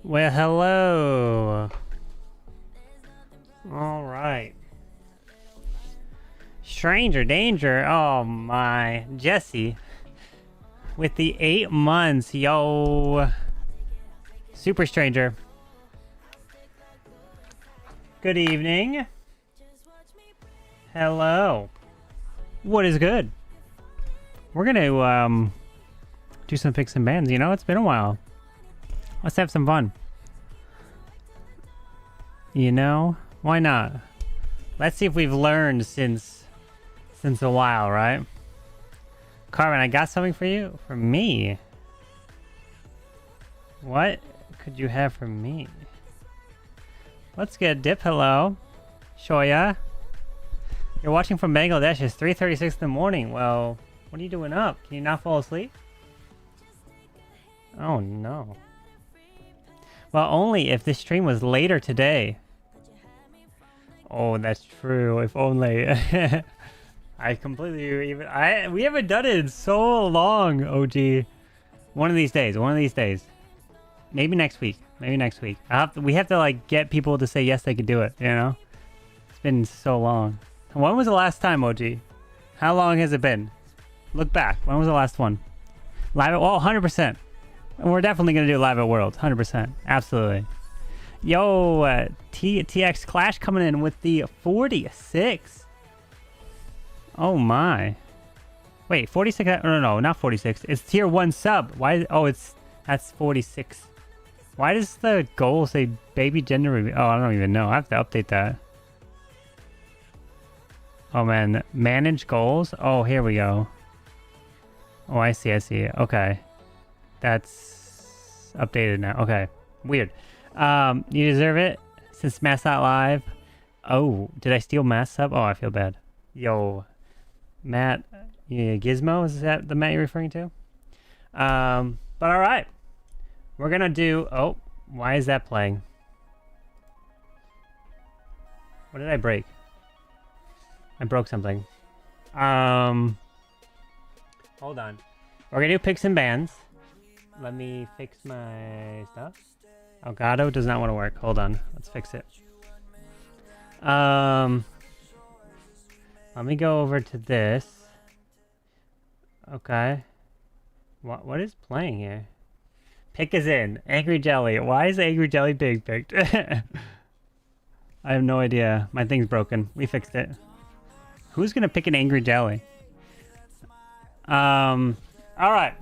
Well, hello. All right. Stranger danger. Oh my, Jesse. With the 8 months, yo. Super stranger. Good evening. Hello. What is good? We're gonna do some picks and bans. You know, it's been a while. Let's have some fun. You know, why not? Let's see if we've learned since a while, right? Carbon, I got something for you. For me. What could you have for me? Let's get a dip. Hello, Shoya. You're watching from Bangladesh. It's 3:36 in the morning. Well, what are you doing up? Can you not fall asleep? Oh no. Well, only if this stream was later today. Oh, that's true. If only. I completely we haven't done it in so long, OG. One of these days. One of these days. Maybe next week. Maybe next week. We have to like get people to say yes, they could do it. You know. It's been so long. When was the last time, OG? How long has it been? Look back. When was the last one? Live at 100%. We're definitely going to do live at Worlds. 100%. Absolutely. Yo, TX Clash coming in with the 46. Oh my. Wait, 46? No, not 46. It's tier 1 sub. Why? Oh, that's 46. Why does the goal say baby gender reveal? Oh, I don't even know. I have to update that. Oh man, manage goals. Oh, here we go. Oh, I see. Okay. That's updated now. Okay. Weird. You deserve it since Matt's not live. Oh, did I steal Matt's sub? Oh, I feel bad. Yo, Matt, yeah, Gizmo, is that the Matt you're referring to? But all right. We're going to do... Oh, why is that playing? What did I break? I broke something. Hold on. We're going to do picks and bans. Let me fix my stuff. Elgato does not want to work. Hold on. Let's fix it. Let me go over to this. Okay. What is playing here? Pick is in. Angry Jelly. Why is Angry Jelly being picked? I have no idea. My thing's broken. We fixed it. Who's gonna pick an Angry Jelly? All right.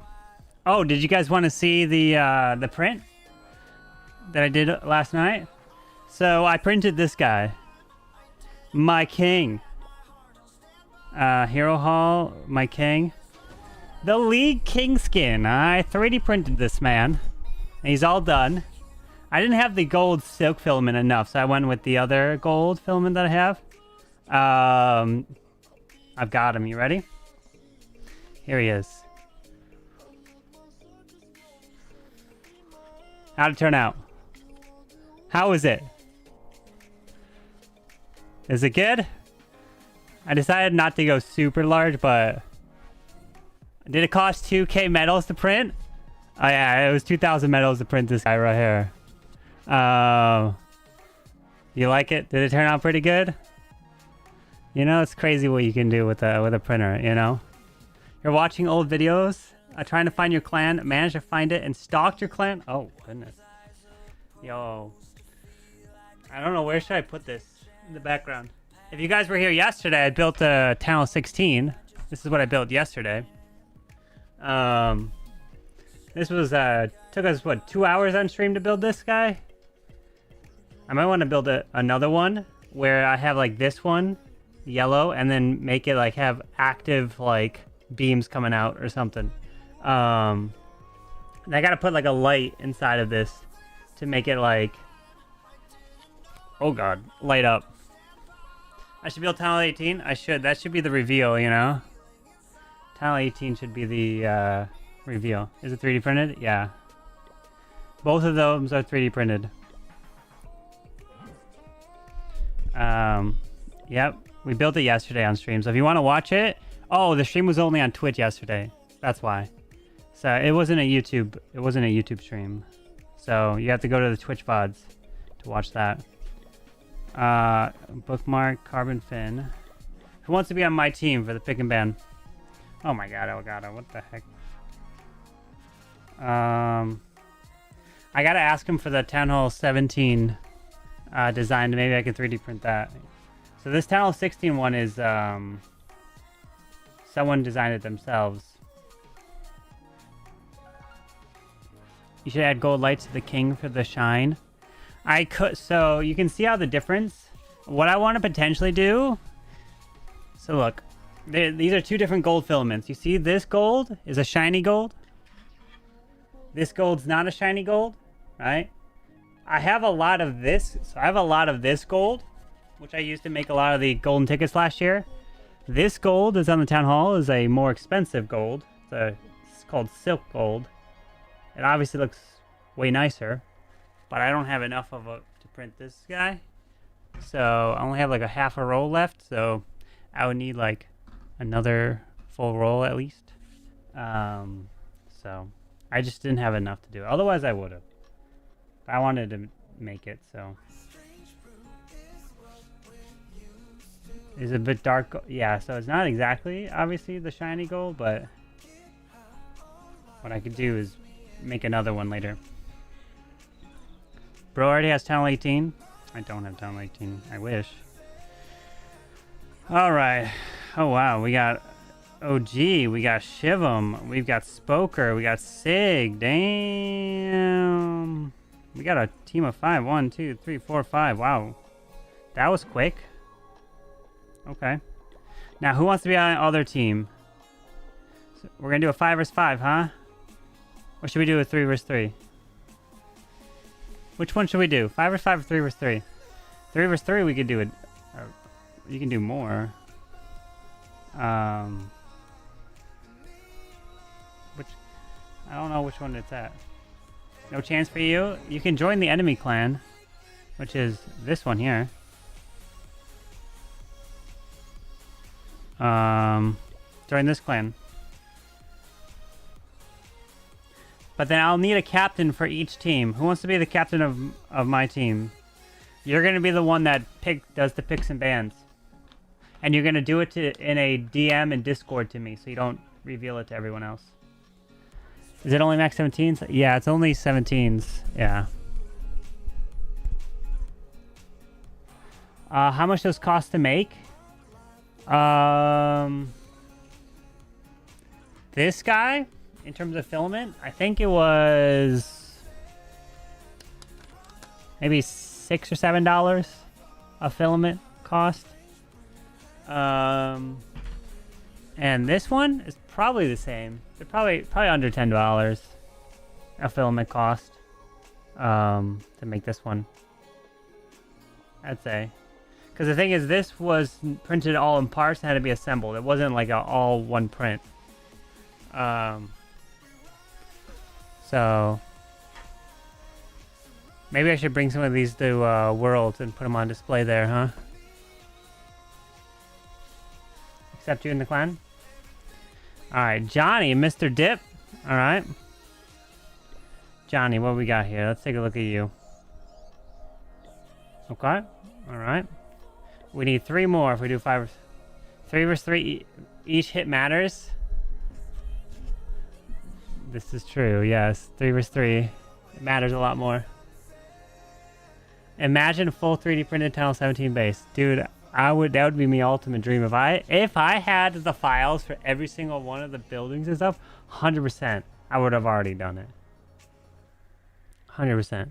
Oh, did you guys want to see the print that I did last night? So I printed this guy, my king. Hero Hall, my king. The League King skin. I 3D printed this man. He's all done. I didn't have the gold silk filament enough, so I went with the other gold filament that I have. I've got him. You ready? Here he is. How'd it turn out? How is it? Is it good? I decided not to go super large, but... Did it cost 2k medals to print? Oh yeah, it was 2,000 medals to print this guy right here. You like it? Did it turn out pretty good? You know, it's crazy what you can do with a printer, you know? You're watching old videos, trying to find your clan, managed to find it, and stalked your clan? Oh, goodness. Yo. I don't know, where should I put this? In the background. If you guys were here yesterday, I built a Tunnel 16. This is what I built yesterday. This was, took us, what, 2 hours on stream to build this guy? I might want to build another one where I have, like, this one, yellow, and then make it, like, have active, like, beams coming out or something. And I gotta put, like, a light inside of this to make it like, oh god, light up. I should build Tunnel 18? I should. That should be the reveal, you know? Tunnel 18 should be the reveal. Is it 3D printed? Yeah. Both of those are 3D printed. Yep. We built it yesterday on stream. So if you want to watch it... Oh, the stream was only on Twitch yesterday. That's why. So it wasn't a YouTube stream. So you have to go to the Twitch VODs to watch that. Bookmark, CarbonFin. Who wants to be on my team for the pick and ban? Oh my god, Elgato, what the heck? I gotta ask him for the Town Hall 17 design. Maybe I can 3D print that. So this Town Hall 16 one is someone designed it themselves. You should add gold lights to the king for the shine. I could, so you can see how the difference. What I want to potentially do. So look, these are two different gold filaments. You see, this gold is a shiny gold. This gold's not a shiny gold, right? I have a lot of this, so I have a lot of this gold, which I used to make a lot of the golden tickets last year. This gold is on the town hall is a more expensive gold. It's called silk gold. It obviously looks way nicer, but I don't have enough of it to print this guy. So I only have like a half a roll left, so I would need like another full roll at least. So I just didn't have enough to do it. Otherwise I would have. I wanted to make it, so. Is it a bit dark? Yeah, so it's not exactly obviously the shiny gold, but what I could do is make another one later. Bro already has Tunnel 18. I don't have Tunnel 18. I wish. Alright. Oh wow, we got OG, we got Shivam, we've got Spoker, we got Sig. Damn. We got a team of 5. 1, 2, 3, 4, 5. Wow. That was quick. Okay. Now, who wants to be on the other team? So we're going to do a 5 vs 5, huh? Or should we do a 3 vs 3? Which one should we do? 5 vs 5 or 3 vs 3? 3 vs 3, we could do it. You can do more. Which I don't know which one it's at. No chance for you? You can join the enemy clan, which is this one here. Join this clan. But then I'll need a captain for each team. Who wants to be the captain of my team? You're going to be the one that does the picks and bans. And you're going to do it in a DM and Discord to me, so you don't reveal it to everyone else. Is it only max 17s? Yeah, it's only 17s. Yeah. How much does cost to make? This guy, in terms of filament, I think it was maybe $6 or $7 a filament cost. And this one is probably the same. They're probably under $10 a filament cost to make this one, I'd say. Because the thing is, this was printed all in parts and had to be assembled. It wasn't like a all one print. So maybe I should bring some of these to Worlds and put them on display there, huh? Accept you in the clan? Alright, Johnny, Mr. Dip. Alright. Johnny, what we got here? Let's take a look at you. Okay. Alright. We need 3 more if we do 5. 3 vs 3. Each hit matters. This is true, yes. 3 vs 3. It matters a lot more. Imagine full 3D printed Tunnel 17 base. Dude, that would be my ultimate dream. If I had the files for every single one of the buildings and stuff, 100%, I would have already done it. 100%.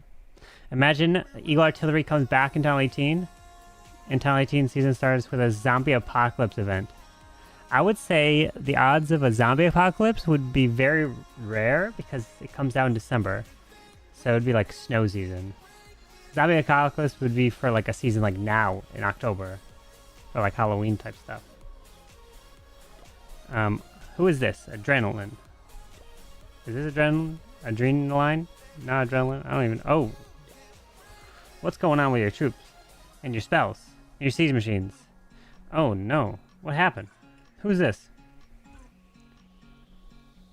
Imagine Eagle Artillery comes back in Tunnel 18, and Tunnel 18 season starts with a zombie apocalypse event. I would say the odds of a zombie apocalypse would be very rare because it comes out in December. So it'd be like snow season. Zombie Apocalypse would be for like a season like now in October. Or like Halloween type stuff. Who is this? Adrenaline. Is this adrenaline? Adrenaline? Not adrenaline? I don't even... Oh. What's going on with your troops? And your spells? And your siege machines? Oh no. What happened? Who's this?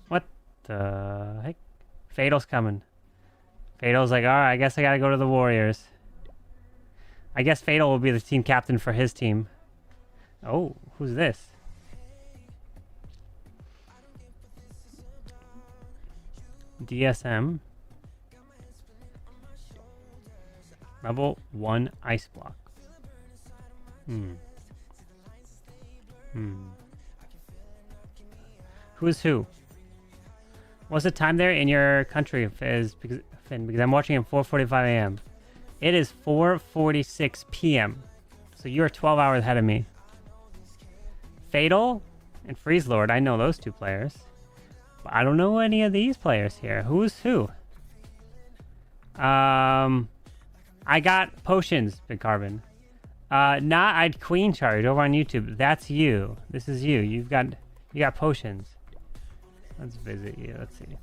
What the heck? Fatal's coming. Fatal's like, alright, I guess I gotta go to the Warriors. I guess Fatal will be the team captain for his team. Oh, who's this? DSM. Level 1 ice block. Who's who? What's the time there in your country, Finn? Because I'm watching at 4:45 a.m. It is 4:46 p.m. So you're 12 hours ahead of me. Fatal and Freeze Lord, I know those two players. But I don't know any of these players here. Who's who? I got potions, Big Carbon. I'd Queen Charge over on YouTube. That's you. This is you. You got potions. Let's visit you. Let's see.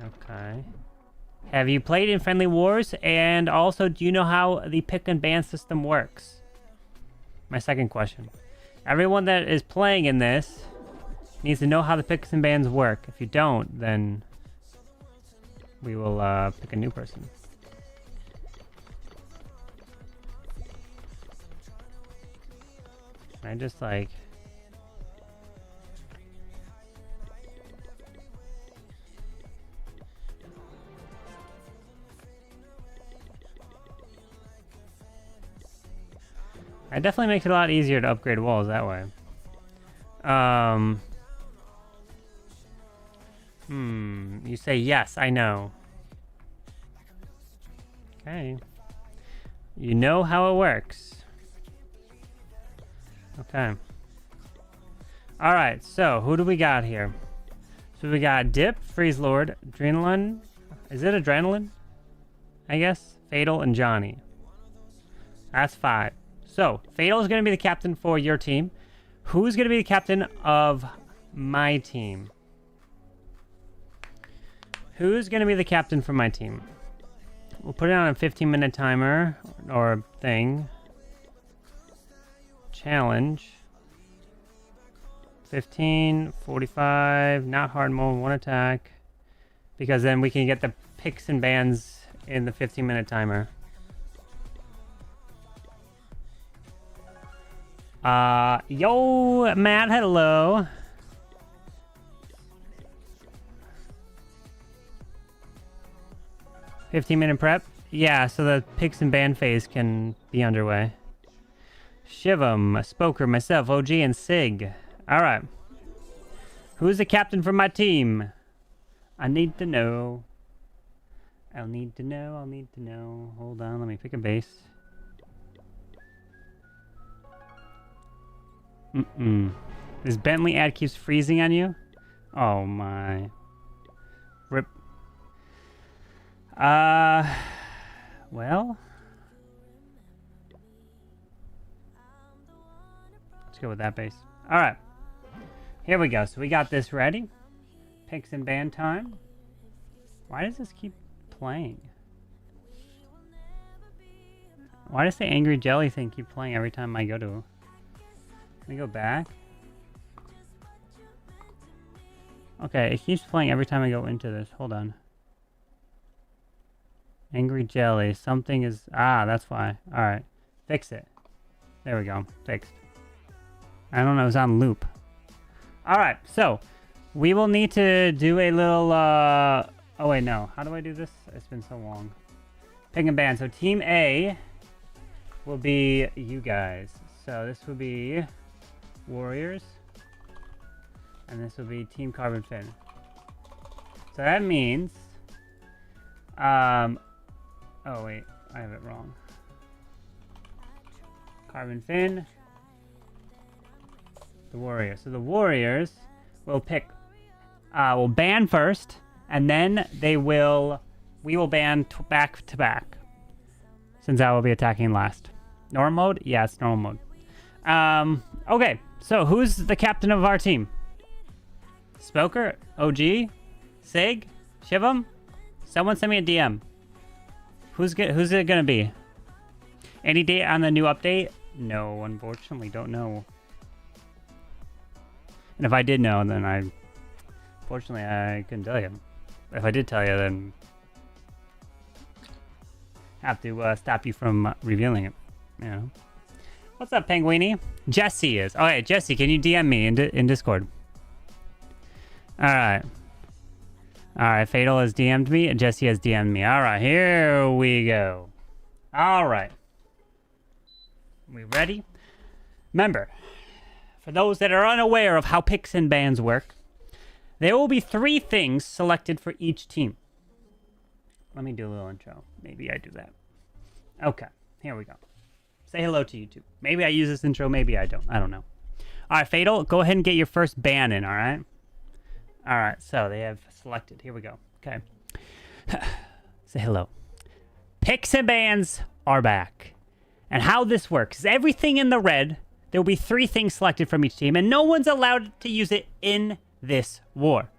Okay. Have you played in Friendly Wars? And also, do you know how the pick and ban system works? My second question. Everyone that is playing in this needs to know how the picks and bans work. If you don't, then we will pick a new person. Can I just like... It definitely makes it a lot easier to upgrade walls that way. You say yes, I know. Okay. You know how it works. Okay. Alright, so who do we got here? So we got Dip, Freeze Lord, Adrenaline. Is it Adrenaline? I guess. Fatal and Johnny. That's 5. So, Fatal is going to be the captain for your team. Who's going to be the captain of my team? Who's going to be the captain for my team? We'll put it on a 15-minute timer or thing. Challenge. 15, 45, not hard mode, 1 attack. Because then we can get the picks and bans in the 15-minute timer. Yo, Matt, hello. "15-minute prep? Yeah, so the picks and ban phase can be underway. Shivam, Spoker, myself, OG, and Sig. Alright. Who's the captain for my team? I need to know. I'll need to know. Hold on, let me pick a base. This Bentley ad keeps freezing on you? Oh my. Rip. Well. Let's go with that base. Alright. Here we go. So we got this ready. Picks and ban time. Why does this keep playing? Why does the angry jelly thing keep playing every time I go to... Let me go back. Okay, it keeps playing every time I go into this. Hold on. Angry jelly. Something is... Ah, that's why. Alright. Fix it. There we go. Fixed. I don't know. It was on loop. Alright, so... We will need to do a little... Oh, wait, no. How do I do this? It's been so long. Pick and ban. So Team A will be you guys. So this will be... Warriors, and this will be Team CarbonFin. So that means, oh wait, I have it wrong. CarbonFin, the Warriors. So the Warriors will pick will ban first, and then we will ban back to back, since I will be attacking last. Normal mode? Yeah, it's normal mode. Okay, so who's the captain of our team? Spoker? OG? Sig? Shivam? Someone send me a DM. Who's it gonna be? Any date on the new update? No, unfortunately, don't know. And if I did know, then unfortunately, I couldn't tell you. If I did tell you, then have to stop you from revealing it. You know. What's up, Penguini? Jesse is. Oh, hey, Jesse, can you DM me in Discord? All right. All right, Fatal has DM'd me, and Jesse has DM'd me. All right, here we go. All right. We ready? Remember, for those that are unaware of how picks and bans work, there will be 3 things selected for each team. Let me do a little intro. Maybe I do that. Okay, here we go. Say hello to YouTube. Maybe I use this intro, maybe I don't. I don't know. All right, Fatal, go ahead and get your first ban in, all right? All right, so they have selected. Here we go. Okay. Say hello. Picks and bans are back. And how this works is everything in the red, there will be 3 things selected from each team, and no one's allowed to use it in this war.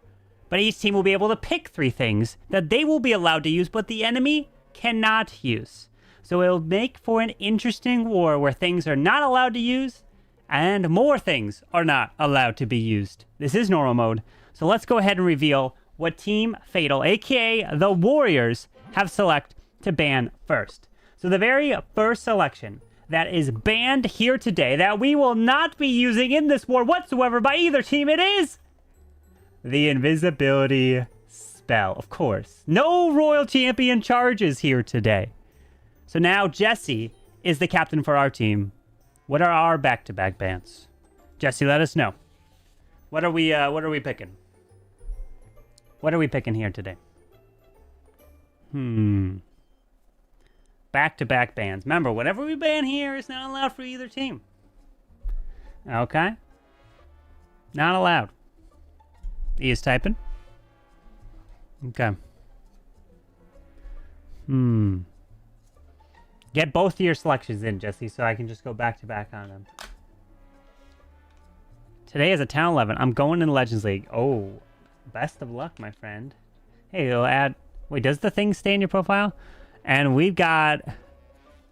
But each team will be able to pick 3 things that they will be allowed to use, but the enemy cannot use. So it'll make for an interesting war where things are not allowed to use, and more things are not allowed to be used. This is normal mode. So let's go ahead and reveal what Team Fatal, aka the Warriors, have selected to ban first. So the very first selection that is banned here today, that we will not be using in this war whatsoever by either team, it is the invisibility spell, of course. No Royal Champion charges here today. So now Jesse is the captain for our team. What are our back-to-back bans? Jesse, let us know. What are we picking? What are we picking here today? Back-to-back bans. Remember, whatever we ban here is not allowed for either team. Okay? Not allowed. He is typing. Okay. Get both of your selections in, Jesse, so I can just go back-to-back on them. Today is a Town 11. I'm going in Legends League. Oh, best of luck, my friend. Hey, it'll add... Wait, does the thing stay in your profile? And we've got...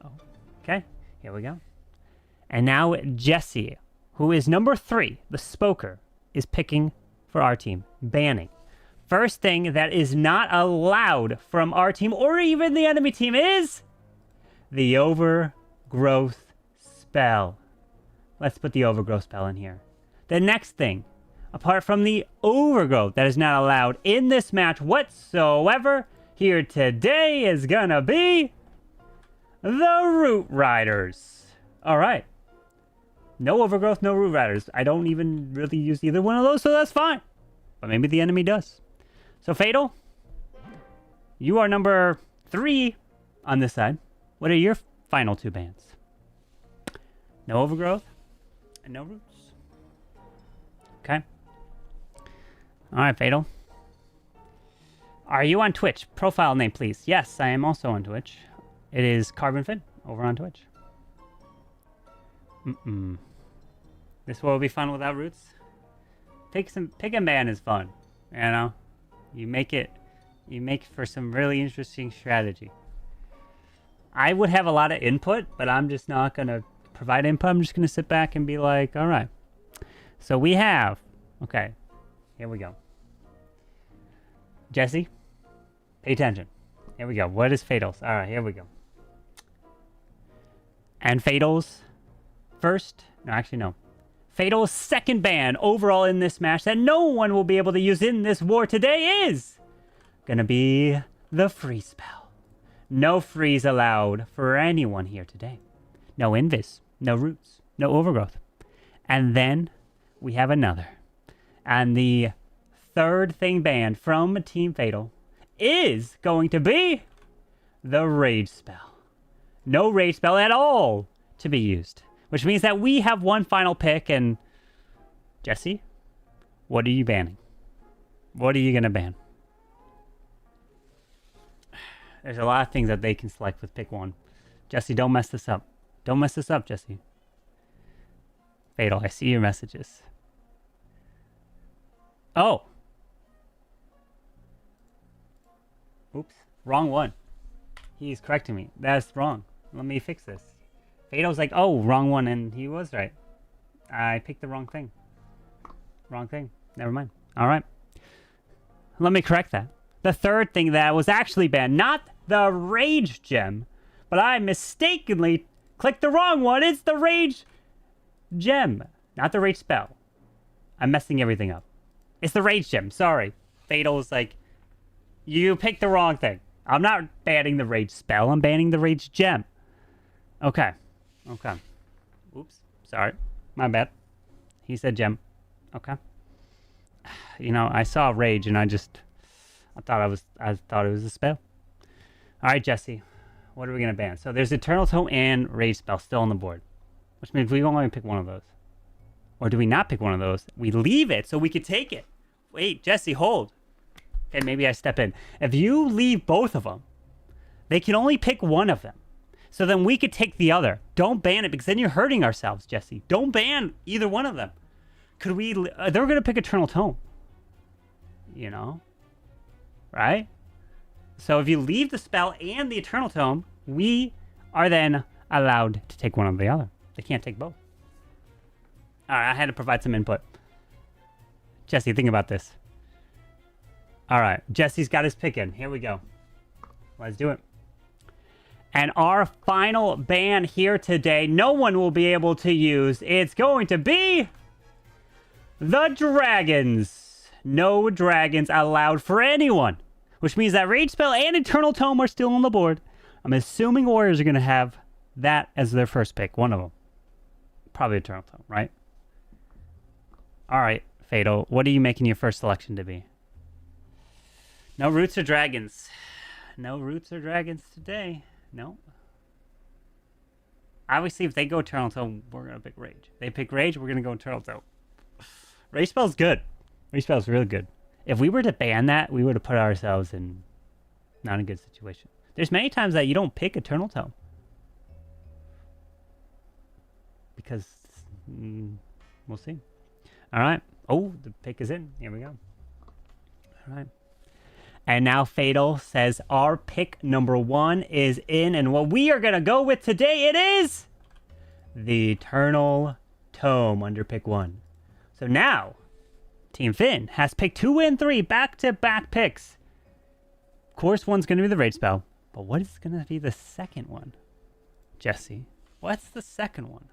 Oh, okay, here we go. And now Jesse, who is number 3, the Spoker, is picking for our team. Banning. First thing that is not allowed from our team or even the enemy team is the Overgrowth spell. Let's put the Overgrowth spell in here. The next thing, apart from the Overgrowth that is not allowed in this match whatsoever, here today is gonna be the Root Riders. All right. No Overgrowth, no Root Riders. I don't even really use either one of those, so that's fine. But maybe the enemy does. So, Fatal, you are number 3 on this side. What are your final 2 bans? No Overgrowth and no Roots. Okay. All right, Fatal. Are you on Twitch? Profile name, please. Yes, I am also on Twitch. It is CarbonFin over on Twitch. This will be fun without Roots. Pick and ban is fun. You know, you make for some really interesting strategy. I would have a lot of input, but I'm just not gonna provide input. I'm just gonna sit back and be like, all right. So we have, okay, here we go. Jesse, pay attention. Here we go. What is Fatal's? All right, here we go. And Fatal's first, no, actually no. Fatal's second ban overall in this match that no one will be able to use in this war today is gonna be the freeze spell. No freeze allowed for anyone here today. No invis, no roots, no overgrowth. And then we have another. And the third thing banned from Team Fatal is going to be the rage spell. No rage spell at all to be used. Which means that we have one final pick, and Jesse, what are you banning? What are you gonna ban? There's a lot of things that they can select with pick one. Jesse, don't mess this up. Don't mess this up, Jesse. Fatal, I see your messages. Oh. Oops. Wrong one. He's correcting me. That's wrong. Let me fix this. Fatal's like, oh, wrong one, and he was right. I picked the wrong thing. Wrong thing. Never mind. All right. Let me correct that. The third thing that was actually banned, not the Rage Gem, but I mistakenly clicked the wrong one. It's the Rage Gem, not the Rage Spell. I'm messing everything up. It's the Rage Gem. Sorry. Fatal's like, you picked the wrong thing. I'm not banning the Rage Spell. I'm banning the Rage Gem. Okay. Okay. Oops. Sorry. My bad. He said gem. Okay. You know, I saw Rage and I thought it was a spell. All right, Jesse. What are we gonna ban? So there's Eternal Tome and Rage Spell still on the board, which means we only pick one of those. Or do we not pick one of those? We leave it so we could take it. Wait, Jesse, hold. Okay, maybe I step in. If you leave both of them, they can only pick one of them. So then we could take the other. Don't ban it because then you're hurting ourselves, Jesse. Don't ban either one of them. Could we? They're going to pick Eternal Tome. You know? Right? So if you leave the spell and the Eternal Tome, we are then allowed to take one or the other. They can't take both. All right, I had to provide some input. Jesse, think about this. All right, Jesse's got his pick in. Here we go. Let's do it. And our final ban here today, no one will be able to use. It's going to be the dragons. No dragons allowed for anyone. Which means that Rage Spell and Eternal Tome are still on the board. I'm assuming Warriors are going to have that as their first pick. One of them. Probably Eternal Tome, right? All right, Fatal. What are you making your first selection to be? No Roots or Dragons. No Roots or Dragons today. No. Obviously, if they go Eternal Tome, we're going to pick Rage. They pick Rage, we're going to go Eternal Tome. Rage Spell's good. Rage Spell's really good. If we were to ban that, we would have put ourselves in not a good situation. There's many times that you don't pick Eternal Tome. Because, we'll see. All right. Oh, the pick is in. Here we go. All right. And now Fatal says our pick number 1 is in. And what we are going to go with today, it is the Eternal Tome under pick 1. So now, Team Finn has pick 2 and 3 back-to-back picks. Of course, one's going to be the Rage Spell. But what is going to be the second one? Jesse, what's the second one?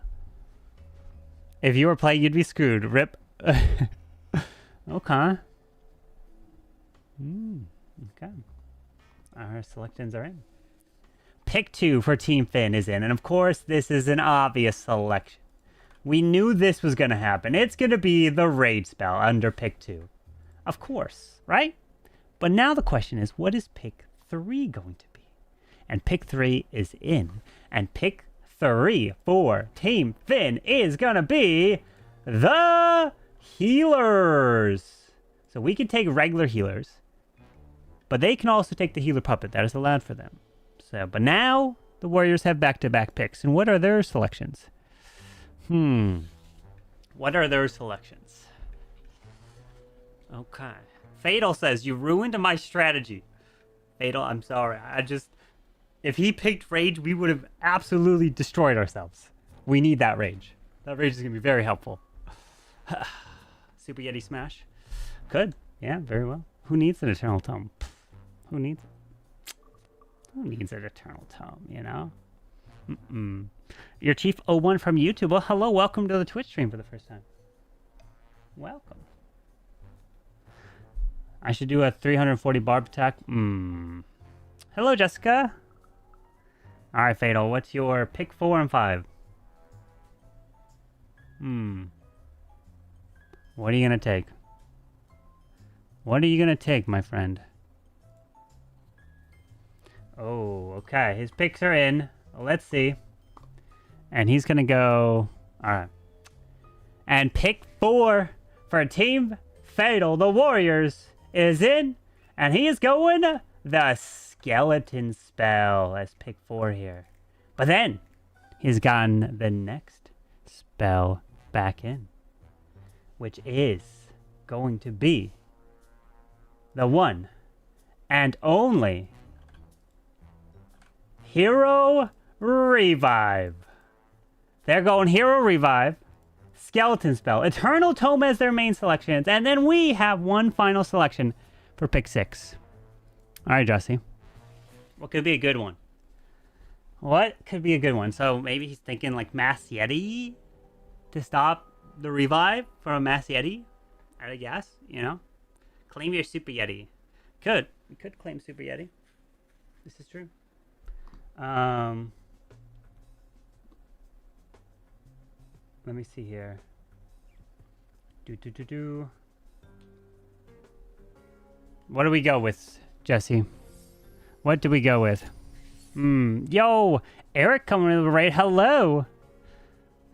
If you were playing, you'd be screwed. Rip. Okay. Okay. Our selections are in. Pick 2 for Team Finn is in. And of course, this is an obvious selection. We knew this was going to happen. It's going to be the Rage Spell under pick 2. Of course, right? But now the question is, what is pick 3 going to be? And pick 3 is in. And pick 3 for Team Finn is going to be the Healers. So we can take regular healers. But they can also take the healer puppet. That is allowed for them. So, but now the Warriors have back-to-back picks. And what are their selections? What are their selections? Okay. Fatal says, you ruined my strategy. Fatal, I'm sorry. If he picked Rage, we would have absolutely destroyed ourselves. We need that Rage. That Rage is going to be very helpful. Super Yeti Smash. Good. Yeah, very well. Who needs an Eternal Tome? Who needs it? Who needs an Eternal Tome, you know? Your Chief 01 from YouTube. Well, hello. Welcome to the Twitch stream for the first time. Welcome. I should do a 340 barb attack. Hello, Jessica. All right, Fatal. What's your pick 4 and 5? What are you going to take? What are you going to take, my friend? Oh, okay. His picks are in. Let's see. And he's going to go... All right. And pick 4 for Team Fatal, the Warriors, is in, and he is going the skeleton spell as pick 4 here. But then he's gotten the next spell back in, which is going to be the one and only Hero Revive. They're going Hero Revive, Skeleton Spell, Eternal Tome as their main selections, and then we have one final selection for pick 6. All right, Jesse. What could be a good one? What could be a good one? So maybe he's thinking like Mass Yeti to stop the Revive from a Mass Yeti, I guess, you know? Claim your Super Yeti. We could claim Super Yeti. This is true. Let me see here. What do we go with, Jesse? What do we go with? Yo, Eric coming in the raid. Hello.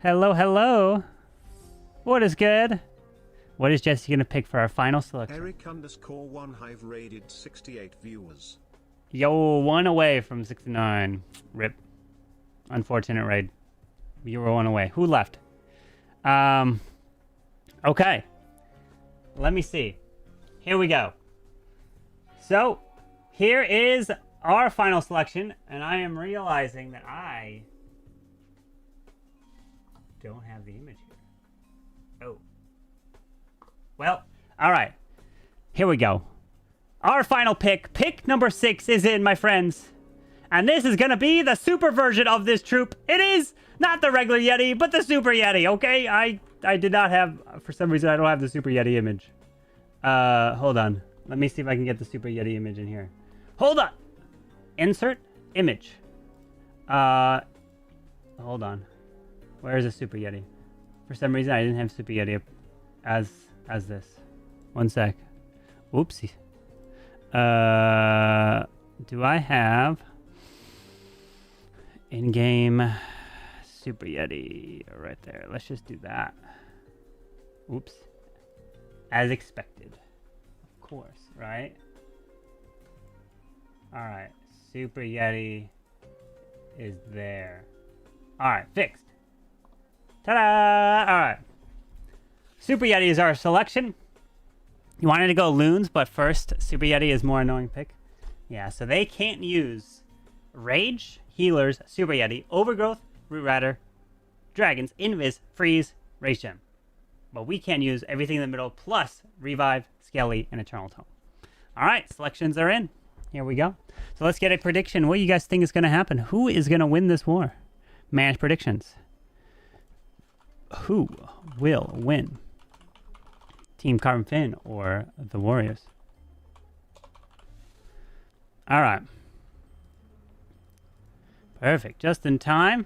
Hello. What is good? What is Jesse gonna pick for our final selection? Eric_1 Hive raided 68 viewers. Yo, 1 away from 69. Rip. Unfortunate raid. You were 1 away. Who left? Okay. Let me see. Here we go. So, here is our final selection, and I am realizing that I don't have the image here. Oh. Well, all right. Here we go. Our final pick number 6 is in, my friends. And this is going to be the super version of this troop. It is not the regular Yeti, but the Super Yeti, okay? I did not have, for some reason, I don't have the Super Yeti image. Hold on. Let me see if I can get the Super Yeti image in here. Hold on. Insert image. Hold on. Where is the Super Yeti? For some reason, I didn't have Super Yeti as this. One sec. Oopsie. Do I have in-game Super Yeti right there? Let's just do that. Oops. As expected. Of course, right? Alright. Super Yeti is there. Alright, fixed. Ta-da! Alright. Super Yeti is our selection. You wanted to go Loons, but first, Super Yeti is more annoying pick. Yeah, so they can't use Rage, Healers, Super Yeti, Overgrowth, Root Rider, Dragons, Invis, Freeze, Rage Gem. But we can use everything in the middle, plus Revive, Skelly, and Eternal Tome. Alright, selections are in. Here we go. So let's get a prediction. What do you guys think is going to happen? Who is going to win this war? Manage predictions. Who will win? Team CarbonFin or the Warriors? Alright. Perfect. Just in time.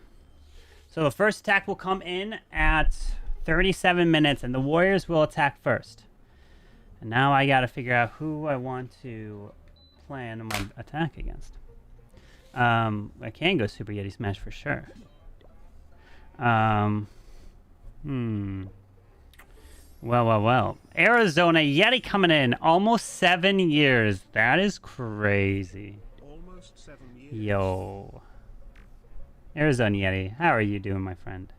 So the first attack will come in at 37 minutes, and the Warriors will attack first. And now I gotta figure out who I want to plan my attack against. I can go Super Yeti Smash for sure. Well. Arizona Yeti coming in. Almost 7 years. That is crazy. Almost 7 years. Yo. Arizona Yeti, how are you doing, my friend?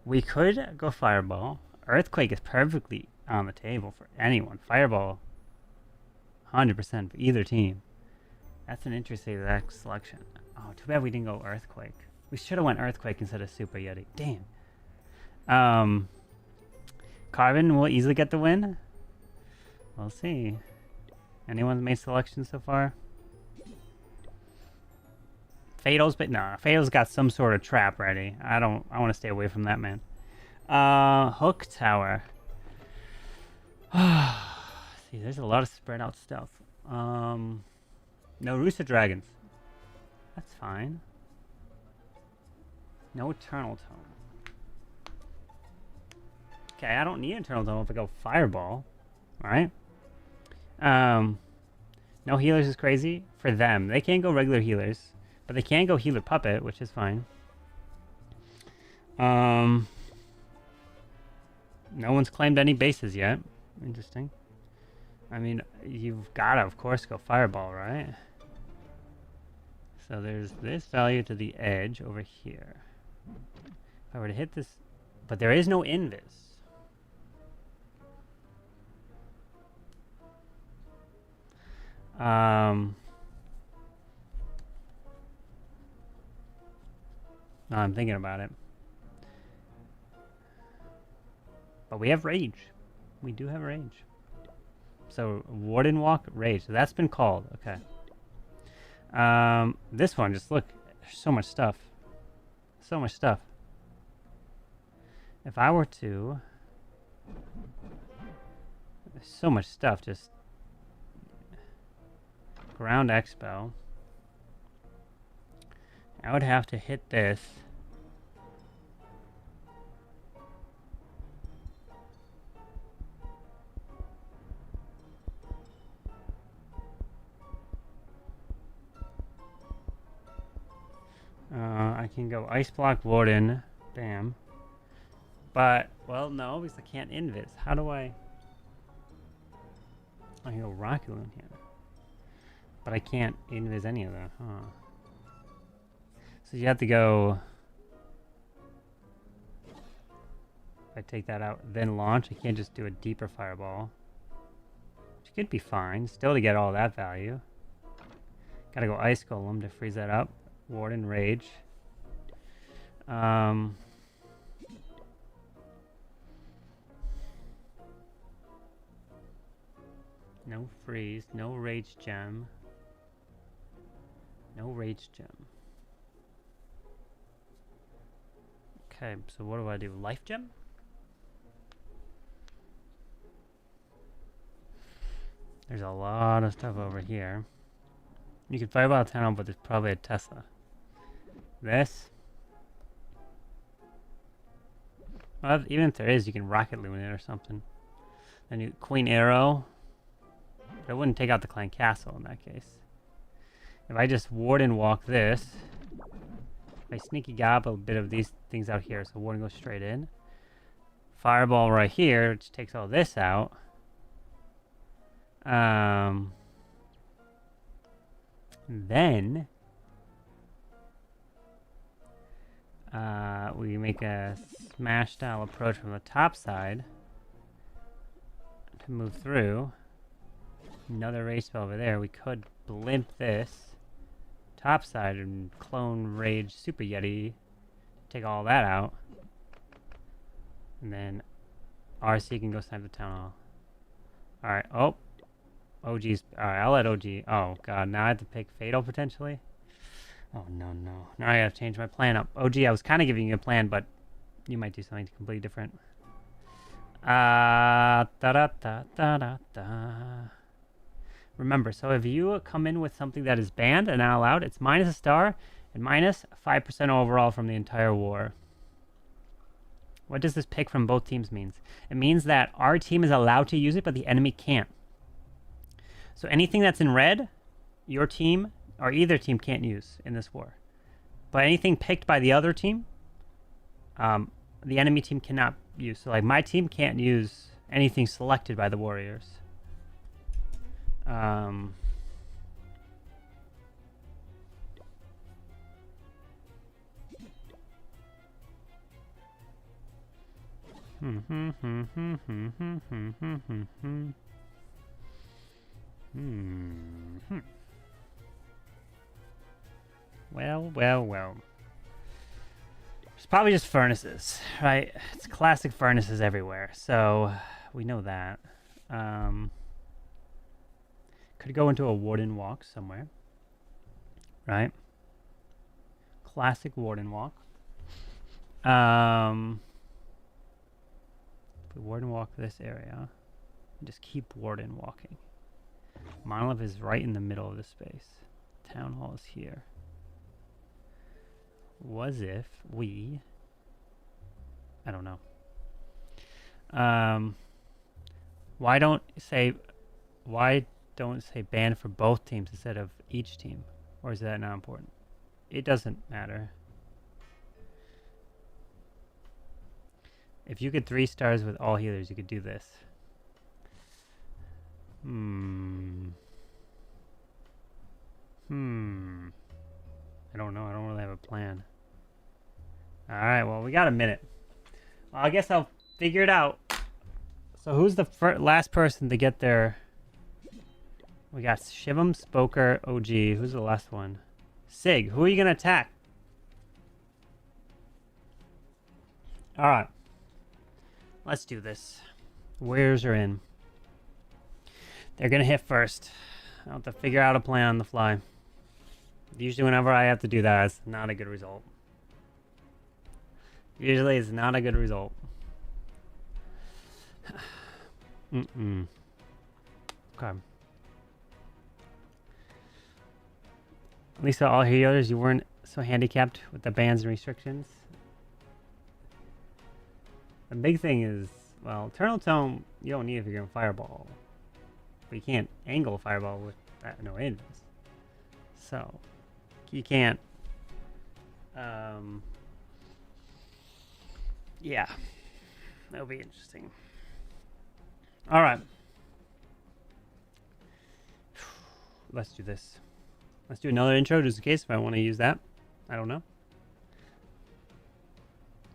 We could go Fireball. Earthquake is perfectly on the table for anyone. Fireball, 100% for either team. That's an interesting selection. Oh, too bad we didn't go Earthquake. We should have went Earthquake instead of Super Yeti. Damn. Carbon will easily get the win. We'll see. Anyone's made selections so far? Fatal's, but no, Fatal's got some sort of trap ready. I want to stay away from that, man. Hook Tower. See, there's a lot of spread out stuff. No Rooster Dragons. That's fine. No Eternal Tome. Okay, I don't need Eternal Tome if I go Fireball. Alright. No Healers is crazy for them. They can't go regular Healers. But they can go Healer Puppet, which is fine. No one's claimed any bases yet. Interesting. I mean, you've gotta, of course, go fireball, right? So there's this value to the edge over here. If I were to hit this, but there is no invis. No, I'm thinking about it. But we have rage. We do have rage. So Warden Walk, rage. So that's been called. Okay. This one, just look. There's so much stuff. So much stuff. If I were to... There's so much stuff. Just... Ground Expo. I would have to hit this. I can go Ice Block Warden. Bam. But, well, no, because I can't invis. How do I... I can go Rocket Loon here. But I can't invis any of that, huh? So you have to go... If I take that out, then launch. I can't just do a deeper fireball. Which could be fine. Still to get all that value. Gotta go Ice Golem to freeze that up. Warden Rage. No freeze. No Rage Gem. No Rage Gem. Okay, so what do I do? Life Gem? There's a lot of stuff over here. You can fireball a tunnel, but there's probably a Tesla. This. Well, even if there is, you can Rocket Loon it or something. Then you Queen Arrow. But it wouldn't take out the Clan Castle in that case. If I just Warden Walk this, if I Sneaky Gob a bit of these things out here, so Warden goes straight in. Fireball right here, which takes all this out. Then we make a smash style approach from the top side to move through. Another race spell over there. We could blimp this top side and clone Rage Super Yeti, take all that out, and then RC can go snipe the town hall. Alright, oh, OG's, alright, I'll let OG, oh god, now I have to pick Fatal potentially? Oh no, no, now I gotta change my plan up. OG, I was kind of giving you a plan, but you might do something completely different. Remember, so if you come in with something that is banned and not allowed, it's minus a star and minus 5% overall from the entire war. What does this pick from both teams mean? It means that our team is allowed to use it, but the enemy can't. So anything that's in red, your team or either team can't use in this war. But anything picked by the other team, the enemy team cannot use. So like my team can't use anything selected by the warriors. Well. It's probably just furnaces, right? It's classic furnaces everywhere, so we know that. Could go into a Warden Walk somewhere, right? Classic Warden Walk. If we Warden Walk this area, just keep Warden walking. Monolith is right in the middle of the space. Town Hall is here. Was if we... I don't know. Why don't say ban for both teams instead of each team? Or is that not important? It doesn't matter. If you get 3 stars with all healers, you could do this. I don't know. I don't really have a plan. Alright, well, we got a minute. Well, I guess I'll figure it out. So who's the last person to get their... We got Shivam, Spoker, OG. Who's the last one? Sig. Who are you going to attack? Alright. Let's do this. Warriors are in. They're going to hit first. I'll have to figure out a plan on the fly. Usually whenever I have to do that, it's not a good result. Usually it's not a good result. Okay. At least all healers, you weren't so handicapped with the bans and restrictions. The big thing is, well, Eternal Tome, you don't need if you're going to Fireball. But you can't angle Fireball with that, no ranges. So, you can't, yeah. That'll be interesting. Alright. Let's do this. Let's do another intro just in case if I want to use that. I don't know.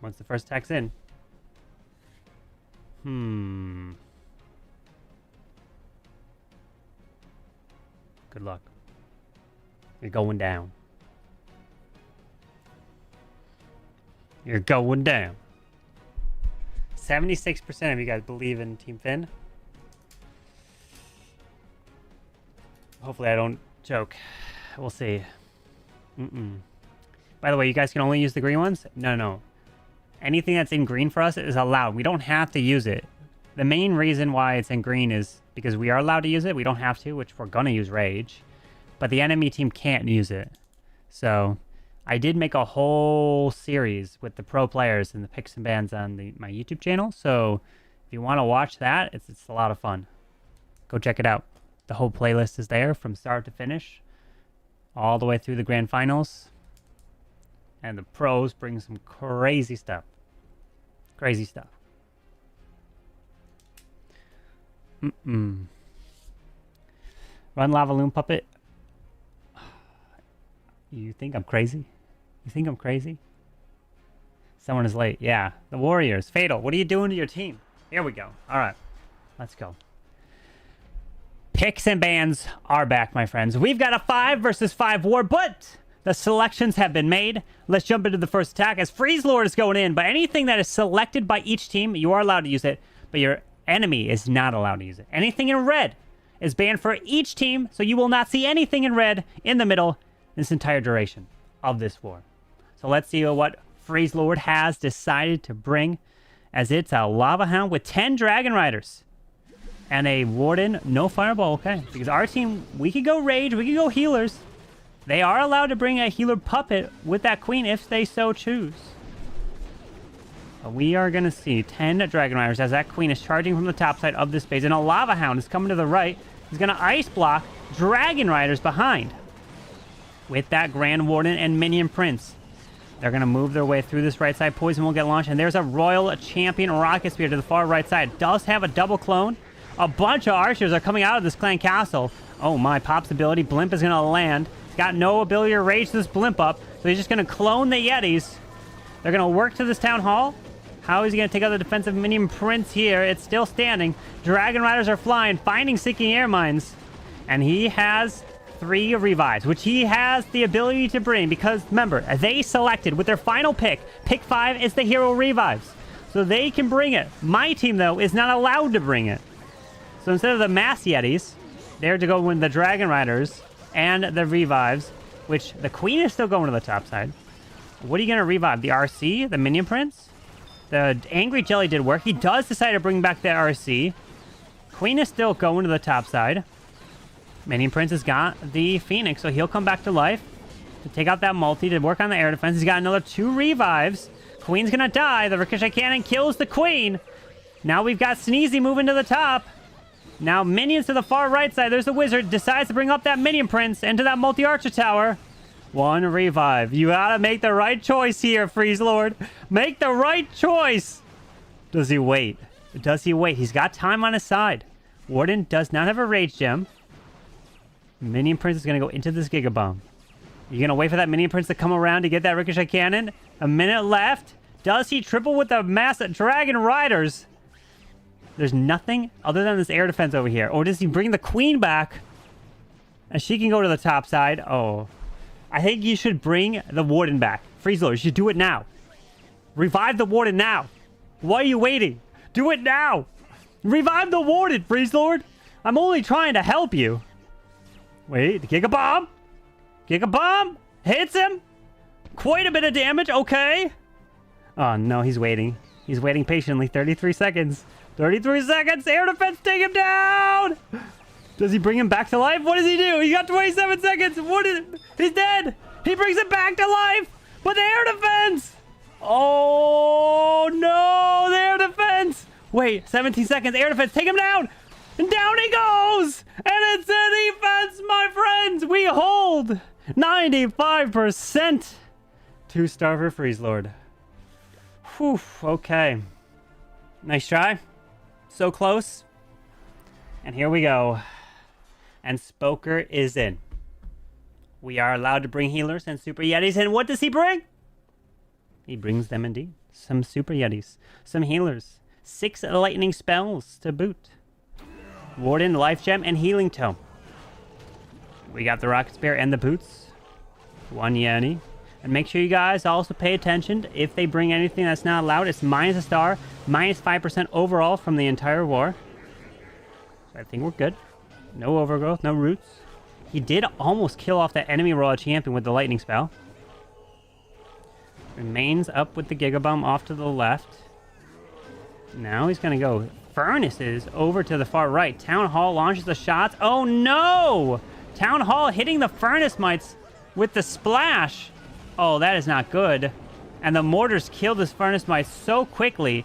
Once the first attack's in. Good luck. You're going down. You're going down. 76% of you guys believe in Team Finn. Hopefully I don't choke. We'll see. By the way, you guys can only use the green ones? No. Anything that's in green for us is allowed. We don't have to use it. The main reason why it's in green is because we are allowed to use it. We don't have to, which we're going to use Rage. But the enemy team can't use it. So I did make a whole series with the pro players and the picks and bans on my YouTube channel. So if you want to watch that, it's a lot of fun. Go check it out. The whole playlist is there from start to finish. All the way through the grand finals. And the pros bring some crazy stuff. Crazy stuff. Run Lava Loon Puppet. You think I'm crazy? You think I'm crazy? Someone is late. Yeah. The Warriors. Fatal. What are you doing to your team? Here we go. All right. Let's go. Picks and bans are back, my friends. We've got a 5 versus 5 war, but the selections have been made. Let's jump into the first attack as Freeze Lord is going in. But anything that is selected by each team, you are allowed to use it, but your enemy is not allowed to use it. Anything in red is banned for each team, so you will not see anything in red in the middle this entire duration of this war. So let's see what Freeze Lord has decided to bring, as it's a Lava Hound with 10 Dragon Riders. And a Warden, no Fireball, okay. Because our team, we could go Rage, we could go Healers. They are allowed to bring a Healer Puppet with that Queen if they so choose. But we are going to see 10 Dragon Riders as that Queen is charging from the top side of this base. And a Lava Hound is coming to the right. He's going to Ice Block Dragon Riders behind. With that Grand Warden and Minion Prince. They're going to move their way through this right side. Poison will get launched. And there's a Royal Champion Rocket Spear to the far right side. Does have a double clone. A bunch of archers are coming out of this clan castle. Oh my, Pop's ability. Blimp is going to land. He's got no ability to rage this Blimp up. So he's just going to clone the Yetis. They're going to work to this town hall. How is he going to take out the defensive Minion Prince here? It's still standing. Dragon Riders are flying, finding Seeking Air Mines. And he has 3 revives, which he has the ability to bring. Because, remember, they selected with their final pick. Pick 5 is the hero revives. So they can bring it. My team, though, is not allowed to bring it. So instead of the Mass Yetis, they're to go with the Dragon Riders and the revives, which the Queen is still going to the top side. What are you going to revive? The RC? The Minion Prince? The Angry Jelly did work. He does decide to bring back the RC. Queen is still going to the top side. Minion Prince has got the Phoenix, so he'll come back to life to take out that multi to work on the air defense. He's got another 2 revives. Queen's going to die. The Ricochet Cannon kills the Queen. Now we've got Sneezy moving to the top. Now minions to the far right side. There's the Wizard. Decides to bring up that Minion Prince into that multi-archer tower. 1 revive. You gotta make the right choice here, Freeze Lord. Make the right choice. Does he wait? Does he wait? He's got time on his side. Warden does not have a rage gem. Minion Prince is going to go into this Giga Bomb. You're going to wait for that Minion Prince to come around to get that Ricochet Cannon. A minute left. Does he triple with the mass Dragon Riders? There's nothing other than this air defense over here. Or does he bring the Queen back? And she can go to the top side. Oh. I think you should bring the Warden back. Freeze Lord, you should do it now. Revive the Warden now. Why are you waiting? Do it now. Revive the Warden, Freeze Lord. I'm only trying to help you. Wait, the Giga Bomb. Giga Bomb hits him. Quite a bit of damage. Okay. Oh, no, he's waiting. He's waiting patiently. 33 seconds. 33 seconds. Air defense, take him down. Does he bring him back to life? What does he do? He got 27 seconds. He's dead. He brings him back to life. But the air defense. Oh, no. The air defense. Wait, 17 seconds. Air defense, take him down. And down he goes. And it's a defense, my friends. We hold 95%. 2-star for Freeze Lord. Whew, okay. Nice try. So close. And here we go. And Spoker is in. We are allowed to bring healers and Super Yetis. And what does he bring? He brings them indeed. Some Super Yetis. Some healers. 6 lightning spells to boot. Warden, Life Gem, and Healing Tome. We got the Rocket Spear and the boots. 1 Yeti. And make sure you guys also pay attention. If they bring anything that's not allowed, it's minus a star, minus 5% overall from the entire war. So I think we're good. No overgrowth, no roots. He did almost kill off that enemy Royal Champion with the lightning spell. Remains up with the Giga Bomb off to the left. Now he's going to go Furnaces over to the far right. Town Hall launches the shots. Oh no! Town Hall hitting the Furnace Mites with the splash. Oh, that is not good. And the mortars killed his Furnace Mites so quickly.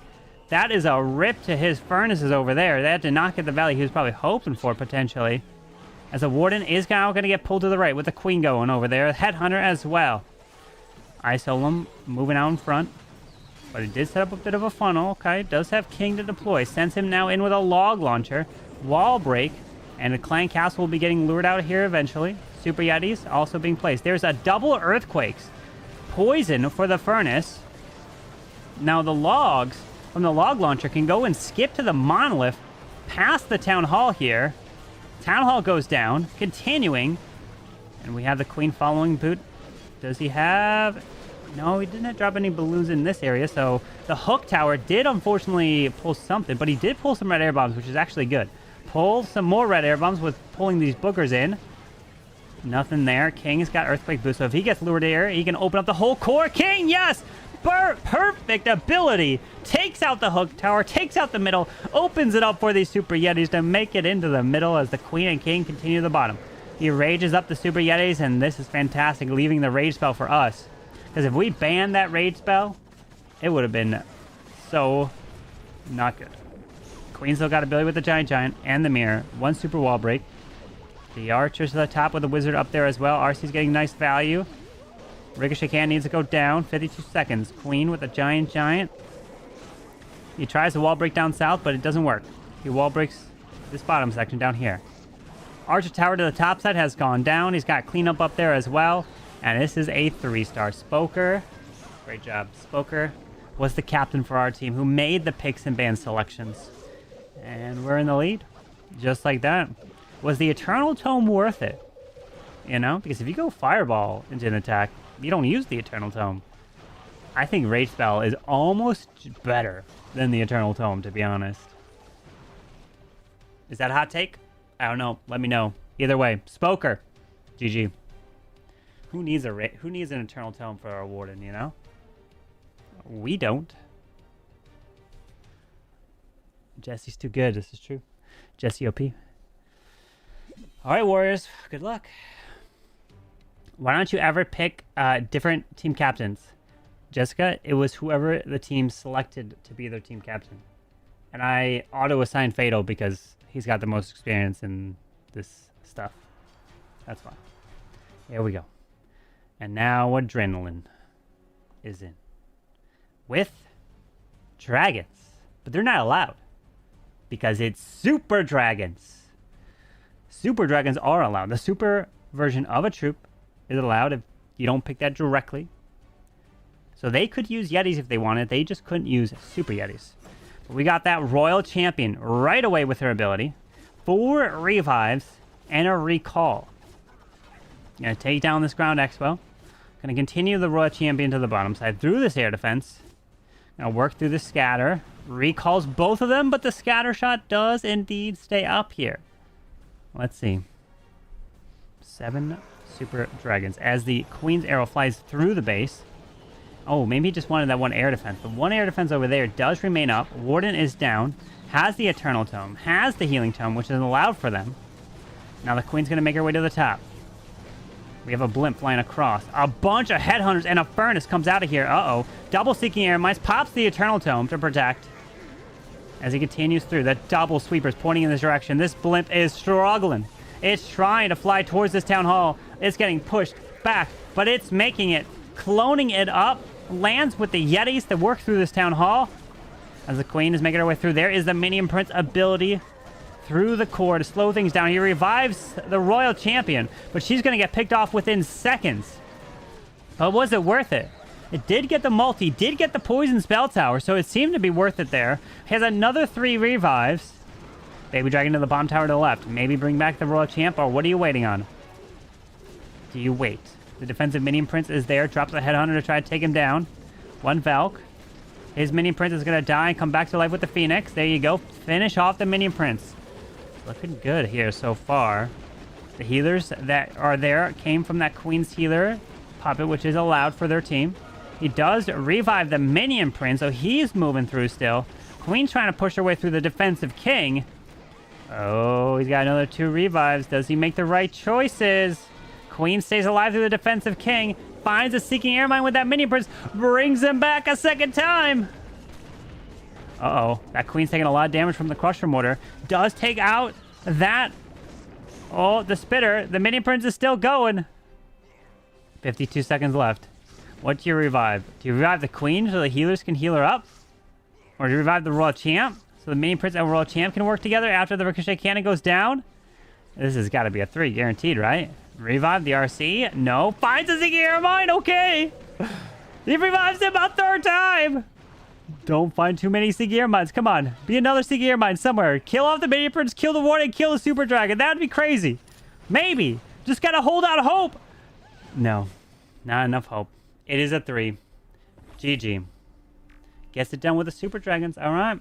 That is a rip to his furnaces over there. That did not get the value he was probably hoping for, potentially. As a Warden is now going to get pulled to the right with the Queen going over there. Headhunter as well. Isolum moving out in front. But he did set up a bit of a funnel. Okay, does have King to deploy. Sends him now in with a log launcher. Wall break. And the Clan Castle will be getting lured out here eventually. Super Yetis also being placed. There's a double Earthquakes. Poison for the furnace. Now the logs from the log launcher can go and skip to the monolith past the town hall here. Town hall goes down, continuing. And we have the Queen following boot. Does he have... No, he didn't drop any balloons in this area, so the hook tower did unfortunately pull something, but he did pull some red air bombs, which is actually good. Pull some more red air bombs with pulling these bookers in. Nothing there. King's got Earthquake Boost, so if he gets lured here, he can open up the whole core. King, yes! Perfect ability. Takes out the hook tower, takes out the middle, opens it up for these Super Yetis to make it into the middle as the Queen and King continue to the bottom. He rages up the Super Yetis, and this is fantastic, leaving the rage spell for us. Because if we banned that rage spell, it would have been so not good. Queen still got ability with the Giant and the Mirror. 1 super wall break. The Archers to the top with the Wizard up there as well. RC's getting nice value. Ricochet Can needs to go down. 52 seconds. Queen with the Giant. He tries to wall break down south, but it doesn't work. He wall breaks this bottom section down here. Archer Tower to the top side has gone down. He's got cleanup up there as well. And this is a 3-star. Spoker. Great job. Spoker was the captain for our team who made the picks and ban selections. And we're in the lead. Just like that. Was the Eternal Tome worth it? You know? Because if you go Fireball into an attack, you don't use the Eternal Tome. I think Rage Spell is almost better than the Eternal Tome, to be honest. Is that a hot take? I don't know. Let me know. Either way. Spoker. GG. Who needs an Eternal Tome for our Warden, you know? We don't. Jesse's too good. This is true. Jesse OP. Alright, Warriors. Good luck. Why don't you ever pick different team captains? Jessica, it was whoever the team selected to be their team captain. And I auto-assigned Fatal because he's got the most experience in this stuff. That's fine. Here we go. And now Adrenaline is in. With dragons. But they're not allowed. because it's super dragons. Super dragons are allowed. The super version of a troop is allowed if you don't pick that directly. So they could use Yetis if they wanted. They just couldn't use super Yetis. But we got that Royal Champion right away with her ability. 4 revives and a recall. Gonna take down this ground expo. Gonna continue the Royal Champion to the bottom side through this air defense. Gonna work through the scatter. Recalls both of them, but the scatter shot does indeed stay up here. Let's see. 7 super dragons. As the Queen's arrow flies through the base. Oh, maybe he just wanted that 1 air defense. The 1 air defense over there does remain up. Warden is down. Has the Eternal Tome. Has the Healing Tome, which is allowed for them. Now the Queen's going to make her way to the top. We have a blimp flying across. A bunch of headhunters and a furnace comes out of here. Uh-oh. Double Seeking Air Mines. Pops the Eternal Tome to protect. As he continues through, the double sweepers pointing in this direction. This blimp is struggling. It's trying to fly towards this town hall. It's getting pushed back, but it's making it. Cloning it up. Lands with the Yetis that work through this town hall. As the Queen is making her way through, there is the Minion Prince ability through the core to slow things down. He revives the Royal Champion, but she's going to get picked off within seconds. But was it worth it? It did get the multi, did get the poison spell tower, so it seemed to be worth it there. Has another 3 revives. Baby Dragon to the bomb tower to the left. Maybe bring back the Royal Champ, or what are you waiting on? Do you wait? The defensive Minion Prince is there, drops a Headhunter to try to take him down. 1 Valk. His Minion Prince is going to die and come back to life with the Phoenix. There you go. Finish off the Minion Prince. Looking good here so far. The healers that are there came from that Queen's healer puppet, which is allowed for their team. He does revive the Minion Prince, so he's moving through still. Queen's trying to push her way through the defensive King. Oh, he's got another 2 revives. Does he make the right choices? Queen stays alive through the defensive King. Finds a Seeking Air Mine with that Minion Prince. Brings him back a second time. Uh-oh. That Queen's taking a lot of damage from the Crusher Mortar. Does take out that... Oh, the Spitter. The Minion Prince is still going. 52 seconds left. What do you revive? Do you revive the Queen so the healers can heal her up? Or do you revive the Royal Champ so the Minion Prince and Royal Champ can work together after the Ricochet Cannon goes down? This has got to be a 3, guaranteed, right? Revive the RC? No. Finds a Seeking Air Mine? Okay. He revives him a 3rd time. Don't find too many Seeking Air Mines. Come on. Be another Seeking Air Mine somewhere. Kill off the Minion Prince, kill the Warden, kill the Super Dragon. That would be crazy. Maybe. Just gotta hold out hope. No. Not enough hope. It is a 3. GG. Gets it done with the Super Dragons. All right.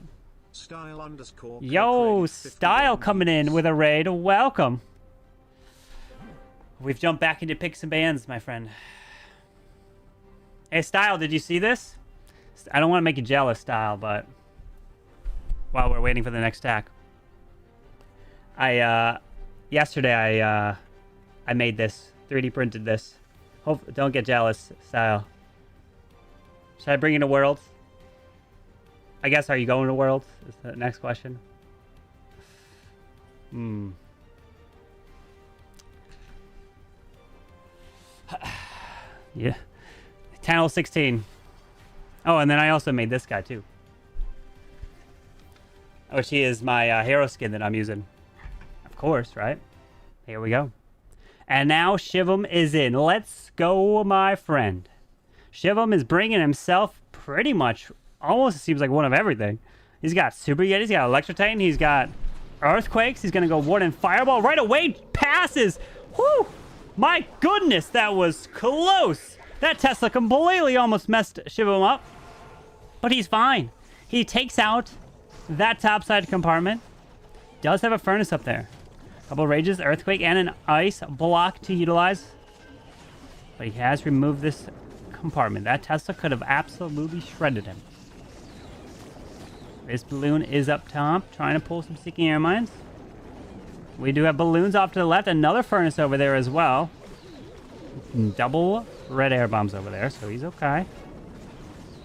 Style_. Yo, Style coming in with a raid. Welcome. We've jumped back into picks and bans, my friend. Hey, Style, did you see this? I don't want to make you jealous, Style, but while we're waiting for the next stack, yesterday I made this, 3D printed this. Don't get jealous, Style. Should I bring you to Worlds? I guess, are you going to Worlds? Is the next question. Yeah. Channel 16. Oh, and then I also made this guy, too. Which he is my hero skin that I'm using. Of course, right? Here we go. And now Shivam is in. Let's go, my friend. Shivam is bringing himself pretty much, almost seems like one of everything. He's got Super Yeti, he's got Electro Titan, he's got Earthquakes, he's going to go Warden Fireball. Right away, passes. Whew! My goodness, that was close. That Tesla completely almost messed Shivam up. But he's fine. He takes out that topside compartment. Does have a furnace up there. Couple rages, earthquake, and an ice block to utilize. But he has removed this compartment. That Tesla could have absolutely shredded him. This balloon is up top, trying to pull some Seeking Air Mines. We do have balloons off to the left. Another furnace over there as well. Double red air bombs over there, so he's okay.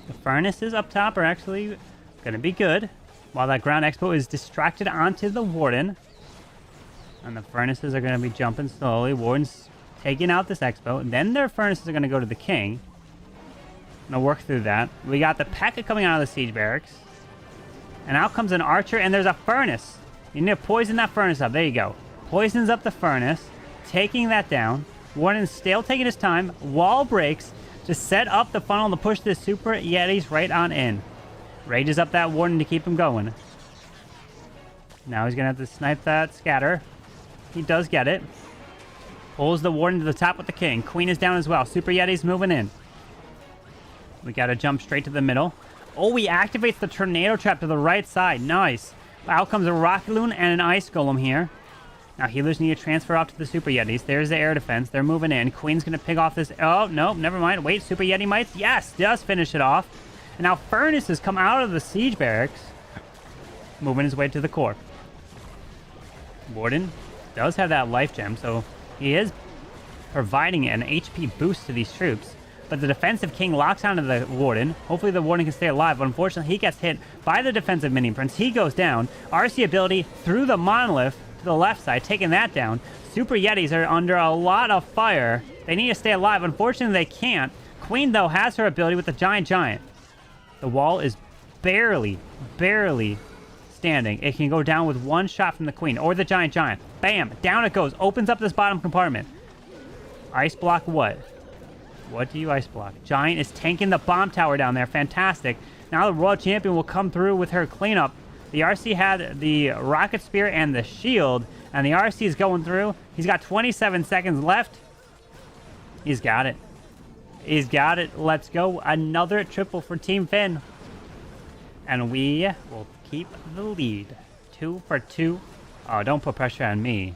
The furnaces up top are actually going to be good. While that ground expo is distracted onto the Warden. And the furnaces are going to be jumping slowly. Warden's taking out this expo. And then their furnaces are going to go to the King. I'm going to work through that. We got the P.E.K.K.A. coming out of the Siege Barracks. And out comes an archer, and there's a furnace. You need to poison that furnace up. There you go. Poisons up the furnace, taking that down. Warden's still taking his time. Wall breaks to set up the funnel to push the Super Yetis right on in. Rages up that Warden to keep him going. Now he's going to have to snipe that scatter. He does get it. Pulls the Warden to the top with the King. Queen is down as well. Super Yeti's moving in. We got to jump straight to the middle. Oh, he activates the Tornado Trap to the right side. Nice. Out comes a Rocket Loon and an Ice Golem here. Now, healers need to transfer off to the Super Yetis. There's the air defense. They're moving in. Queen's going to pick off this... Oh, no, never mind. Wait, Super Yeti mites? Yes, does finish it off. And now Furnace has come out of the Siege Barracks, moving his way to the core. Warden does have that life gem, so he is providing an HP boost to these troops. But the defensive King locks onto the Warden. Hopefully the Warden can stay alive, but unfortunately he gets hit by the defensive Minion Prince. He goes down. RC ability through the Monolith to the left side, taking that down. Super Yetis are under a lot of fire. They need to stay alive. Unfortunately, they can't. Queen, though, has her ability with the Giant. The wall is barely standing. It can go down with one shot from the Queen or the Giant. Bam! Down it goes. Opens up this bottom compartment. Ice block what? What do you ice block? Giant is tanking the bomb tower down there. Fantastic. Now the Royal Champion will come through with her cleanup. The RC had the Rocket Spear and the Shield, and the RC is going through. He's got 27 seconds left. He's got it. He's got it. Let's go. Another triple for Team Finn. And we will keep the lead. 2 for 2. Oh, don't put pressure on me.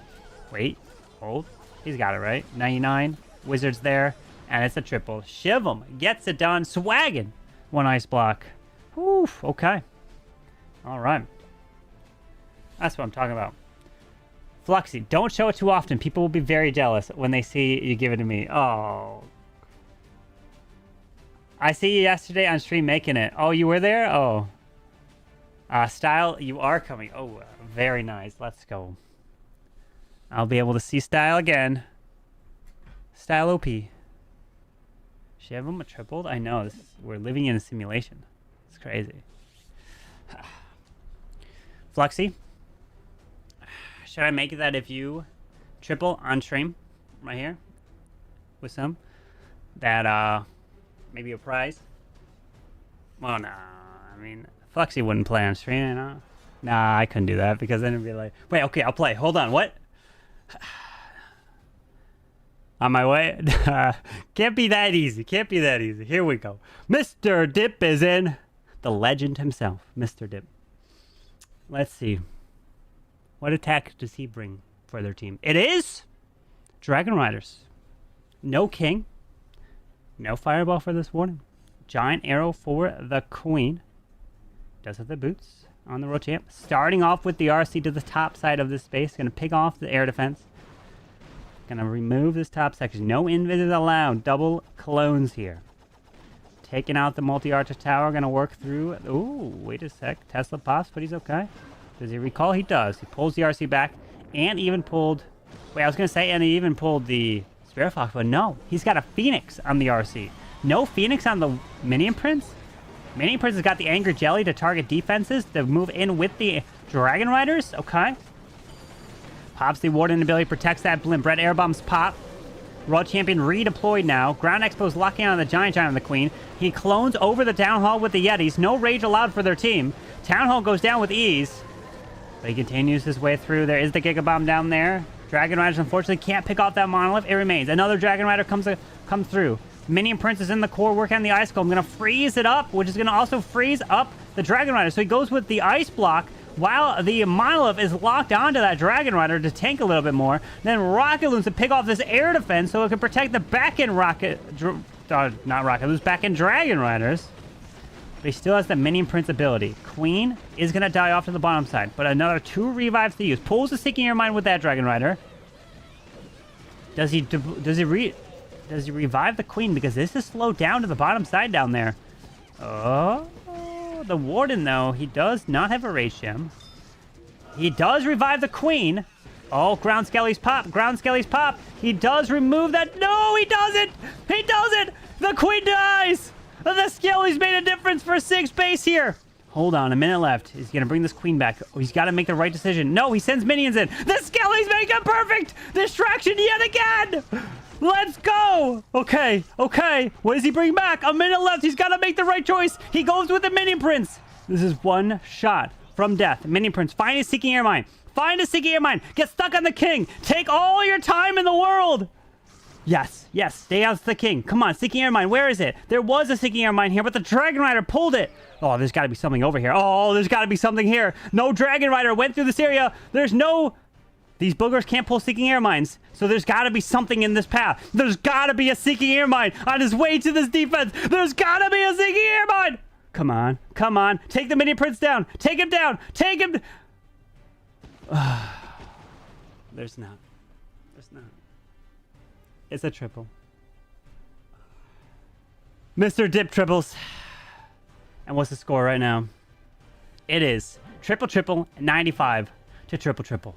Wait. Hold. He's got it, right? 99. Wizard's there. And it's a triple. Shivam gets it done. Swaggin'. One ice block. Whew. Okay. All right. That's what I'm talking about. Fluxy, don't show it too often. People will be very jealous when they see you give it to me. Oh. I see you yesterday on stream making it. Oh, you were there? Oh. Style, you are coming. Oh, very nice. Let's go. I'll be able to see Style again. Style OP. Shivam tripled? I know. We're living in a simulation. It's crazy. Fluxy, should I make it that if you triple on stream right here with some, that maybe a prize? Well, no, I mean, Fluxy wouldn't play on stream, you know? Nah, I couldn't do that because then it'd be like, wait, okay, I'll play. Hold on, what? On my way? Can't be that easy. Can't be that easy. Here we go. Mr. Dip is in. The legend himself, Mr. Dip. Let's see. What attack does he bring for their team? It is Dragon Riders. No King. No Fireball for this Warden. Giant Arrow for the Queen. Does have the boots on the Royal Champ. Starting off with the RC to the top side of this space. Going to pick off the air defense. Going to remove this top section. No invis allowed. Double clones here. Taking out the multi-archer tower. Going to work through. Ooh, wait a sec. Tesla pops, but he's okay. Does he recall? He does. He pulls the RC back and even pulled... Wait, I was going to say, and he even pulled the Spirit Fox, but no. He's got a Phoenix on the RC. No Phoenix on the Minion Prince? Minion Prince has got the Angry Jelly to target defenses to move in with the Dragon Riders. Okay. Pops the Warden ability, protects that blimp. Red Air Bombs pop. Royal Champion redeployed now. Ground Expo's locking on the Giant on the Queen. He clones over the Town Hall with the Yetis. No rage allowed for their team. Town Hall goes down with ease. But he continues his way through. There is the Giga Bomb down there. Dragon Riders unfortunately can't pick off that Monolith. It remains. Another Dragon Rider comes through. Minion Prince is in the core working on the Ice Golem. Going to freeze it up, which is going to also freeze up the Dragon Rider. So he goes with the Ice Block while the Monolith is locked onto that Dragon Rider to tank a little bit more. Then Rocket Loons to pick off this air defense so it can protect the back-end back-end Dragon Riders. But he still has the Minion Prince ability. Queen is going to die off to the bottom side, but another 2 revives to use. Pulls the Seeking Your Mind with that Dragon Rider. Does he revive the Queen? Because this is slowed down to the bottom side down there. Oh, the Warden, though, he does not have a Rage Gem. He does revive the Queen. Oh, Ground Skellies pop. Ground Skellies pop. He does remove that. No, he doesn't. He doesn't. The Queen dies. The Skellies made a difference for 6 base here. Hold on, a minute left. He's going to bring this queen back. Oh, he's got to make the right decision. No, he sends minions in. The Skelly's making it perfect. Distraction yet again. Let's go. Okay, okay. What does he bring back? A minute left. He's got to make the right choice. He goes with the Minion Prince. This is one shot from death. Minion Prince, find a Seeking Air Mine. Find a Seeking Air Mine. Get stuck on the king. Take all your time in the world. Yes, yes. Stay out the king. Come on, Seeking Air Mine. Where is it? There was a Seeking Air Mine here, but the Dragon Rider pulled it. Oh, there's got to be something over here. Oh, there's got to be something here. No Dragon Rider went through this area. There's no... These boogers can't pull Seeking Air Mines, so there's got to be something in this path. There's got to be a Seeking Air Mine on his way to this defense. There's got to be a Seeking Air Mine. Come on. Come on. Take the Minion Prince down. Take him down. Take him... There's not. There's not. It's a triple. Mr. Dip triples. And what's the score right now? It is triple 95 to triple.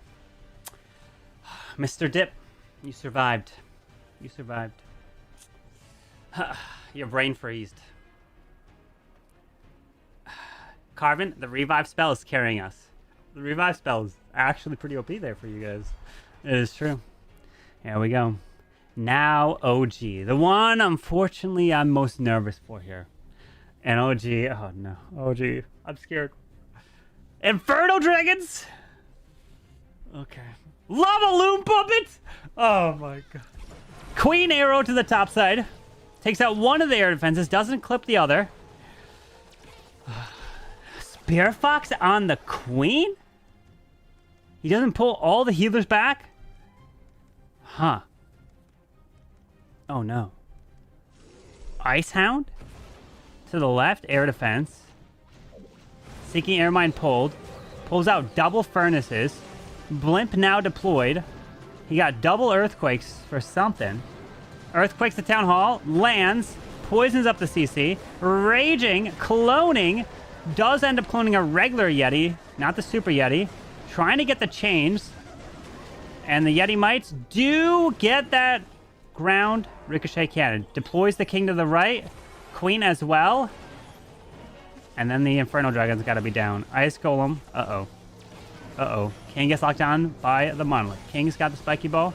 Mr. Dip, you survived. You survived. Your brain freezed. Carvin, the revive spell is carrying us. The revive spell is actually pretty OP there for you guys. It is true. Here we go. Now OG. The one, unfortunately, I'm most nervous for here. And OG, oh no. OG, I'm scared. Inferno Dragons! Okay. Lava Loom Puppet! Oh my god. Queen Arrow to the top side. Takes out one of the air defenses, doesn't clip the other. Spear Fox on the Queen? He doesn't pull all the healers back? Huh. Oh no. Ice Hound? To the left, air defense. Seeking Air Mine pulled. Pulls out double furnaces. Blimp now deployed. He got double earthquakes for something. Earthquakes to Town Hall. Lands. Poisons up the CC. Raging. Cloning. Does end up cloning a regular Yeti. Not the Super Yeti. Trying to get the chains. And the Yeti Mites do get that ground ricochet cannon. Deploys the king to the right. Queen as well. And then the Inferno Dragon's got to be down. Ice Golem. Uh-oh. Uh-oh. King gets locked on by the Monolith. King's got the Spiky Ball.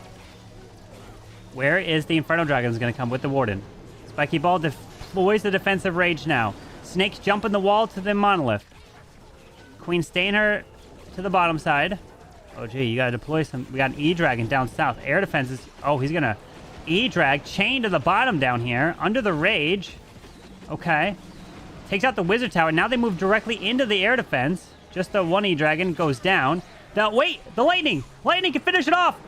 Where is the Inferno Dragon's going to come with the Warden? Spiky Ball deploys the Defensive Rage now. Snakes jumping the wall to the Monolith. Queen staying her to the bottom side. Oh, gee, you got to deploy some... We got an E-Dragon down south. Air defenses... Oh, he's going to E-Drag. Chain to the bottom down here. Under the Rage. Okay. Takes out the Wizard Tower. Now they move directly into the air defense. Just the one E-Dragon goes down. Wait! The Lightning! Lightning can finish it off!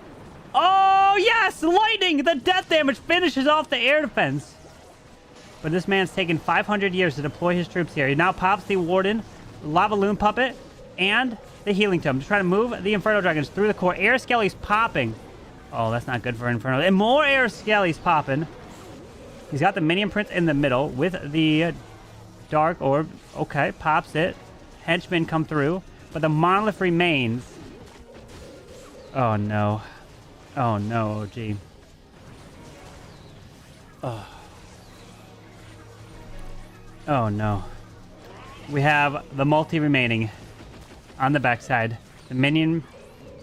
Oh, yes! Lightning! The death damage finishes off the air defense. But this man's taken 500 years to deploy his troops here. He now pops the Warden, Lava Loon Puppet, and the Healing Tome to try to move the Inferno Dragons through the core. Air Skelly's popping. Oh, that's not good for Inferno. And more Air Skelly's popping. He's got the Minion Prince in the middle with the Dark Orb. Okay, pops it. Henchmen come through, but the Monolith remains. Oh, no. Oh, no, OG. Oh. Oh, no. We have the multi remaining on the backside. The Minion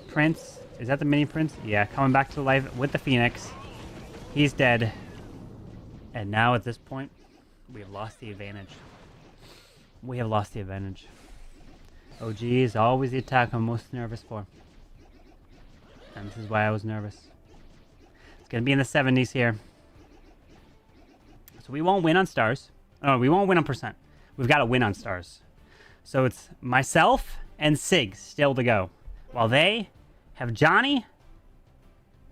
Prince. Is that the Minion Prince? Yeah, coming back to life with the Phoenix. He's dead. And now at this point, we have lost the advantage. We have lost the advantage. OG is always the attack I'm most nervous for. And this is why I was nervous. It's going to be in the 70s here. So we won't win on stars. Oh, we won't win on percent. We've got to win on stars. So it's myself and Sig still to go. While they have Johnny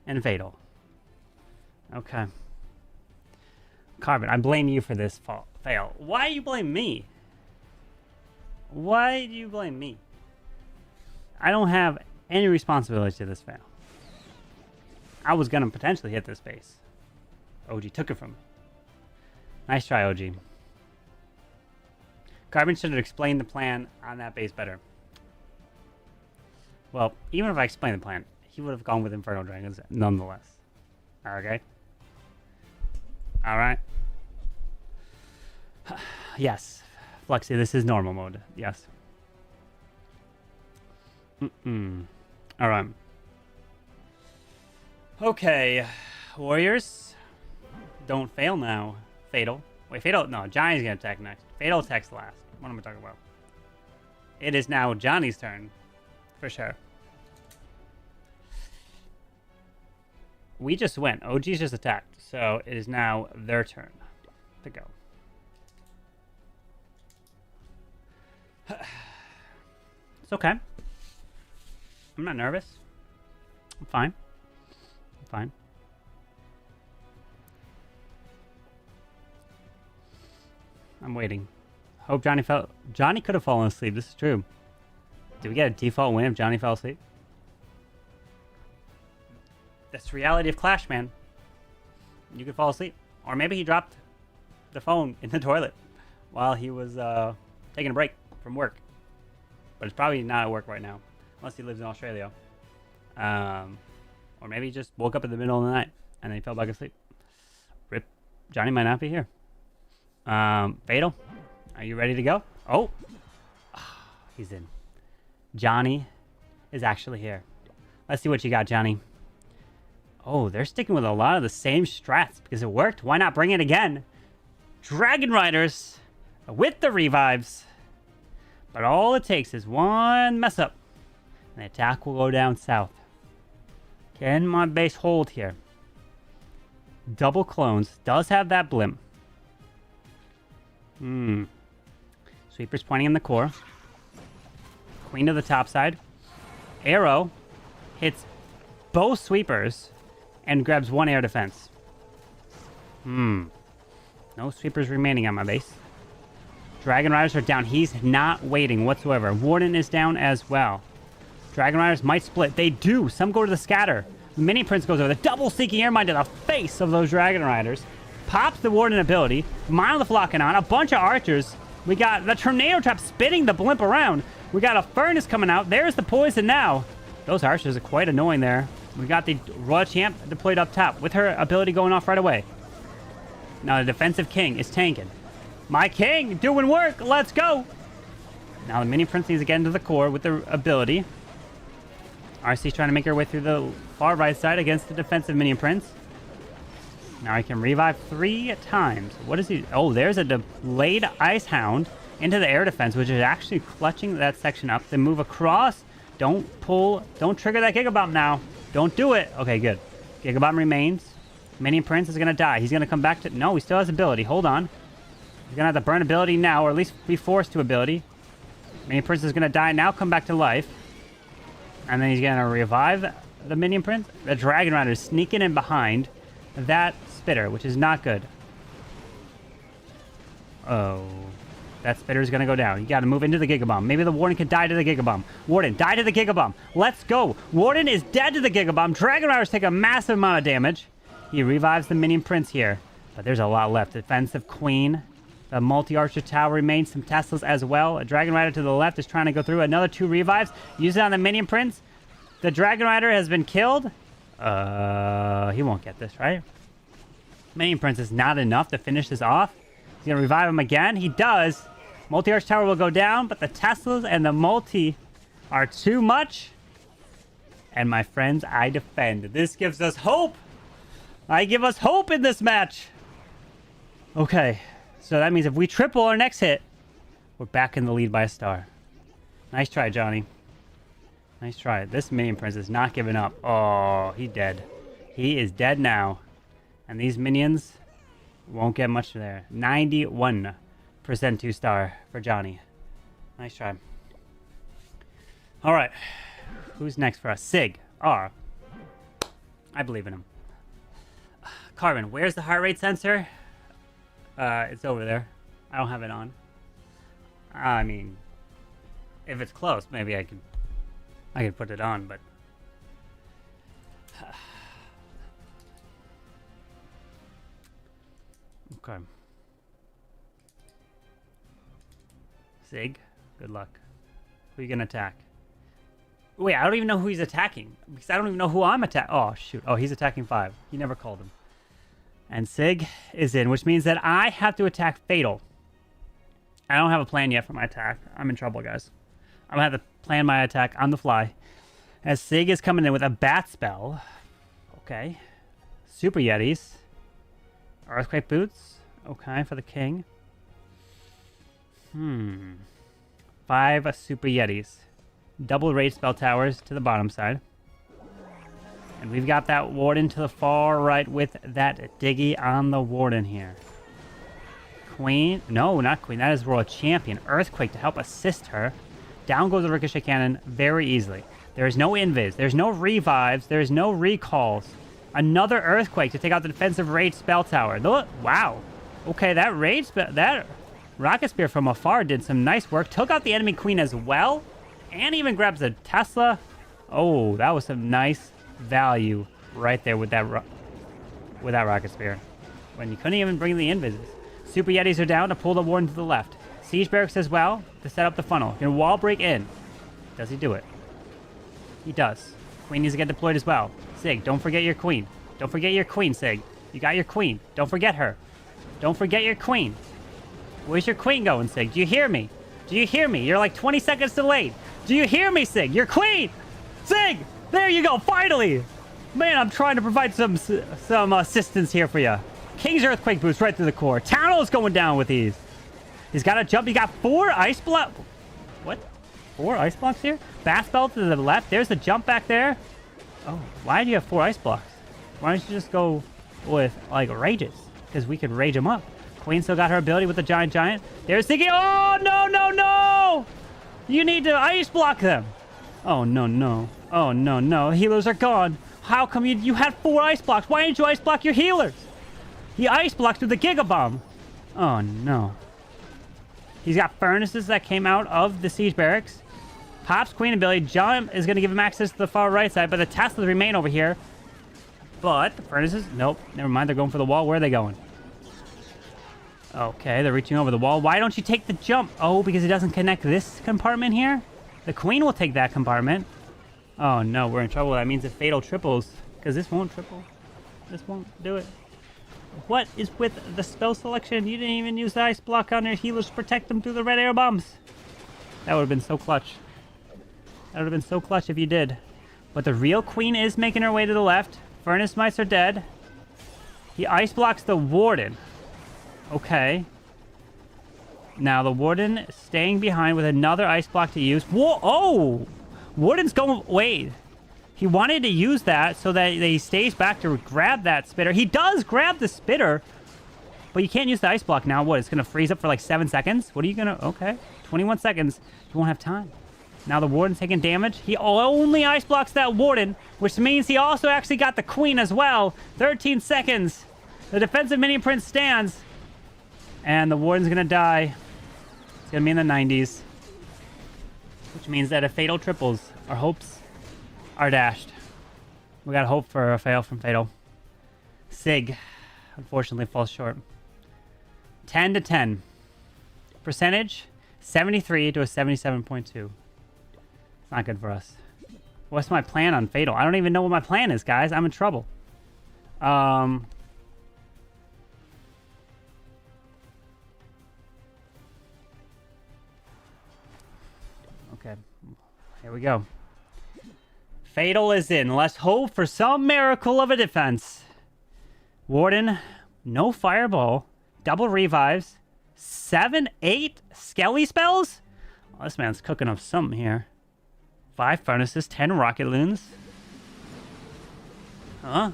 and Fatal. Okay. Carbon, I blame you for this fail. Why do you blame me? Why do you blame me? I don't have any responsibility to this fail. I was going to potentially hit this base. OG took it from me. Nice try, OG. Carbon should have explained the plan on that base better. Well, even if I explained the plan, he would have gone with Inferno Dragons nonetheless. Okay? Alright. Yes. Flexi, this is normal mode. Yes. Alright. Okay. Warriors. Don't fail now. Fatal. Wait, Fatal? No, Johnny's gonna attack next. Fatal attacks last. What am I talking about? It is now Johnny's turn. For sure. We just went. OG's just attacked. So it is now their turn to go. It's okay. I'm not nervous. I'm fine. I'm fine. I'm waiting. Hope Johnny fell. Johnny could have fallen asleep. This is true. Did we get a default win if Johnny fell asleep? That's the reality of Clash, man. You could fall asleep. Or maybe he dropped the phone in the toilet while he was taking a break from work. But it's probably not at work right now. Unless he lives in Australia. Or maybe he just woke up in the middle of the night and then he fell back asleep. Rip. Johnny might not be here. Fatal, are you ready to go? Oh, he's in. Johnny is actually here. Let's see what you got, Johnny. Oh, they're sticking with a lot of the same strats because it worked. Why not bring it again? Dragon Riders with the revives. But all it takes is one mess up and the attack will go down south. Can my base hold here? Double clones. Does have that blimp. Sweeper's pointing in the core. Queen to the top side. Arrow hits both sweepers and grabs one air defense. No sweepers remaining on my base. Dragon Riders are down. He's not waiting whatsoever. Warden is down as well. Dragon Riders might split. They do. Some go to the scatter. The Mini Prince goes over. The double Seeking Air Mine to the face of those Dragon Riders. Pops the Warden ability. Mile the Flocking on. A bunch of archers. We got the Tornado Trap spinning the blimp around. We got a Furnace coming out. There's the poison now. Those archers are quite annoying there. We got the Royal Champ deployed up top with her ability going off right away. Now the Defensive King is tanking. My King doing work. Let's go. Now the Mini Prince needs to get into the core with the ability. RC's trying to make her way through the far right side against the defensive Minion Prince. Now he can revive 3 times. What is he? Oh, there's a delayed Ice Hound into the air defense, which is actually clutching that section up. Then move across. Don't pull. Don't trigger that Gigabomb now. Don't do it. Okay, good. Gigabomb remains. Minion Prince is going to die. He's going to come back to... No, he still has ability. Hold on. He's going to have to burn ability now, or at least be forced to ability. Minion Prince is going to die now, come back to life. And then he's going to revive the Minion Prince. The Dragon Rider is sneaking in behind that Spitter, which is not good. Oh. That Spitter is going to go down. You got to move into the Gigabomb. Maybe the Warden could die to the Gigabomb. Warden, die to the Gigabomb. Let's go. Warden is dead to the Gigabomb. Dragon Riders take a massive amount of damage. He revives the Minion Prince here. But there's a lot left. Defensive Queen. The multi-archer tower remains. Some Teslas as well. A Dragon Rider to the left is trying to go through. Another 2 revives. Use it on the Minion Prince. The Dragon Rider has been killed. He won't get this, right? Minion Prince is not enough to finish this off. He's going to revive him again. He does. Multi-arch tower will go down, but the Teslas and the multi are too much. And my friends, I defend. This gives us hope. I give us hope in this match. Okay. So that means if we triple our next hit, we're back in the lead by a star. Nice try, Johnny. Nice try. This Minion Prince is not giving up. Oh, he's dead. He is dead now. And these minions won't get much there. 91% 2-star for Johnny. Nice try. All right. Who's next for us? Sig. R. I believe in him. Carbon, where's the heart rate sensor? It's over there. I don't have it on. I mean, if it's close, maybe I could put it on, but okay. Sig, good luck. Who are you gonna attack? Wait, I don't even know who he's attacking because I don't even know who I'm attacking. Oh shoot! Oh, he's attacking 5. He never called him. And Sig is in, which means that I have to attack Fatal. I don't have a plan yet for my attack. I'm in trouble, guys. I'm gonna have to plan my attack on the fly. As Sig is coming in with a bat spell. Okay. Super Yetis. Earthquake Boots. Okay, for the king. 5 Super Yetis. Double Rage Spell Towers to the bottom side. And we've got that Warden to the far right with that Diggy on the Warden here. Queen. No, not Queen. That is Royal Champion. Earthquake to help assist her. Down goes the Ricochet Cannon very easily. There is no invis. There's no revives. There's no recalls. Another Earthquake to take out the defensive Rage Spell Tower. Wow. Okay, that Rocket Spear from afar did some nice work. Took out the enemy Queen as well. And even grabs a Tesla. Oh, that was some nice value right there with that Rocket Spear. When you couldn't even bring the invises. Super Yetis are down to pull the Warden to the left. Siege Barracks as well to set up the funnel. Can wall break in. Does he do it? He does. Queen needs to get deployed as well. Sig, don't forget your queen. Don't forget your queen, Sig. You got your queen. Don't forget her. Don't forget your queen. Where's your queen going, Sig? Do you hear me? Do you hear me? You're like 20 seconds delayed. Do you hear me, Sig? Your queen! Sig! There you go, finally! Man, I'm trying to provide some assistance here for you. King's Earthquake Boost right through the core. Townel's going down with these. He's got to jump. He got 4 ice blocks. What? 4 ice blocks here? Bat Spell to the left. There's the jump back there. Oh, why do you have 4 ice blocks? Why don't you just go with, like, rages? Because we could rage them up. Queen still got her ability with the Giant. There's Ziggy. Oh, no, no, no! You need to ice block them. Oh, no, no. Oh, no, no. Healers are gone. How come you had 4 ice blocks? Why didn't you ice block your healers? He ice blocked with the Giga Bomb. Oh, no. He's got furnaces that came out of the Siege Barracks. Pops Queen ability. Jump is going to give him access to the far right side, but the Teslas remain over here. But the furnaces, nope. Never mind. They're going for the wall. Where are they going? Okay, they're reaching over the wall. Why don't you take the jump? Oh, because it doesn't connect this compartment here? The Queen will take that compartment. Oh, no. We're in trouble. That means it fatal triples. Because this won't triple. This won't do it. What is with the spell selection? You didn't even use the ice block on your healers to protect them through the red air bombs. That would have been so clutch. That would have been so clutch if you did. But the real Queen is making her way to the left. Furnace Mice are dead. He ice blocks the Warden. Okay. Now the Warden staying behind with another ice block to use. Whoa! Oh! Warden's going... Wait. He wanted to use that so that he stays back to grab that spitter. He does grab the spitter, but you can't use the ice block now. What? It's going to freeze up for like 7 seconds? What are you going to... Okay. 21 seconds. You won't have time. Now the Warden's taking damage. He only ice blocks that Warden, which means he also actually got the Queen as well. 13 seconds. The defensive mini prince stands. And the Warden's going to die. It's going to be in the 90s. Which means that if Fatal triples, our hopes are dashed. We got hope for a fail from Fatal. Sig, unfortunately, falls short. 10 to 10. Percentage, 73 to a 77.2. It's not good for us. What's my plan on Fatal? I don't even know what my plan is, guys. I'm in trouble. Okay. Here we go. Fatal is in. Let's hope for some miracle of a defense. Warden, no fireball, double revives, 7, 8 skelly spells? Oh, this man's cooking up something here. 5 furnaces, 10 rocket loons. Huh?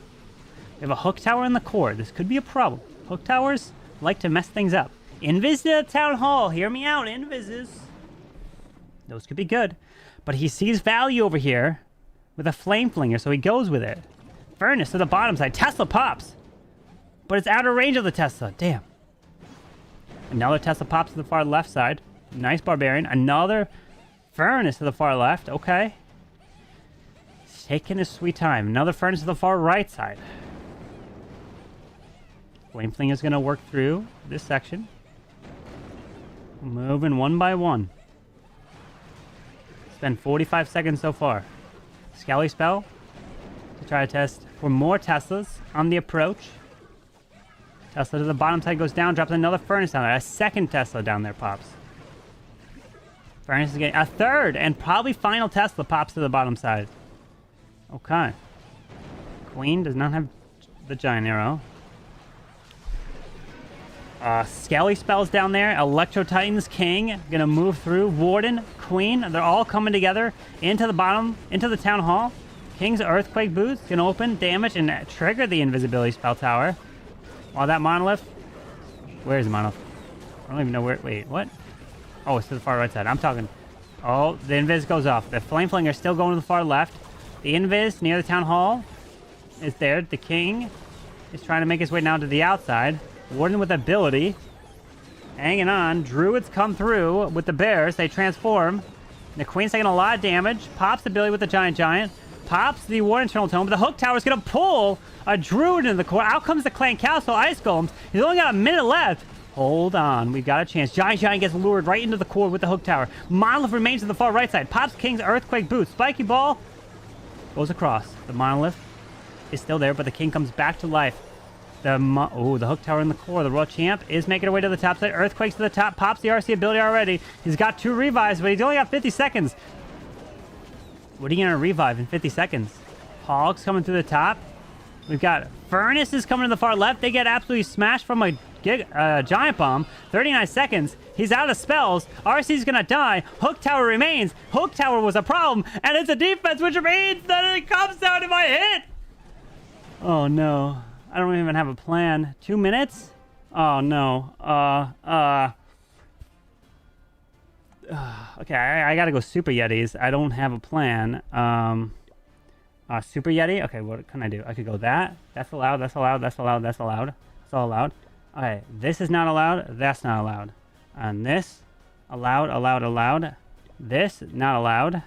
We have a hook tower in the core. This could be a problem. Hook towers like to mess things up. Invis to the town hall. Hear me out, invises. Those could be good. But he sees value over here with a flame flinger, so he goes with it. Furnace to the bottom side. Tesla pops. But it's out of range of the Tesla. Damn. Another Tesla pops to the far left side. Nice barbarian. Another furnace to the far left. Okay. He's taking his sweet time. Another furnace to the far right side. Flame flinger is going to work through this section. Moving one by one. It's been 45 seconds so far. Skelly spell to try to test for more Teslas on the approach. Tesla to the bottom side goes down, drops another furnace down there. A second Tesla down there pops. Furnace is getting a third and probably final Tesla pops to the bottom side. Okay. Queen does not have the giant arrow. Skelly spells down there. Electro Titans, King, gonna move through. Warden, Queen, they're all coming together into the bottom, into the town hall. King's Earthquake Boots gonna open, damage, and trigger the invisibility spell tower. While that monolith, where is the monolith? I don't even know where. Wait, what? Oh, it's to the far right side. I'm talking. Oh, the invis goes off. The flame flinger is still going to the far left. The invis near the town hall is there. The king is trying to make his way now to the outside. Warden with ability. Hanging on. Druids come through with the bears. They transform. The queen's taking a lot of damage. Pops the ability with the giant. Pops the Warden Eternal Tome. But the hook tower is going to pull a druid into the core. Out comes the clan castle ice golems. He's only got a minute left. Hold on. We've got a chance. Giant gets lured right into the core with the hook tower. Monolith remains to the far right side. Pops King's Earthquake Boots. Spiky Ball goes across. The monolith is still there, but the king comes back to life. The hook tower in the core. The Royal Champ is making her way to the top side. Earthquakes to the top. Pops the RC ability already. He's got 2 revives, but he's only got 50 seconds. What are you going to revive in 50 seconds? Hogs coming through the top. We've got Furnaces coming to the far left. They get absolutely smashed from a giant bomb. 39 seconds. He's out of spells. RC's going to die. Hook tower remains. Hook tower was a problem, and it's a defense, which means that it comes down to my hit. Oh, no. I don't even have a plan. 2 minutes? Oh, no. Okay, I gotta go Super Yetis. I don't have a plan. Super Yeti? Okay, what can I do? I could go that. That's allowed, that's allowed, that's allowed, that's allowed. It's all allowed. Okay, this is not allowed. That's not allowed. And this, allowed, allowed, allowed. This, not allowed.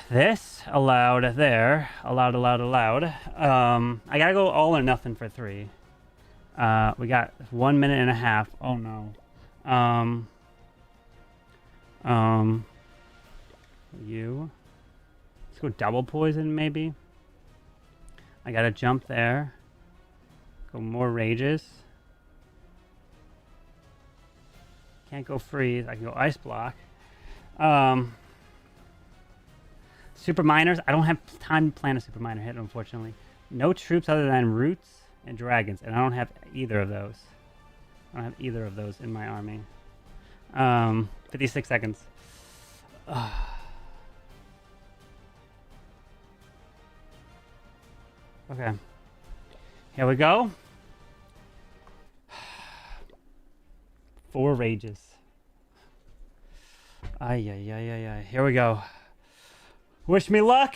This, allowed there. Allowed, allowed, allowed. I gotta go all or nothing for 3. We got 1 minute and a half. Oh no. You. Let's go double poison, maybe. I gotta jump there. Go more rages. Can't go freeze. I can go ice block. Super miners. I don't have time to plan a super miner hit, unfortunately. No troops other than roots and dragons, and I don't have either of those. I don't have either of those in my army. 56 seconds. Okay. Here we go. 4 rages. Ay. Here we go. Wish me luck.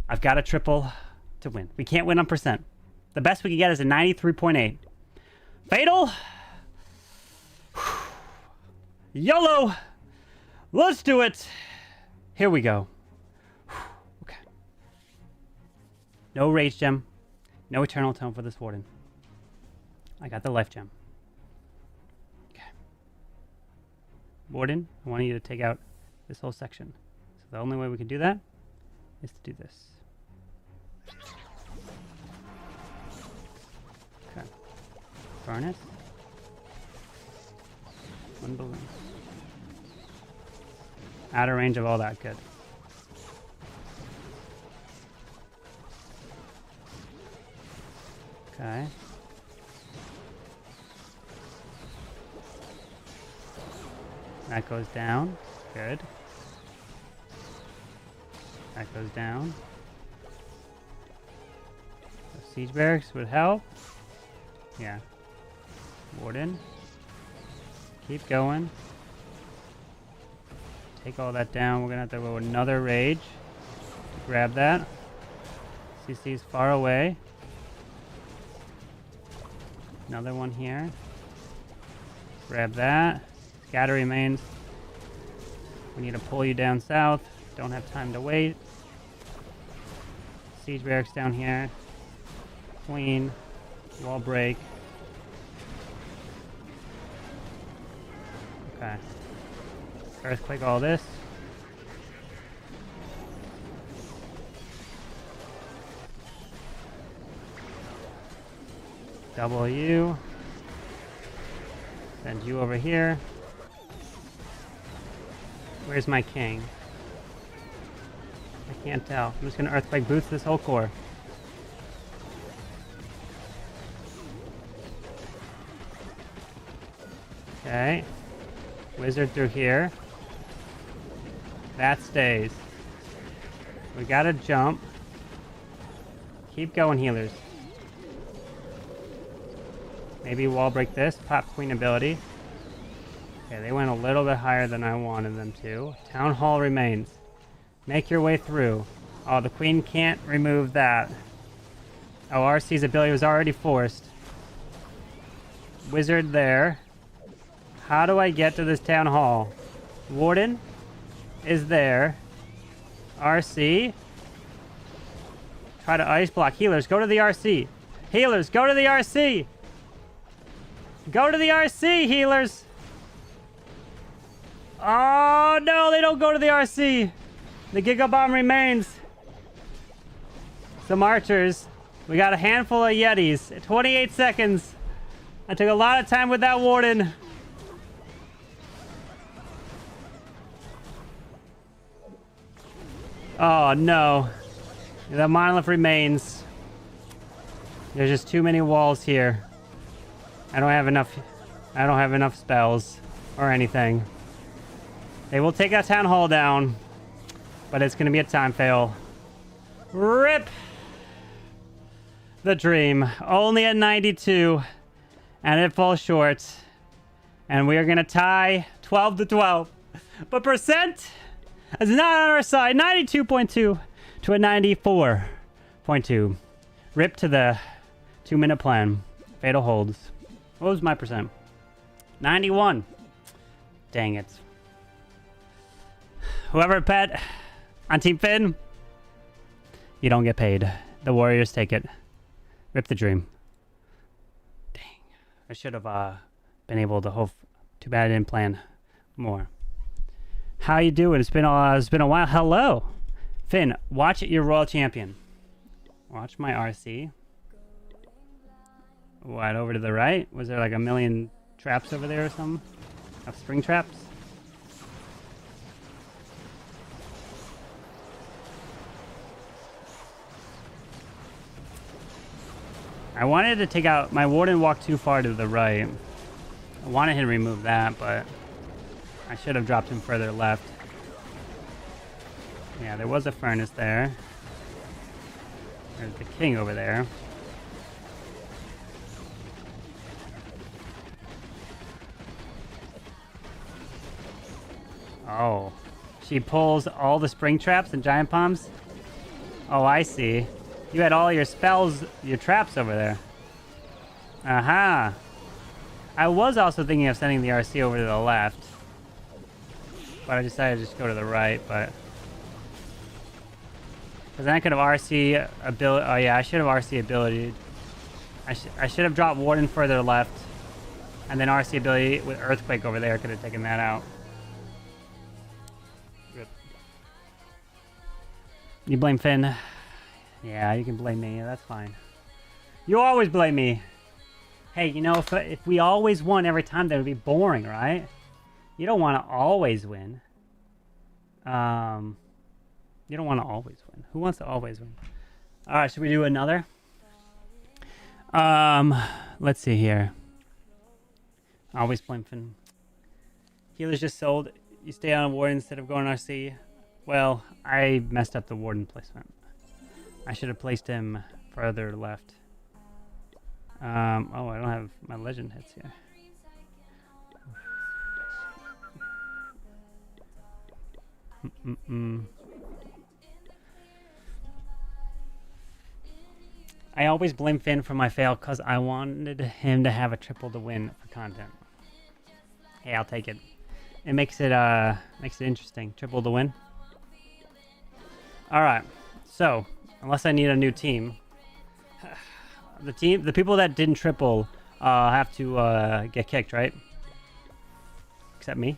I've got a triple to win. We can't win on percent. The best we can get is a 93.8. Fatal. YOLO. Let's do it. Here we go. Okay. No Rage Gem. No Eternal Tome for this Warden. I got the Life Gem. Okay. Warden, I want you to take out this whole section. So the only way we can do that is to do this. Okay. Furnace. 1 balloon. Out of range of all that. Good. Okay. That goes down. Good. That goes down. The siege barracks would help. Yeah. Warden. Keep going. Take all that down. We're gonna have to go another rage. Grab that. CC's far away. Another one here. Grab that. Scatter remains. We need to pull you down south. Don't have time to wait. Siege barracks down here. Queen. Wall break. Okay. Earthquake all this. Double you. Send you over here. Where's my king? I can't tell. I'm just gonna Earthquake boost this whole core. Okay. Wizard through here. That stays. We gotta jump. Keep going, healers. Maybe wall break this. Pop queen ability. Okay, they went a little bit higher than I wanted them to. Town hall remains. Make your way through. Oh, the queen can't remove that. Oh, RC's ability was already forced. Wizard there. How do I get to this town hall? Warden is there. RC. Try to ice block. Healers, go to the RC. Healers, go to the RC. Go to the RC, healers. Oh, no, they don't go to the RC. The Giga Bomb remains. Some archers. We got a handful of Yetis. 28 seconds. I took a lot of time with that warden. Oh, no. The monolith remains. There's just too many walls here. I don't have enough spells or anything. They will take that town hall down, but it's going to be a time fail. RIP the dream. Only at 92, and it falls short. And we are going to tie 12 to 12. But percent is not on our side. 92.2 to a 94.2. RIP to the 2-minute plan. Fatal holds. What was my percent? 91. Dang it. Whoever bet on Team Finn, you don't get paid. The Warriors take it. Rip the dream. Dang. I should have been able to hope. Too bad I didn't plan more. How you doing? It's been a while. Hello. Finn, watch your Royal Champion. Watch my RC. What, over to the right? Was there like a million traps over there or something? Of spring traps? I wanted to take out... My warden walked too far to the right. I wanted him to remove that, but... I should have dropped him further left. Yeah, there was a furnace there. There's the king over there. Oh. She pulls all the spring traps and giant palms? Oh, I see. You had all your spells, your traps over there. Aha. I was also thinking of sending the RC over to the left. But I decided to just go to the right, but... Because then I could have RC ability... Oh yeah, I should have RC ability. I should have dropped Warden further left. And then RC ability with Earthquake over there could have taken that out. Good. You blame Finn? Yeah, you can blame me. That's fine. You always blame me. Hey, you know, if we always won every time, that would be boring, right? You don't want to always win. You don't want to always win. Who wants to always win? All right, should we do another? Let's see here. Always blame Finn. Healers just sold. You stay on Warden instead of going RC. Well, I messed up the Warden placement. I should have placed him further left. Oh, I don't have my legend hits here. I always blame Finn for my fail because I wanted him to have a triple to win for content. Hey, I'll take it. It makes it interesting. Triple to win. All right. So, unless I need a new team, the people that didn't triple have to get kicked, right? Except me.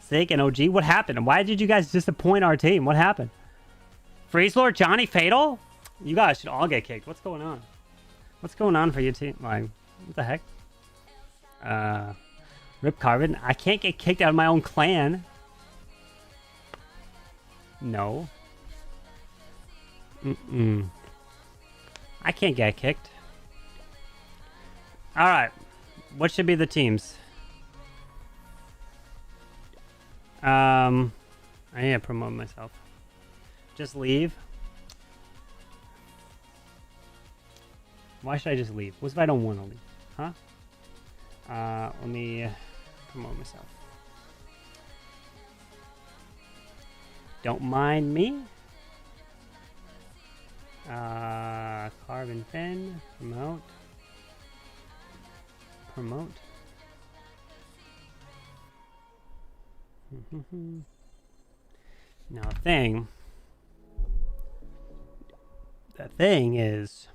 Sig and OG, what happened? Why did you guys disappoint our team? What happened? Freeze Lord, Johnny, Fatal? You guys should all get kicked. What's going on? What's going on for your team? Like, what the heck? Rip Carbon. I can't get kicked out of my own clan. No. Mm-mm. I can't get kicked. Alright. What should be the teams? I need to promote myself. Just leave. Why should I just leave? What if I don't want to leave? Huh? Let me promote myself. Don't mind me. CarbonFin. Promote. Promote. Now the thing is,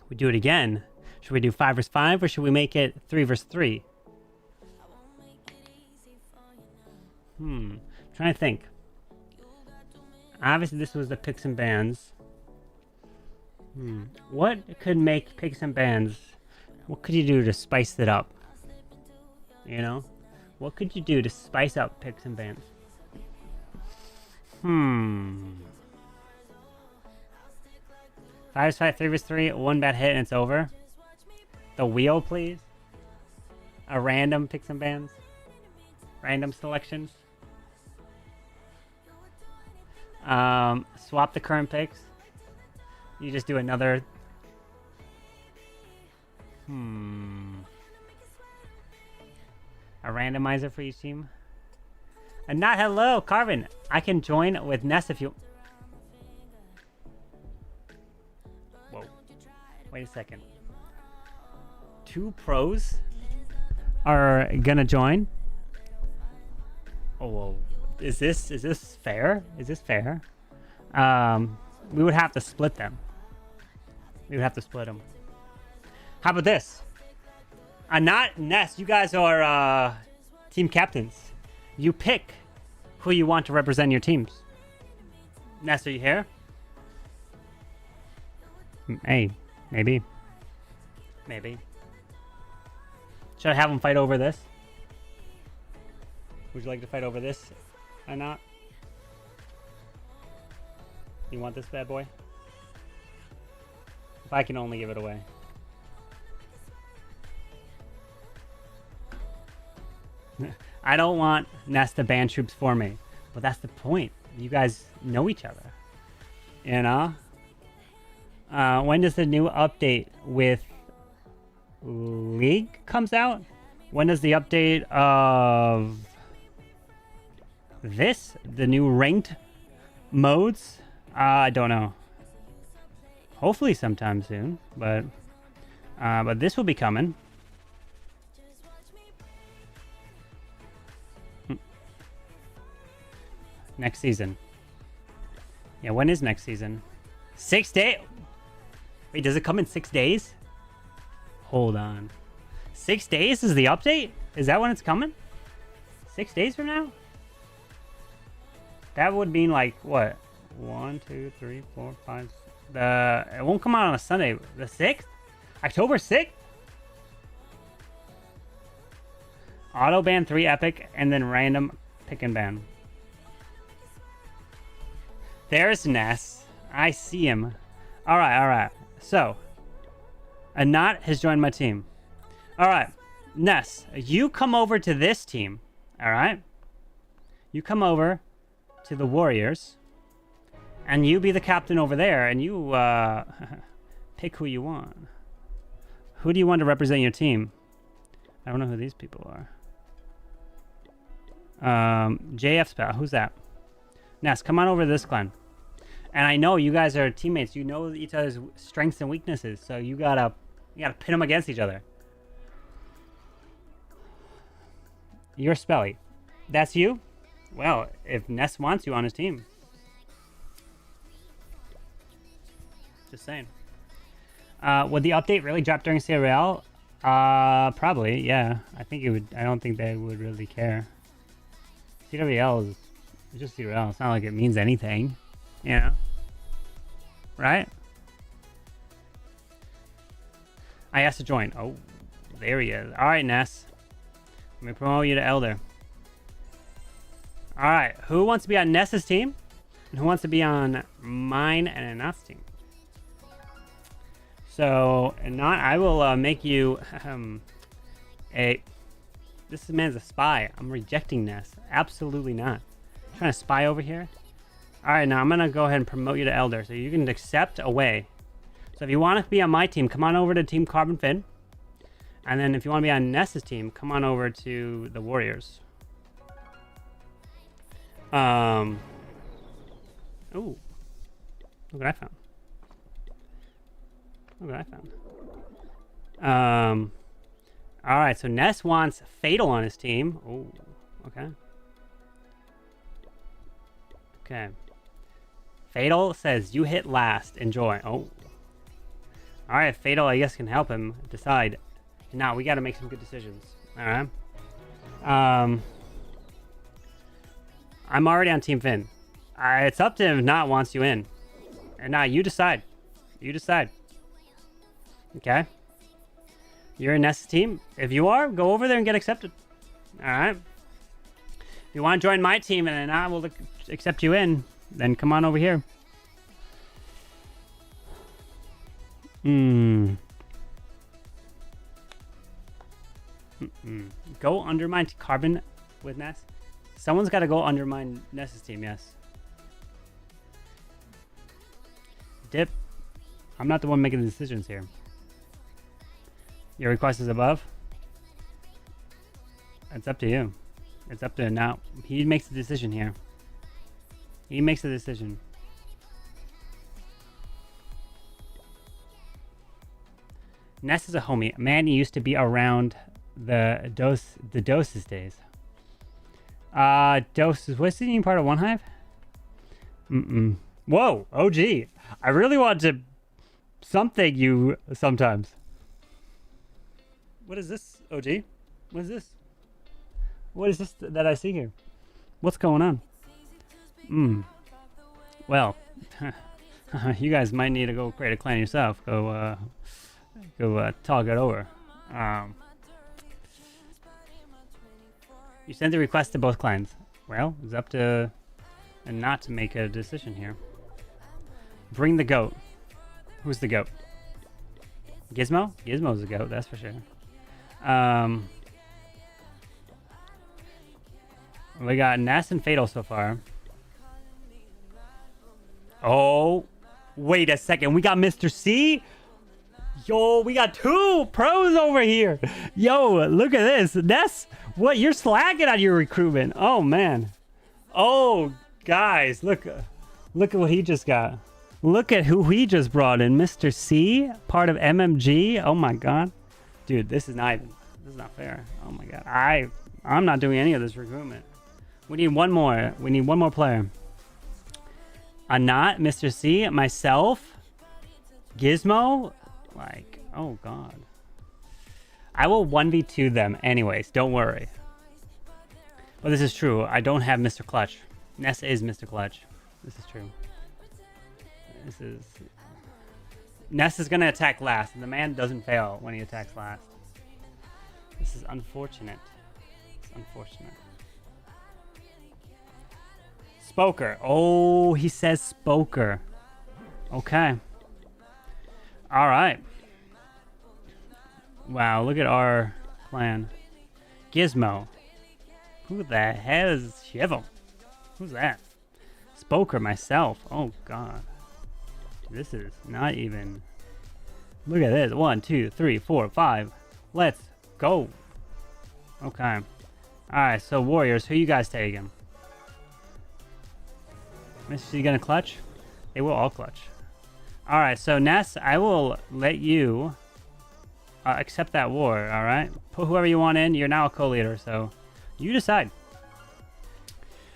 we do it again. Should we do 5 versus 5 or should we make it 3 versus 3? Trying to think. Obviously this was the picks and bans. What could make picks and bans? What could you do to spice it up? You know? What could you do to spice up picks and bans? 5 versus 5, 3 versus 3, 1 bad hit and it's over. The wheel, please. A random picks and bans. Random selections. Swap the current picks. You just do another. A randomizer for each team. And not hello, Carbon. I can join with Ness if you. Whoa. Wait a second. 2 pros are gonna join. Oh, whoa. Is this fair? Is this fair? We would have to split them. We would have to split them. How about this? Not Ness. You guys are team captains. You pick who you want to represent your teams. Ness, are you here? Hey, maybe. Maybe. Should I have them fight over this? Would you like to fight over this or not? You want this bad boy? If I can only give it away. I don't want Ness to ban troops for me, but that's the point. You guys know each other, you know? When does the new update with League comes out? When does the update of this, the new ranked modes? I don't know. Hopefully sometime soon, but this will be coming. Next season. Yeah, when is next season? 6 days? Wait, does it come in 6 days? Hold on. 6 days is the update? Is that when it's coming? 6 days from now? That would mean like, what? 1, 2, 3, 4, 5... It won't come out on a Sunday. The 6th? October 6th? Auto ban 3 epic and then random pick and ban. There's Ness. I see him. Alright. So, Anat has joined my team. Alright, Ness, you come over to this team. Alright? You come over to the Warriors. And you be the captain over there. And you, pick who you want. Who do you want to represent your team? I don't know who these people are. JF Spell. Who's that? Ness, come on over to this clan. And I know you guys are teammates. You know each other's strengths and weaknesses. So you gotta pit them against each other. You're Spelly. That's you? Well, if Ness wants you on his team. Just saying. Would the update really drop during CRL? Probably, yeah. I don't think they would really care. CWL is just CRL. It's not like it means anything. You know? Right? I asked to join. Oh, there he is. Alright, Ness. Let me promote you to Elder. All right, who wants to be on Ness's team? And who wants to be on mine and Anat's team? So, Anat, I will make you This man's a spy. I'm rejecting Ness. Absolutely not. Trying to spy over here. All right, now I'm gonna go ahead and promote you to Elder, so you can accept away. So if you want to be on my team, come on over to Team CarbonFin. And then if you want to be on Ness's team, come on over to the Warriors. Ooh. Look what I found. Look what I found. Alright, so Ness wants Fatal on his team. Oh, okay. Okay. Fatal says, you hit last. Enjoy. Oh. Alright, Fatal, I guess, can help him decide. Now, we gotta make some good decisions. Alright. I'm already on Team Finn. It's up to him if Not wants you in. And now, you decide. You decide. Okay? You're in Ness's team. If you are, go over there and get accepted. Alright? If you want to join my team and I will accept you in, then come on over here. Go under my Carbon with Ness. Someone's got to go under my Ness's team, yes. Dip. I'm not the one making the decisions here. Your request is above. It's up to you. It's up to now. He makes the decision here. He makes the decision. Ness is a homie. A man who used to be around the doses days. Doses. Was he even part of One Hive? Whoa, OG. I really want to something you sometimes. What is this, OG? What is this? What is this that I see here? What's going on? Well, you guys might need to go create a clan yourself. Go talk it over. You sent the request to both clans. Well, it's up to and not to make a decision here. Bring the goat. Who's the goat? Gizmo? Gizmo's the goat, that's for sure. We got Ness and Fatal so far. Oh, wait a second. We got Mr. C? Yo, we got 2 pros over here. Yo, look at this. Ness, what? You're slacking on your recruitment. Oh, man. Oh, guys, look at what he just got. Look at who he just brought in. Mr. C, part of MMG. Oh, my God. Dude, this is not fair. Oh, my God. I'm not doing any of this recruitment. We need one more. We need one more player. Anat, Mr. C, myself, Gizmo. Like, oh, God. I will 1v2 them anyways. Don't worry. But this is true. I don't have Mr. Clutch. Ness is Mr. Clutch. This is true. Ness is going to attack last. And the man doesn't fail when he attacks last. This is unfortunate. It's unfortunate. Spoker. Oh, he says Spoker. Okay. All right. Wow, look at our clan. Gizmo. Who the hell is Shivam? Who's that? Spoker, myself. Oh, God. This is not even... Look at this. 1, 2, 3, 4, 5. Let's go. Okay. Alright, so Warriors, who you guys taking? Mr. C gonna clutch? They will all clutch. Alright, so Ness, I will let you accept that war, alright? Put whoever you want in. You're now a co-leader, so you decide.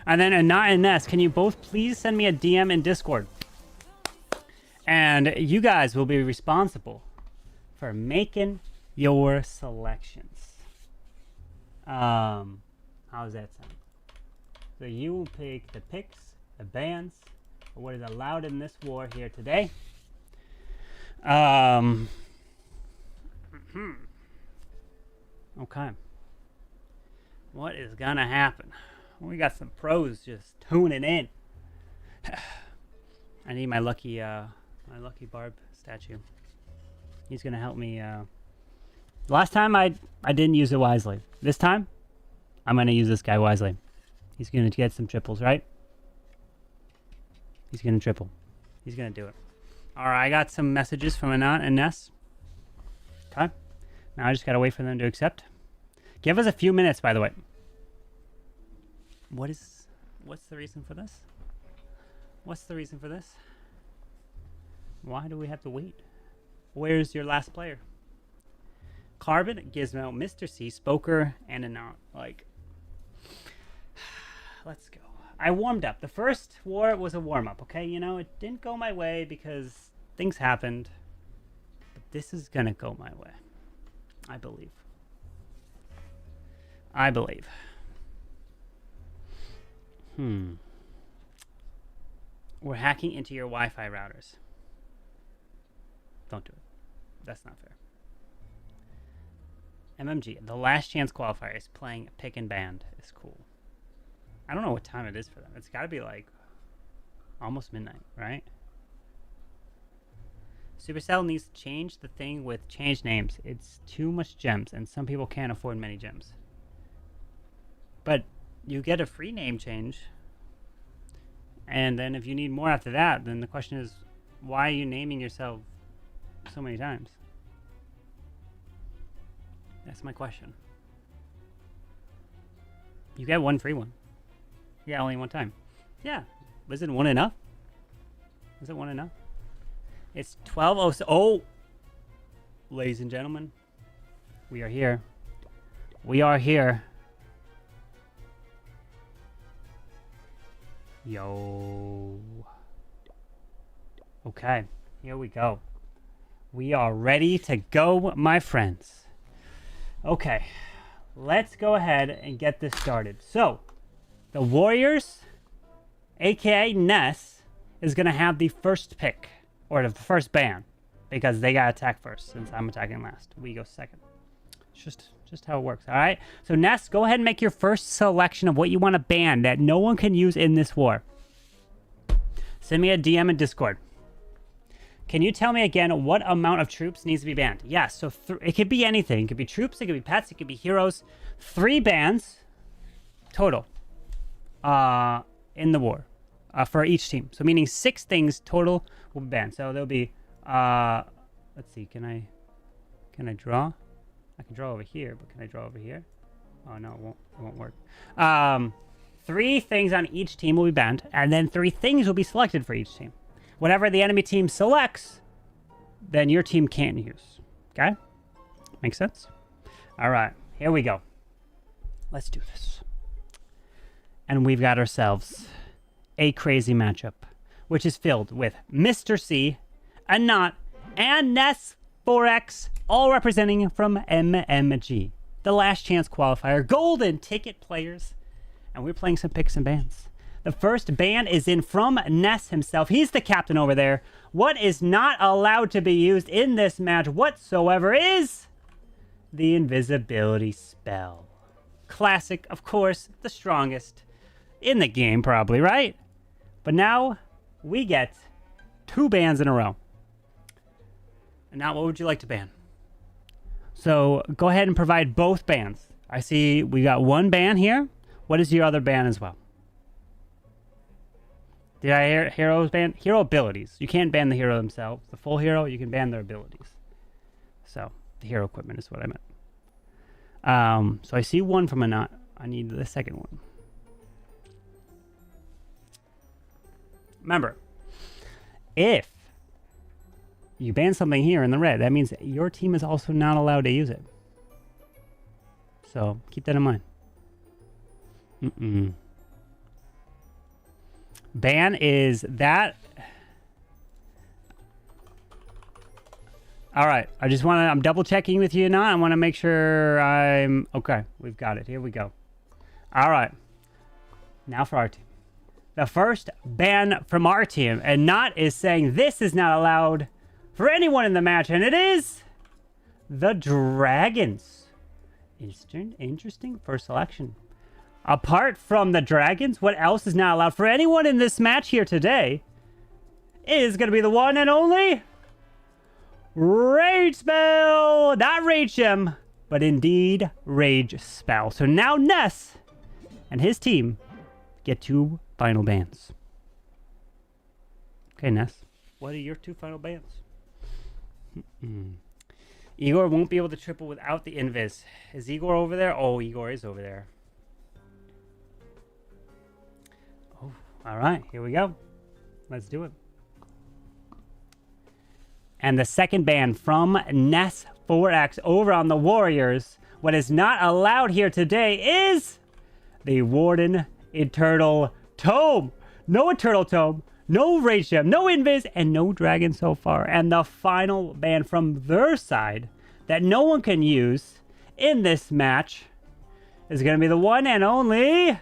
And then Anat and Ness, can you both please send me a DM in Discord? And you guys will be responsible for making your selections. How does that sound? So you will pick the picks, the bans, for what is allowed in this war here today. Okay. What is gonna happen? We got some pros just tuning in. I need my lucky Barb statue. He's gonna help me. Last time I didn't use it wisely. This time, I'm gonna use this guy wisely. He's gonna get some triples, right? He's gonna triple. He's gonna do it. All right, I got some messages from Anat and Ness. Okay. Now I just gotta wait for them to accept. Give us a few minutes, by the way. What's the reason for this? What's the reason for this? Why do we have to wait? Where's your last player? Carbon, Gizmo, Mr. C, Spoker, and Anat. Like, let's go. I warmed up. The first war was a warm-up, okay? You know, it didn't go my way because things happened. But this is gonna go my way. I believe. I believe. We're hacking into your Wi-Fi routers. Don't do it. That's not fair. MMG, the last chance qualifier is playing pick and band. Is cool. I don't know what time it is for them. It's got to be like almost midnight, right? Supercell needs to change the thing with change names. It's too much gems, and some people can't afford many gems. But you get a free name change, and then if you need more after that, then the question is, why are you naming yourself so many times? That's my question. You get one free one. Yeah, only one time. Yeah. Isn't one enough? Is it one enough? It's 12:06. Oh! Ladies and gentlemen, we are here. We are here. Yo. Okay, here we go. We are ready to go, my friends. Okay, let's go ahead and get this started. So, the Warriors, aka Ness, is going to have the first pick, or the first ban, because they got to attack first, since I'm attacking last. We go second. It's just how it works, all right? So, Ness, go ahead and make your first selection of what you want to ban that no one can use in this war. Send me a DM in Discord. Can you tell me again what amount of troops needs to be banned? Yeah, so it could be anything. It could be troops, it could be pets, it could be heroes. 3 bans total in the war for each team. So meaning 6 things total will be banned. So there'll be, let's see, can I draw? I can draw over here, but can I draw over here? Oh no, it won't work. 3 things on each team will be banned, and then 3 things will be selected for each team. Whatever the enemy team selects, then your team can't use. Okay? Makes sense? All right, here we go. Let's do this. And we've got ourselves a crazy matchup, which is filled with Mr. C, Anat, and Ness 4X, all representing from MMG. The last chance qualifier, golden ticket players. And we're playing some picks and bans. The first ban is in from Ness himself. He's the captain over there. What is not allowed to be used in this match whatsoever is the invisibility spell. Classic, of course, the strongest in the game probably, right? But now we get 2 bans in a row. And now what would you like to ban? So go ahead and provide both bans. I see we got 1 ban here. What is your other ban as well? Did I hear heroes ban? Hero abilities. You can't ban the hero themselves. The full hero, you can ban their abilities. So, the hero equipment is what I meant. So I see 1 from Anat. I need the second one. Remember, if you ban something here in the red, that means your team is also not allowed to use it. So, keep that in mind. Ban is that. All right. I'm double checking with you now. I want to make sure I'm okay. We've got it. Here we go. All right. Now for our team. The first ban from our team, and Not is saying this is not allowed for anyone in the match, and it is the Dragons. Interesting first selection. Apart from the dragons, what else is not allowed for anyone in this match here today is going to be the one and only Rage Spell. Not Rage Gem, but indeed Rage Spell. So now Ness and his team get 2 final bans. Okay, Ness, what are your 2 final bans? Igor won't be able to triple without the invis. Is Igor over there? Oh, Igor is over there. Oh, all right, here we go. Let's do it. And the second ban from Ness 4X over on the Warriors. What is not allowed here today is the Warden Eternal Tome. No Eternal Tome, no Rage Gem, no Invis, and no Dragon so far. And the final ban from their side that no one can use in this match is going to be the one and only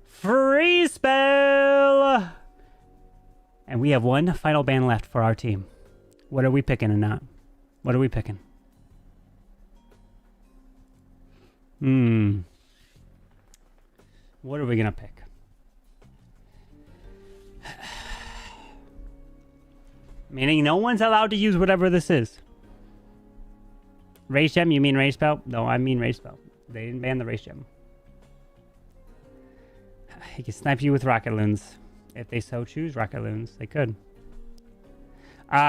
Freeze Spell. And we have one final ban left for our team. What are we picking or not? What are we picking? What are we going to pick? Meaning no one's allowed to use whatever this is. Rage Gem? You mean Rage Spell? No, I mean Rage Spell. They didn't ban the Rage Gem. He can snipe you with Rocket Loons. If they so choose Rocket Loons, they could.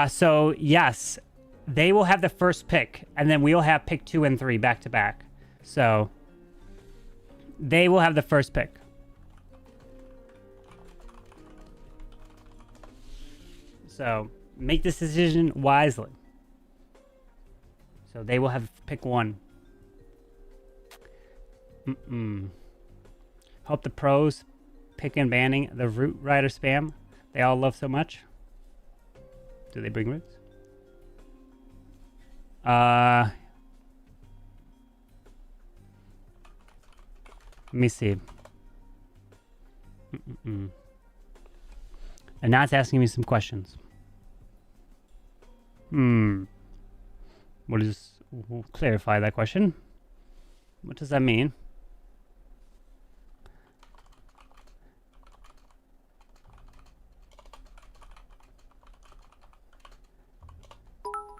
So, yes, they will have the first pick, and then we'll have pick 2 and 3 back to back. So, they will have the first pick. So, make this decision wisely. So, they will have pick 1. Hope the pros pick and banning the Root Rider spam they all love so much. Do they bring roots? Let me see. And now it's asking me some questions. What is... We'll clarify that question. What does that mean?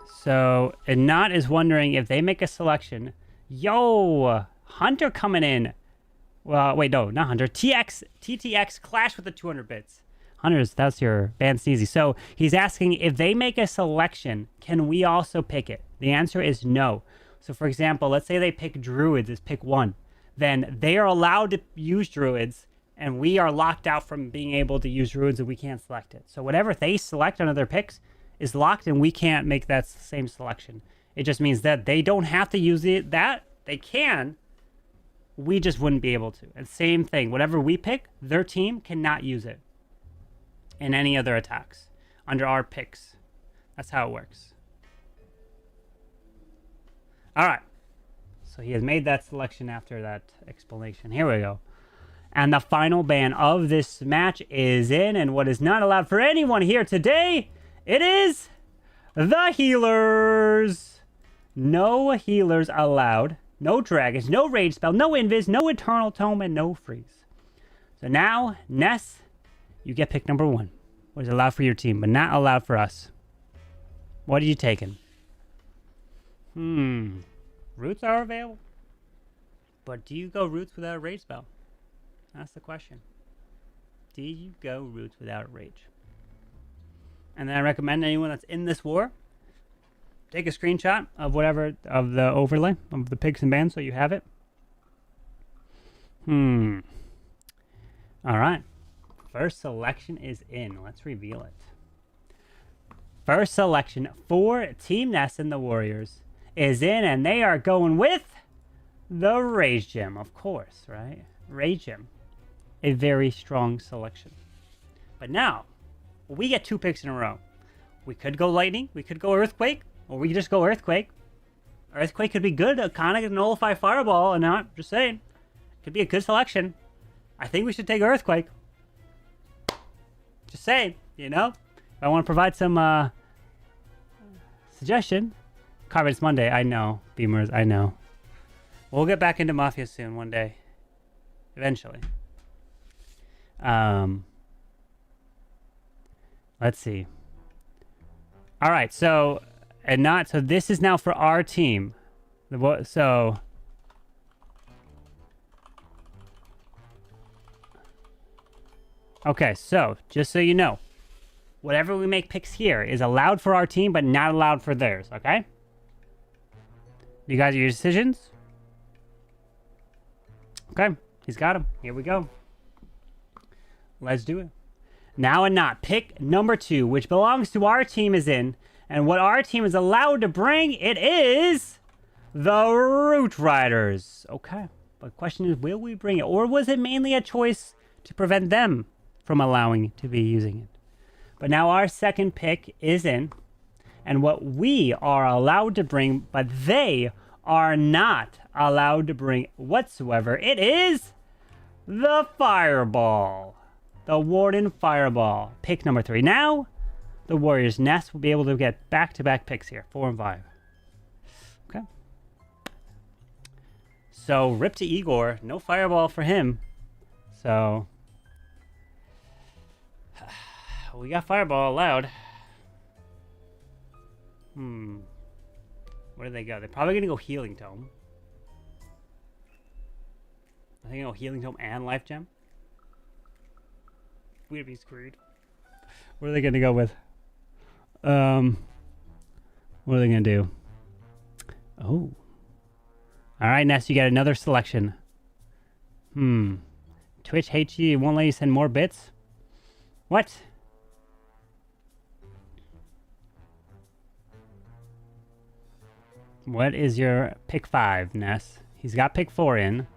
So, Anat is wondering if they make a selection. Yo! Hunter coming in. Well, wait, no, not Hunter. TTX Clash with the 200 bits. Hunter's, that's your band sneezy. So, he's asking if they make a selection, can we also pick it? The answer is no. So, for example, let's say they pick Druids as pick 1. Then they are allowed to use Druids, and we are locked out from being able to use Druids and we can't select it. So, whatever they select under their picks is locked and we can't make that same selection. It just means that they don't have to use it. That they can, we just wouldn't be able to. And same thing, whatever we pick, their team cannot use it in any other attacks under our picks. That's how it works. All right. So he has made that selection after that explanation. Here we go. And the final ban of this match is in, and what is not allowed for anyone here today, it is the healers. No healers allowed. No dragons, no rage spell, no invis, no eternal tome, and no freeze. So now, Ness, you get pick number 1. What is allowed for your team, but not allowed for us. What are you taking? Roots are available. But do you go roots without a rage spell? That's the question. Do you go roots without rage? And then I recommend anyone that's in this war, take a screenshot of whatever, of the overlay of the picks and bans so you have it. All right. First selection is in. Let's reveal it. First selection for Team Ness and the Warriors is in, and they are going with the Rage Gem, of course, right? Rage Gem. A very strong selection. But now, we get 2 picks in a row. We could go Lightning, we could go Earthquake, or we could just go Earthquake. Earthquake could be good, kind of nullify Fireball, and not, just saying. Could be a good selection. I think we should take Earthquake. Just saying, you know? If I want to provide some suggestion. Carbon, it's Monday, I know. Beamers, I know. We'll get back into Mafia soon, one day. Eventually. Let's see. All right, so this is now for our team. So okay, so just so you know, whatever we make picks here is allowed for our team, but not allowed for theirs. Okay? You guys, your decisions. Okay, he's got them. Here we go. Let's do it. Now and not. Pick number 2, which belongs to our team, is in. And what our team is allowed to bring, it is the Root Riders. Okay. But the question is, will we bring it? Or was it mainly a choice to prevent them from allowing to be using it? But now our second pick is in. And what we are allowed to bring, but they are not allowed to bring whatsoever, it is the Fireball. The Warden Fireball. Pick number 3. Now, the Warrior's Nest will be able to get back-to-back picks here. 4 and 5. Okay. So, rip to Igor. No Fireball for him. So, we got Fireball allowed. Where do they go? They're probably going to go Healing Tome. I think I'll go Healing Tome and Life Gem. We'd be screwed. What are they going to go with? What are they going to do? Oh. All right, Ness, you got another selection. Twitch hates you. It won't let you send more bits? What? What is your pick 5, Ness? He's got pick 4 in.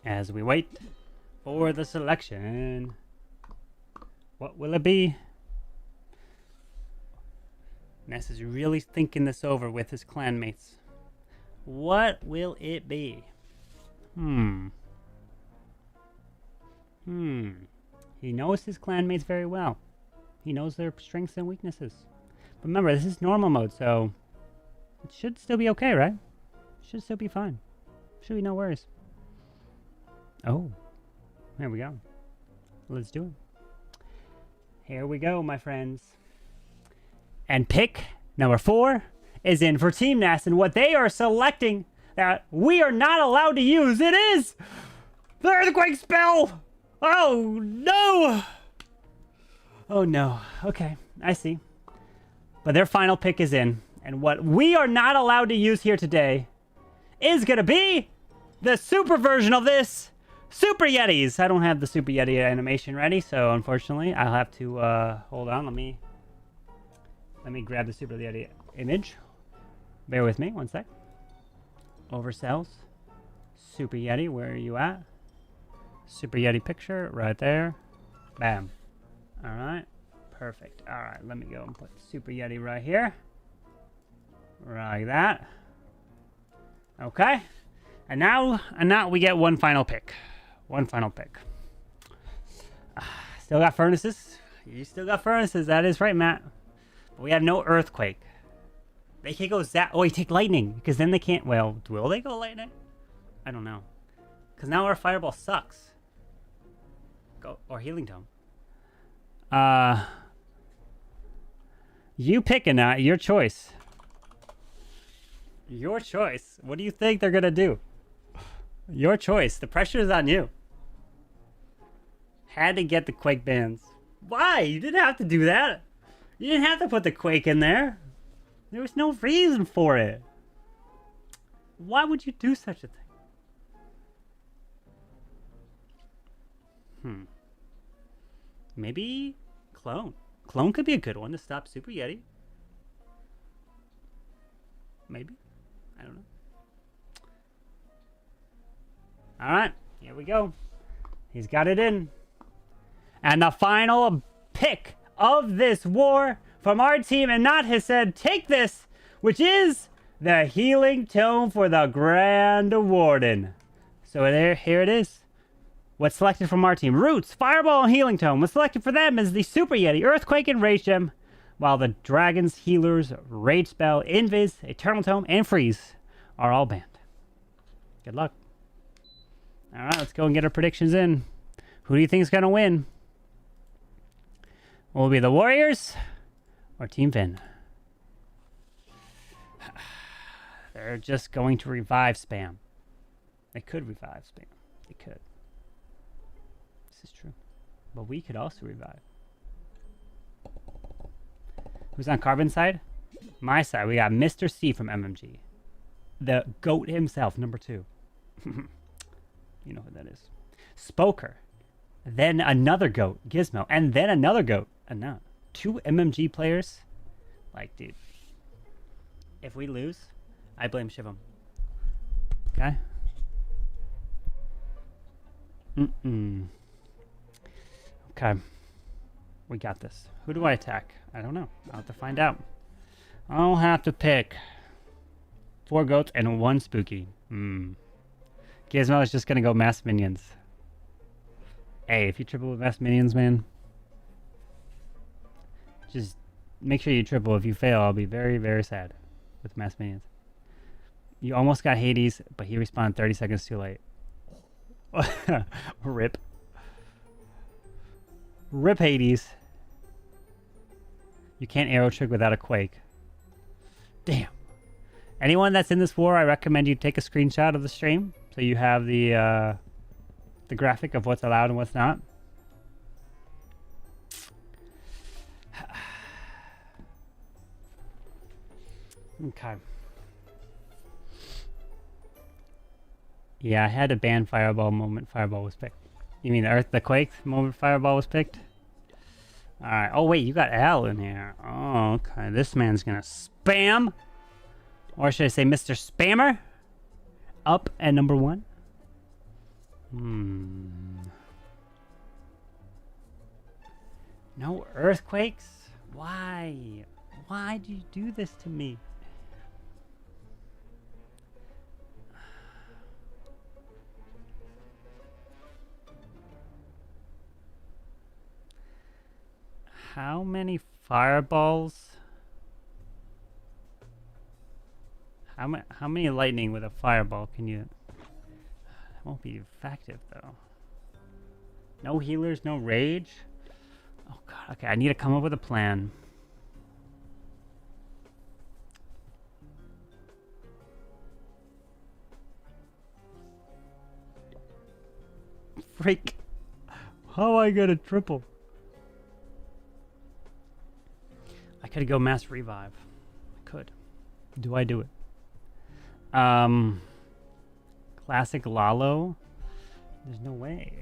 As we wait for the selection, what will it be? Ness is really thinking this over with his clanmates. What will it be? He knows his clanmates very well. He knows their strengths and weaknesses. But remember, this is normal mode, so it should still be okay, right? Should still be fine. Should be no worries. Oh, there we go. Let's do it. Here we go, my friends. And pick number 4 is in for Team Ness, and what they are selecting that we are not allowed to use, it is the Earthquake spell! Oh, no! Oh, no. Okay, I see. But their final pick is in. And what we are not allowed to use here today is going to be the super version of this, Super Yetis. I don't have the Super Yeti animation ready, so unfortunately I'll have to, hold on, let me grab the Super Yeti image. Bear with me, one sec. Oversells. Super Yeti, where are you at? Super Yeti picture, right there. Bam. Alright. Perfect. Alright, let me go and put Super Yeti right here. Like that. Okay. And now we get one final pick. One final pick. Still got furnaces. You still got furnaces. That is right, Matt. But we have no Earthquake. They can't go zap. Oh, you take Lightning. Because then they can't. Well, will they go Lightning? I don't know. Because now our Fireball sucks. Go. Or Healing Tome. You picking that. Your choice. Your choice. What do you think they're going to do? Your choice. The pressure is on you. Had to get the Quake bands. Why? You didn't have to do that. You didn't have to put the Quake in there. There was no reason for it. Why would you do such a thing? Maybe Clone. Clone could be a good one to stop Super Yeti. Maybe. I don't know. Alright, here we go. He's got it in. And the final pick of this war from our team, and not has said, take this, which is the Healing Tome for the Grand Warden. So here it is. What's selected from our team? Roots, Fireball, and Healing Tome. What's selected for them is the Super Yeti, Earthquake, and Rage Gem, while the Dragons, Healers, Rage Spell, Invis, Eternal Tome, and Freeze are all banned. Good luck. All right, let's go and get our predictions in. Who do you think is going to win? Will it be the Warriors or Team Finn? They're just going to revive spam. They could revive spam. They could. This is true. But we could also revive. Who's on Carbon side? My side. We got Mr. C from MMG. The GOAT himself, number 2. You know who that is. Spoker. Then another GOAT, Gizmo. And then another GOAT, Anna. 2 MMG players. Like, dude. If we lose, I blame Shivam. Okay? Okay. We got this. Who do I attack? I don't know. I'll have to find out. I'll have to pick 4 goats and 1 spooky. Gizmo is just gonna go mass minions. Hey, if you triple with mass minions, man, just make sure you triple. If you fail, I'll be very, very sad with mass minions. You almost got Hades, but he respawned 30 seconds too late. Rip. Rip Hades. You can't arrow trick without a quake. Damn. Anyone that's in this war, I recommend you take a screenshot of the stream so you have the graphic of what's allowed and what's not. Okay. Yeah, I had a ban Fireball moment Fireball was picked. You mean the Quake moment Fireball was picked? Alright. Oh, wait, you got Al in here. Oh, okay. This man's gonna spam. Or should I say Mr. Spammer? Up at number 1. No earthquakes? Why? Why do you do this to me? How many fireballs? How many lightning with a fireball can you... That won't be effective, though. No healers, no rage? Oh, God. Okay, I need to come up with a plan. Freak. How am I gonna triple? I could go mass revive. I could. Do I do it? Classic Lalo? There's no way.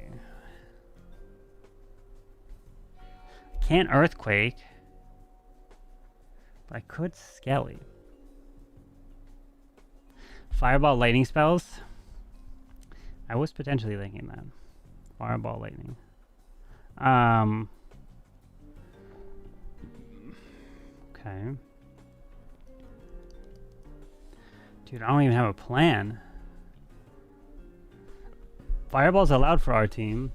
Can't Earthquake. But I could Skelly. Fireball lightning spells? I was potentially thinking that. Fireball lightning. Okay. Dude, I don't even have a plan. Fireball's allowed for our team.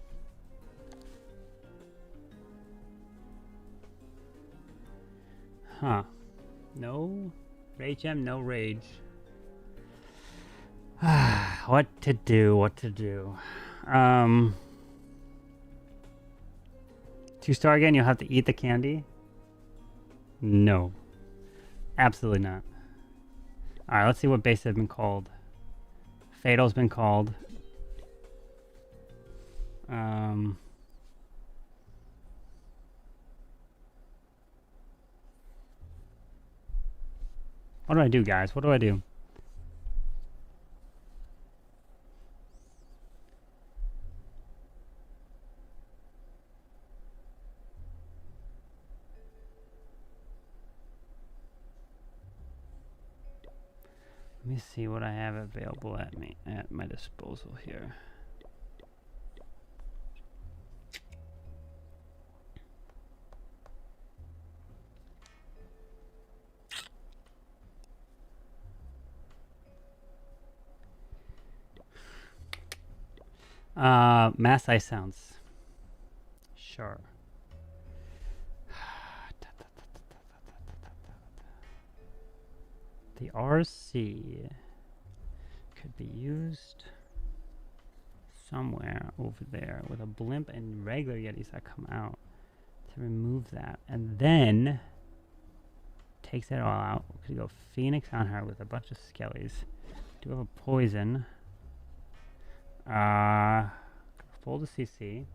Huh. No Rage M, no Rage. What to do, what to do. 2-star again, you'll have to eat the candy? No. Absolutely not. Alright, let's see what base have been called. Fatal's been called. What do I do, guys? What do I do? Let me see what I have available at my disposal here. Mass ice sounds. Sure. The RC could be used somewhere over there with a blimp and regular Yetis that come out to remove that. And then takes it all out. We could go Phoenix on her with a bunch of skellies. Do have a poison. Full the CC.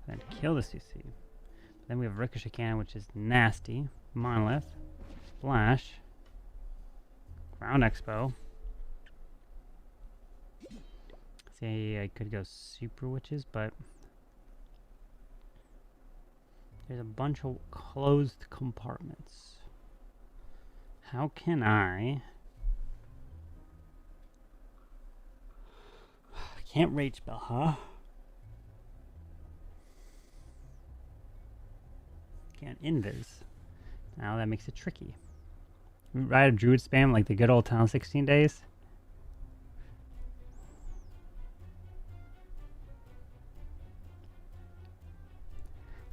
Then kill the CC. Then we have Ricochet Cannon, which is nasty. Monolith. Splash. Ground Expo. See, I could go Super Witches, but there's a bunch of closed compartments. How can I can't rage spell, huh? Can't invis. Now that makes it tricky. Ride of Druid spam like the good old Town 16 days.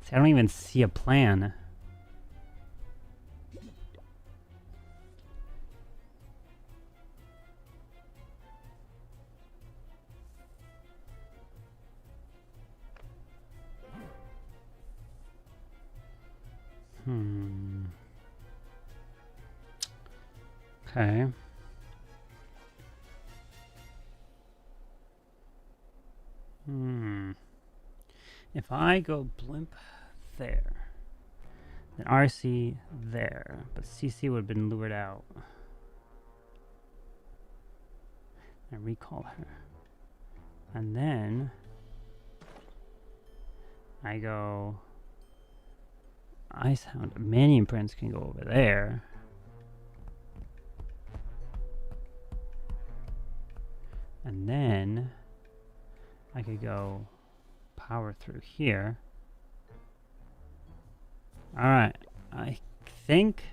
See, I don't even see a plan. Okay. If I go blimp there, then RC there, but CC would have been lured out. And recall her. And then I go Icehound. Minion Prince can go over there. And then I could go power through here. Alright. I think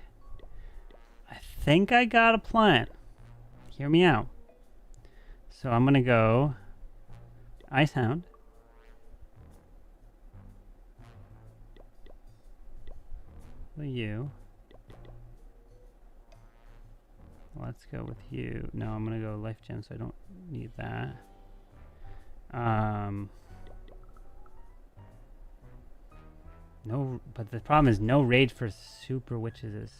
I got a plan. Hear me out. So I'm gonna go Icehound. You. Let's go with you. No, I'm gonna go life gem, so I don't need that. No, but the problem is no raid for super witches is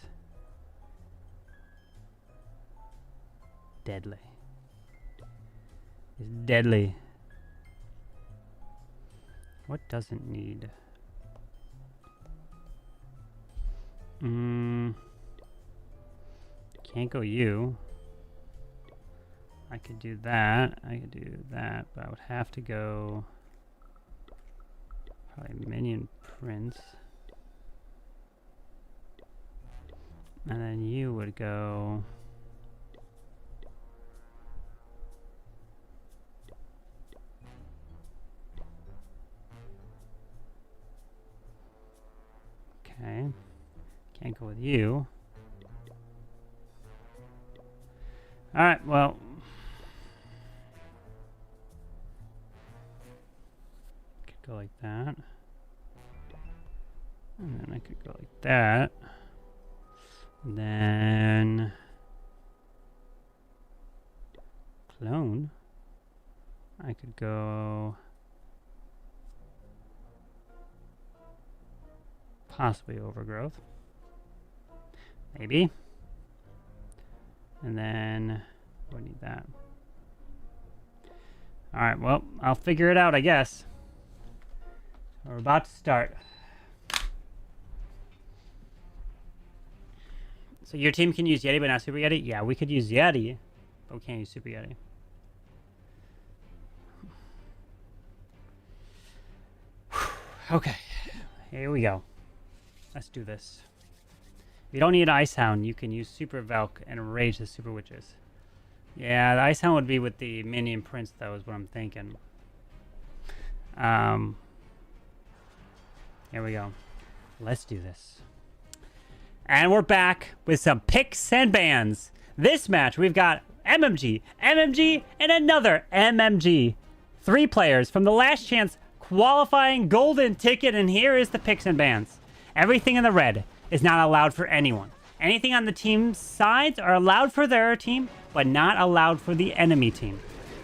deadly. It's deadly. What doesn't need? Can't go you. I could do that. I could do that, but I would have to go probably Minion Prince. And then you would go okay. Can't go with you. Alright, well. Could go like that. And then I could go like that. And then clone. I could go possibly overgrowth. Maybe. And then we need that. Alright, well, I'll figure it out, I guess. We're about to start. So your team can use Yeti, but not Super Yeti? Yeah, we could use Yeti, but we can't use Super Yeti. Okay, here we go. Let's do this. If you don't need Icehound, you can use Super Valk and rage the Super Witches. Yeah, the Icehound would be with the Minion Prince, though, is what I'm thinking. Here we go. Let's do this. And we're back with some picks and bans. This match, we've got MMG, MMG, and another MMG. 3 players from the last chance qualifying golden ticket, and here is the picks and bans. Everything in the red is not allowed for anyone. Anything on the team's sides are allowed for their team, but not allowed for the enemy team.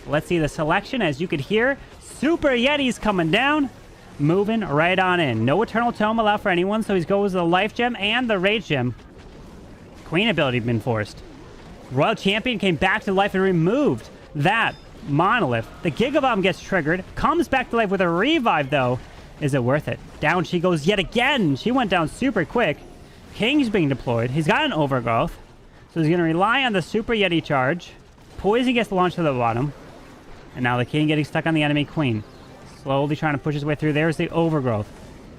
Let's see the selection. As you could hear, Super Yeti's coming down, moving right on in. No Eternal Tome allowed for anyone, so he goes the Life Gem and the Rage Gem. Queen ability been forced. Royal Champion came back to life and removed that Monolith. The Gigabomb gets triggered, comes back to life with a revive though. Is it worth it? Down she goes yet again. She went down super quick. King's being deployed. He's got an Overgrowth, so he's going to rely on the Super Yeti charge. Poison gets launched to the bottom. And now the King getting stuck on the enemy Queen. Slowly trying to push his way through. There's the Overgrowth.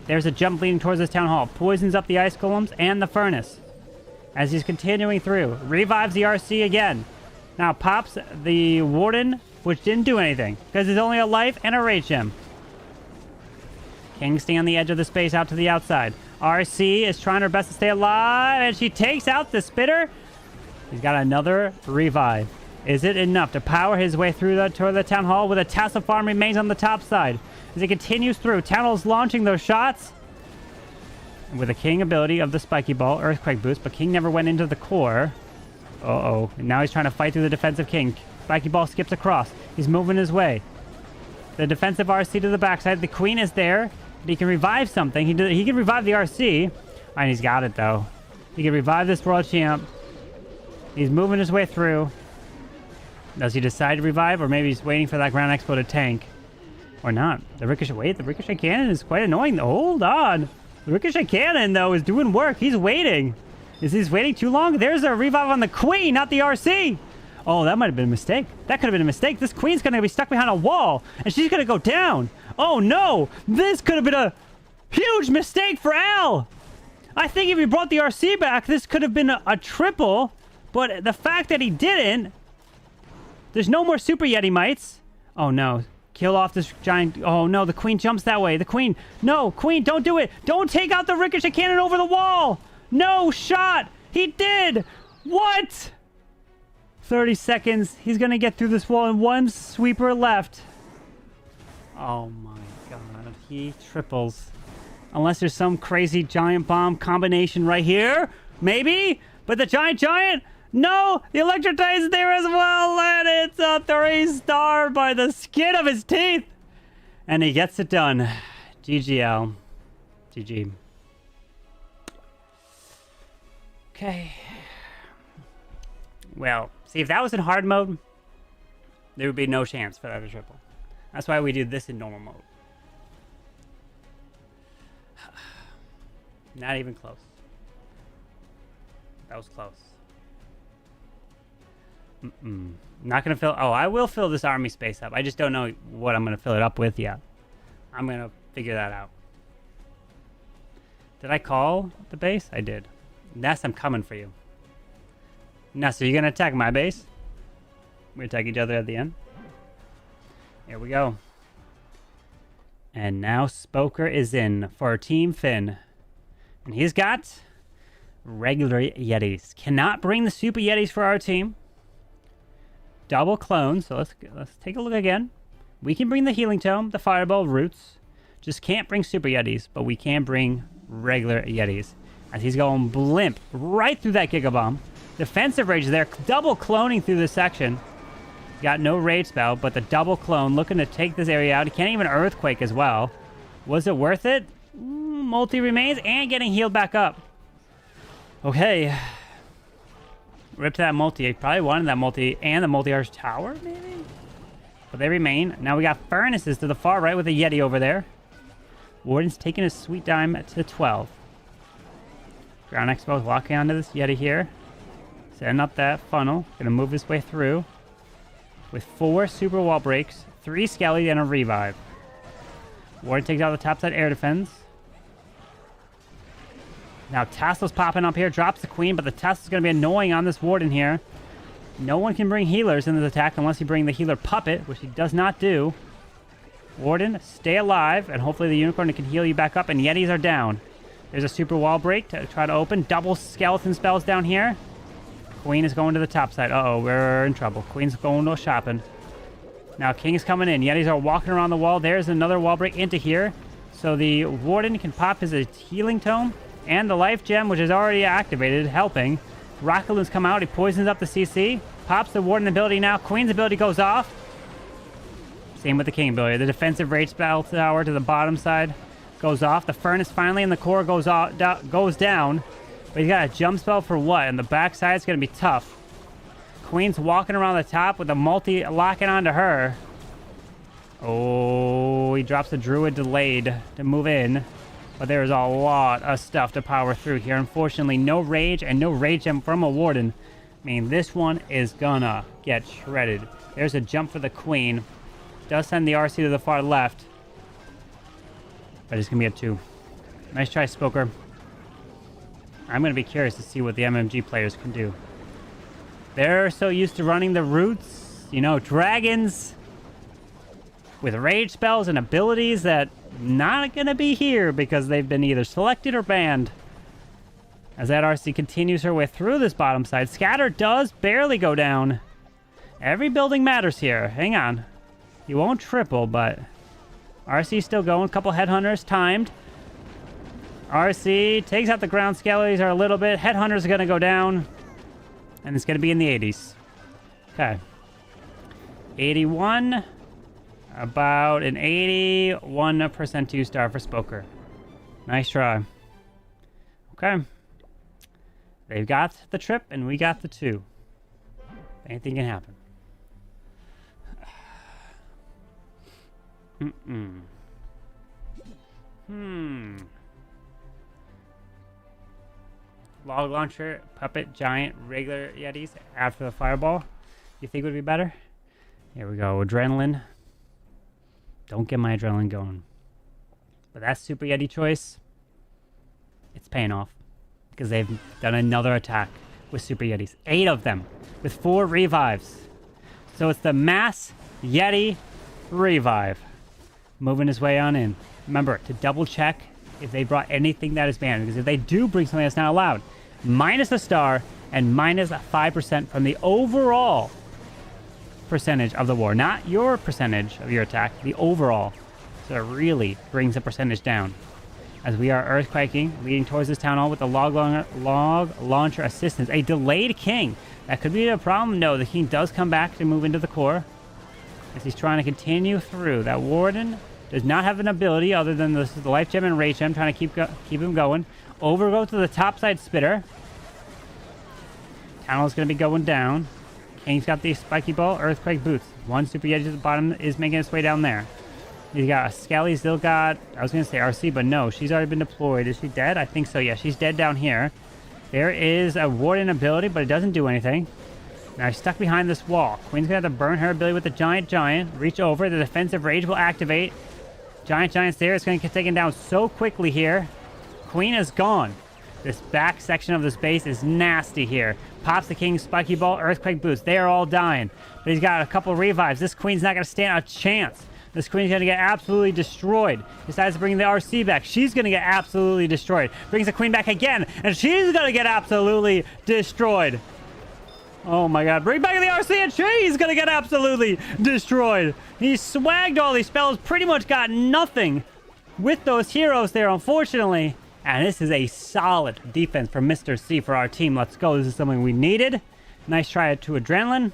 There's a jump leading towards this Town Hall. Poisons up the Ice Golems and the Furnace. As he's continuing through. Revives the RC again. Now pops the Warden, which didn't do anything, because there's only a life and a Rage Gem. King staying on the edge of the space out to the outside. RC is trying her best to stay alive, and she takes out the Spitter. He's got another revive. Is it enough to power his way through toward the Town Hall, with a Tassel Farm remains on the top side? As he continues through, Town Hall's launching those shots. With a King ability of the Spiky Ball, Earthquake Boost, but King never went into the core. Uh-oh. And now he's trying to fight through the defensive King. Spiky Ball skips across. He's moving his way. The defensive RC to the backside. The Queen is there. He can revive something. He can revive the RC. And he's got it, though. He can revive this World Champ. He's moving his way through. Does he decide to revive? Or maybe he's waiting for that Ground Expo to tank. Or not. The Ricochet Cannon is quite annoying. Hold on. The Ricochet Cannon, though, is doing work. He's waiting. Is he waiting too long? There's a revive on the Queen, not the RC. Oh, that might have been a mistake. That could have been a mistake. This Queen's going to be stuck behind a wall, and she's going to go down. Oh, no. This could have been a huge mistake for Al. I think if he brought the RC back, this could have been a triple, but the fact that he didn't, there's no more Super Yeti mites. Oh, no. Kill off this giant. Oh, no. The Queen jumps that way. The Queen. No, Queen, don't do it. Don't take out the Ricochet Cannon over the wall. No shot. He did. What? 30 seconds. He's going to get through this wall, and one sweeper left. Oh, my God. He triples. Unless there's some crazy giant bomb combination right here. Maybe. But the giant. No, the Electrotite is there as well, and it's a 3-star by the skin of his teeth. And he gets it done. GGL. GG. Okay. Well, see, if that was in hard mode, there would be no chance for that to triple. That's why we do this in normal mode. Not even close. That was close. Not gonna fill. Oh, I will fill this army space up. I just don't know what I'm gonna fill it up with yet. I'm gonna figure that out. Did I call the base? I did. Ness, I'm coming for you. Ness, are you gonna attack my base? We attack each other at the end. Here we go. And now Spoker is in for Team Finn, and he's got regular Yetis. Cannot bring the Super Yetis for our team. Double clone, so let's take a look again. We can bring the Healing Tome, the Fireball, Roots. Just can't bring Super Yetis, but we can bring regular Yetis. As he's going blimp right through that Gigabomb. Defensive Rage there, double cloning through this section. Got no Rage spell, but the double clone looking to take this area out. He can't even Earthquake as well. Was it worth it? Multi remains and getting healed back up. Okay. Rip that multi. I probably wanted that multi and the multi-arch tower, maybe? But they remain. Now we got Furnaces to the far right with a Yeti over there. Warden's taking his sweet dime to 12. Ground Expo walking onto this Yeti here. Setting up that funnel. Gonna move his way through. With 4 super wall breaks, 3 Skelly, and a revive. Warden takes out the topside air defense. Now Tassel's popping up here, drops the Queen, but the Tassel's going to be annoying on this Warden here. No one can bring healers in this attack unless you bring the healer Puppet, which he does not do. Warden, stay alive, and hopefully the Unicorn can heal you back up, and Yetis are down. There's a super wall break to try to open. Double skeleton spells down here. Queen is going to the top side. Uh-oh, we're in trouble. Queen's going to shopping. Now King's coming in. Yetis are walking around the wall. There's another wall break into here. So the Warden can pop his healing tome. And the life gem, which is already activated, helping. Rocket Loons come out. He poisons up the CC. Pops the Warden ability now. Queen's ability goes off. Same with the King ability. The defensive rage spell tower to the bottom side goes off. The Furnace finally in the core goes down. But he's got a jump spell for what? And the backside is going to be tough. Queen's walking around the top with a multi locking onto her. Oh, he drops the Druid delayed to move in. But there's a lot of stuff to power through here. Unfortunately, no rage and no rage gem from a Warden. I mean, this one is gonna get shredded. There's a jump for the Queen. Does send the RC to the far left. But it's gonna be a 2. Nice try, Spoker. I'm gonna be curious to see what the MMG players can do. They're so used to running the roots, you know, dragons with rage spells and abilities that not gonna be here because they've been either selected or banned. As that RC continues her way through this bottom side, Scatter does barely go down. Every building matters here. Hang on. He won't triple, but RC still going. Couple Headhunters timed. RC takes out the ground skellies are a little bit. Headhunters are gonna go down. And it's gonna be in the 80s. Okay. 81. About an 81% 2-star for Spoker. Nice try. Okay. They've got the trip, and we got the 2. Anything can happen. Log launcher, puppet, giant, regular Yetis after the fireball. You think would be better? Here we go. Adrenaline. Don't get my adrenaline going. But that Super Yeti choice, it's paying off. Because they've done another attack with Super Yetis. 8 of them. With 4 revives. So it's the Mass Yeti Revive. Moving his way on in. Remember, to double check if they brought anything that is banned. Because if they do bring something that's not allowed, minus a star and minus 5% from the overall percentage of the war. Not your percentage of your attack, the overall. So it really brings the percentage down. As we are earthquaking, leading towards this town hall with the log launcher assistance. A delayed King. That could be a problem. No, the King does come back to move into the core. As he's trying to continue through. That Warden does not have an ability other than the Life Gem and Rage Gem, trying to keep him going. Overgrowth to the topside Spitter. Town hall's going to be going down. King's got the Spiky Ball, Earthquake Boots. One Super Yeti at the bottom is making its way down there. He's got a Skelly, still got, I was going to say RC, but no, she's already been deployed. Is she dead? I think so, yeah, she's dead down here. There is a Warden ability, but it doesn't do anything. Now he's stuck behind this wall. Queen's going to have to burn her ability with the Giant. Reach over, the defensive rage will activate. Giant's there, it's going to get taken down so quickly here. Queen is gone. This back section of this base is nasty here. Pops the King's Spiky Ball, Earthquake Boots. They are all dying. But he's got a couple revives. This Queen's not going to stand a chance. This Queen's going to get absolutely destroyed. Decides to bring the RC back. She's going to get absolutely destroyed. Brings the Queen back again. And she's going to get absolutely destroyed. Oh my god. Bring back the RC and she's going to get absolutely destroyed. He swagged all these spells. Pretty much got nothing with those heroes there, unfortunately. And this is a solid defense from Mr. C for our team. Let's go. This is something we needed. Nice try to Adrenaline.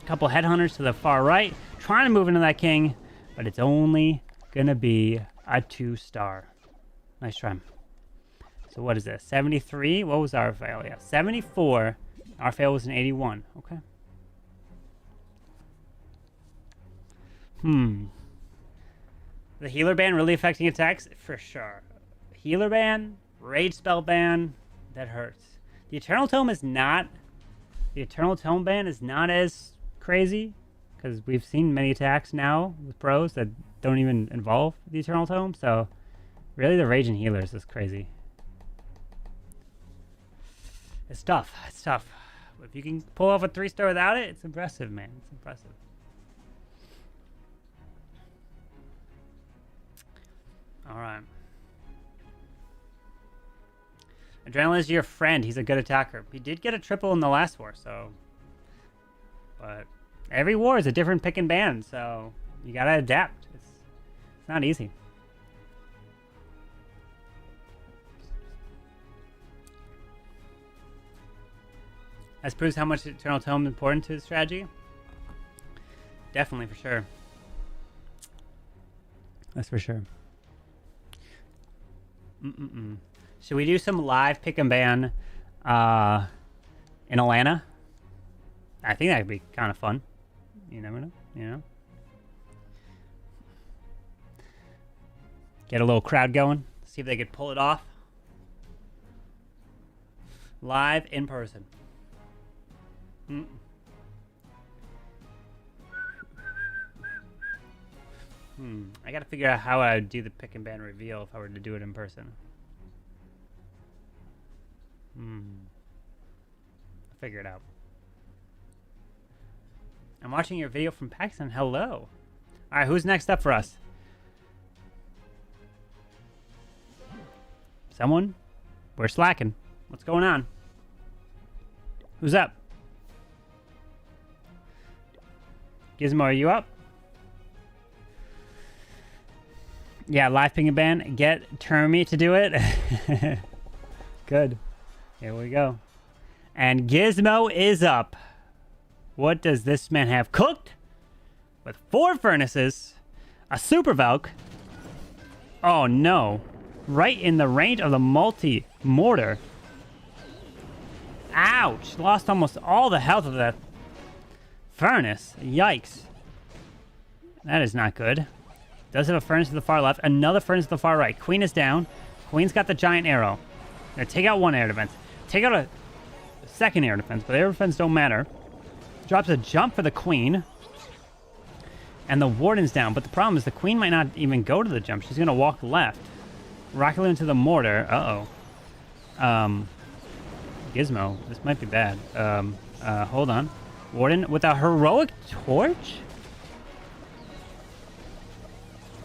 A couple Headhunters to the far right. Trying to move into that King. But it's only going to be a 2-star. Nice try. So what is this? 73? What was our fail? Yeah, 74. Our fail was an 81. Okay. The healer ban really affecting attacks? For sure. Healer ban, rage spell ban, that hurts. The Eternal Tome is not. The Eternal Tome ban is not as crazy because we've seen many attacks now with pros that don't even involve the Eternal Tome. So, really, the rage and healers is crazy. It's tough. It's tough. If you can pull off a 3-star without it, it's impressive, man. It's impressive. All right. Adrenaline is your friend. He's a good attacker. He did get a triple in the last war, so. But Every war is a different pick and ban, so you gotta adapt. It's not easy. This proves how much Eternal Tome is important to the strategy. Definitely, for sure. That's for sure. Should we do some live pick and ban in Atlanta? I think that would be kind of fun. You never know, you know? Get a little crowd going. See if they could pull it off. Live in person. I gotta figure out how I would do the pick and ban reveal if I were to do it in person. I'll figure it out. I'm watching your video from Pakistan. Hello. Alright, who's next up for us? Someone? We're slacking. What's going on? Who's up? Gizmo, are you up? Yeah, live ping and ban. Get Termy to do it. Good. Here we go. And Gizmo is up. What does this man have cooked? With 4 furnaces, a super Valk. Oh no. Right in the range of the multi-mortar. Ouch. Lost almost all the health of that furnace. Yikes. That is not good. Does have a furnace to the far left. Another furnace to the far right. Queen is down. Queen's got the giant arrow. Gonna take out one air defense. Take out a second air defense, but air defense don't matter. Drops a jump for the queen. And the warden's down. But the problem is the queen might not even go to the jump. She's gonna walk left. Rocket into the mortar. Uh-oh. Gizmo. This might be bad. Hold on. Warden with a heroic torch?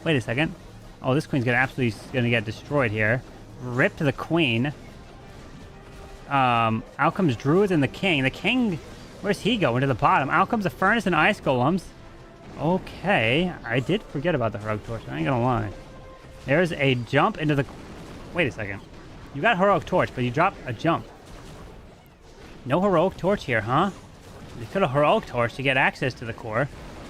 Wait a second. Oh, this queen's gonna get destroyed here. Rip to the queen. Out comes Druid and the king. The king, where's he going? To the bottom. Out comes the furnace and ice golems. Okay, I did forget about the heroic torch. I ain't gonna lie. There's a jump into the... Wait a second. You got heroic torch, but you dropped a jump. No heroic torch here, huh? You could have heroic torch to get access to the core.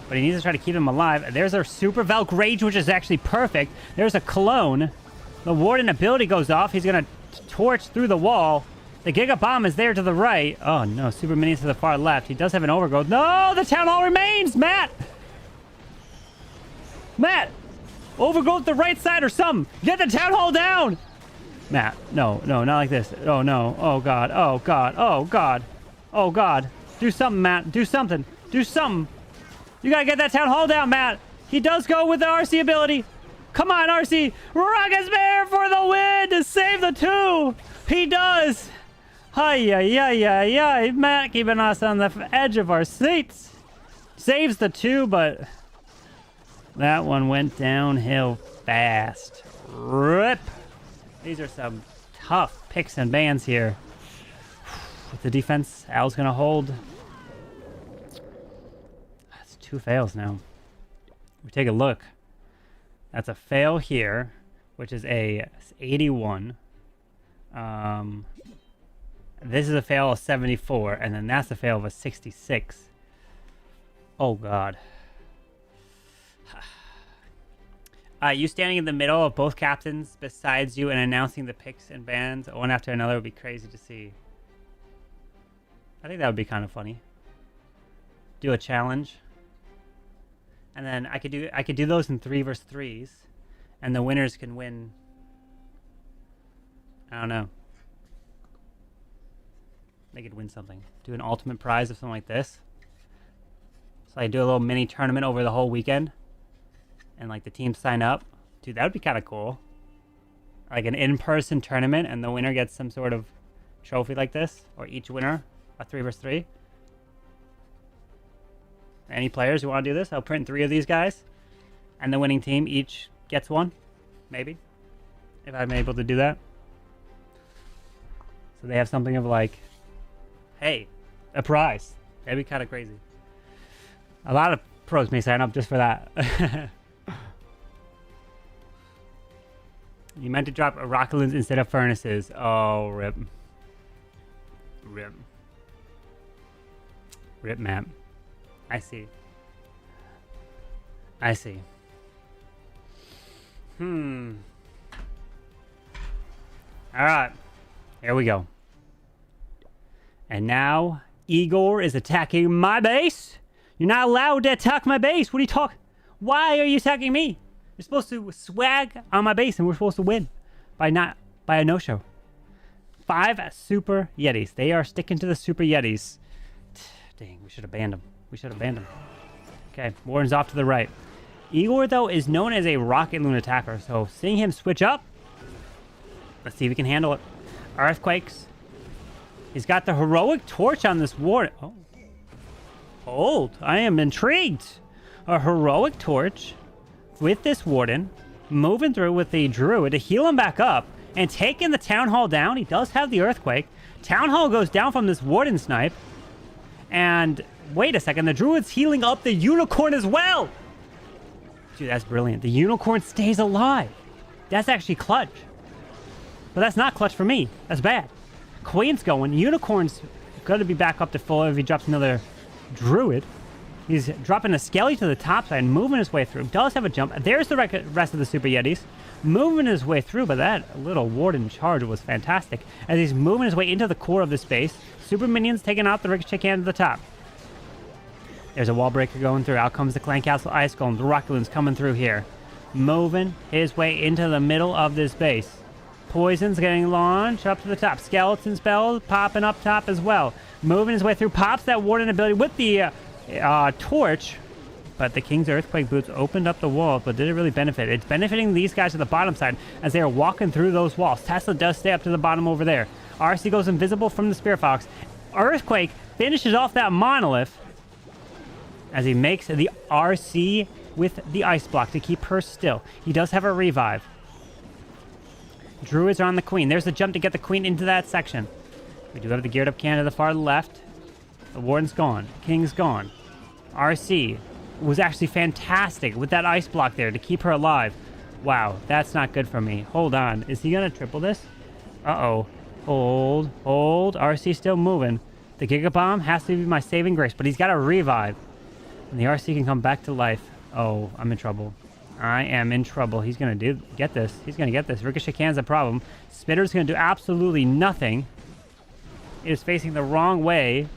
But he needs to try to keep him alive. There's our Super Valk Rage, which is actually perfect. There's a clone. The Warden ability goes off. He's going to torch through the wall. The Giga Bomb is there to the right. Oh, no. Super Minions to the far left. He does have an overgrowth. No! The Town Hall remains! Matt! Matt! Overgrowth the right side or something! Get the Town Hall down! Matt, no, not like this. Oh, no. Oh, God. Oh, God. Oh, God. Oh, God. Do something, Matt. Do something. Do something. You gotta get that Town Hall down, Matt. He does go with the RC ability. Come on, RC. Rocket Spear for the win to save the 2. He does. Hi. Matt keeping us on the edge of our seats. Saves the 2, but that one went downhill fast. Rip. These are some tough picks and bans here. With the defense, Al's gonna hold. 2 fails now. We take a look. That's a fail here, which is a 81. This is a fail of 74, and then that's a fail of a 66. Oh, God. You standing in the middle of both captains besides you and announcing the picks and bans one after another would be crazy to see. I think that would be kind of funny. Do a challenge. And then I could do those in 3 versus 3s, and the winners can win. I don't know. They could win something. Do an ultimate prize of something like this. So I do a little mini tournament over the whole weekend, and like the teams sign up. Dude, that would be kind of cool. Like an in-person tournament, and the winner gets some sort of trophy like this, or each winner a 3 versus 3. Any players who want to do this? I'll print 3 of these guys. And the winning team each gets one. Maybe. If I'm able to do that. So they have something of like, hey, a prize. That'd be kind of crazy. A lot of pros may sign up just for that. You meant to drop rocket loons instead of furnaces. Oh, rip. Rip. Rip map. I see. I see. Alright. Here we go. And now, Igor is attacking my base? You're not allowed to attack my base. What are you talking? Why are you attacking me? You're supposed to swag on my base and we're supposed to win by a no-show. 5 Super Yetis. They are sticking to the Super Yetis. Dang, we should have banned them. We should have banned them. Okay, Warden's off to the right. Igor, though, is known as a rocket loon attacker, so seeing him switch up, let's see if we can handle it. Earthquakes. He's got the heroic torch on this warden. Oh. Hold. I am intrigued. A heroic torch with this warden, moving through with the druid to heal him back up, and taking the town hall down. He does have the earthquake. Town hall goes down from this warden snipe. And wait a second, the druid's healing up the unicorn as well. Dude, that's brilliant. The unicorn stays alive. That's actually clutch. But that's not clutch for me. That's bad. Queen's going. Unicorn's going to be back up to full if he drops another druid. He's dropping a skelly to the top side, moving his way through. Does have a jump. There's the rest of the Super Yetis. Moving his way through, but that little warden charge was fantastic. As he's moving his way into the core of the space, Super Minions taking out the Ricochet Cannon to the top. There's a wall breaker going through. Out comes the Clan Castle Ice Golem. The Rocket Loon's coming through here. Moving his way into the middle of this base. Poison's getting launched up to the top. Skeleton spell popping up top as well. Moving his way through. Pops that warden ability with the torch. But the King's Earthquake Boots opened up the wall, but did it really benefit? It's benefiting these guys at the bottom side as they are walking through those walls. Tesla does stay up to the bottom over there. RC goes invisible from the Spirit Fox. Earthquake finishes off that monolith as he makes the RC with the ice block to keep her still. He does have a revive. Druids are on the queen. There's the jump to get the queen into that section. We do have the geared up cannon to the far left. The warden's gone. King's gone. RC was actually fantastic with that ice block there to keep her alive. Wow, that's not good for me. Hold on. Is he going to triple this? Uh-oh. Hold. Hold. RC still moving. The Giga Bomb has to be my saving grace, but he's got a revive. And the RC can come back to life. Oh, I'm in trouble. I am in trouble. He's going to get this. He's going to get this. Ricochet Cannon's a problem. Spitter's going to do absolutely nothing. It is facing the wrong way.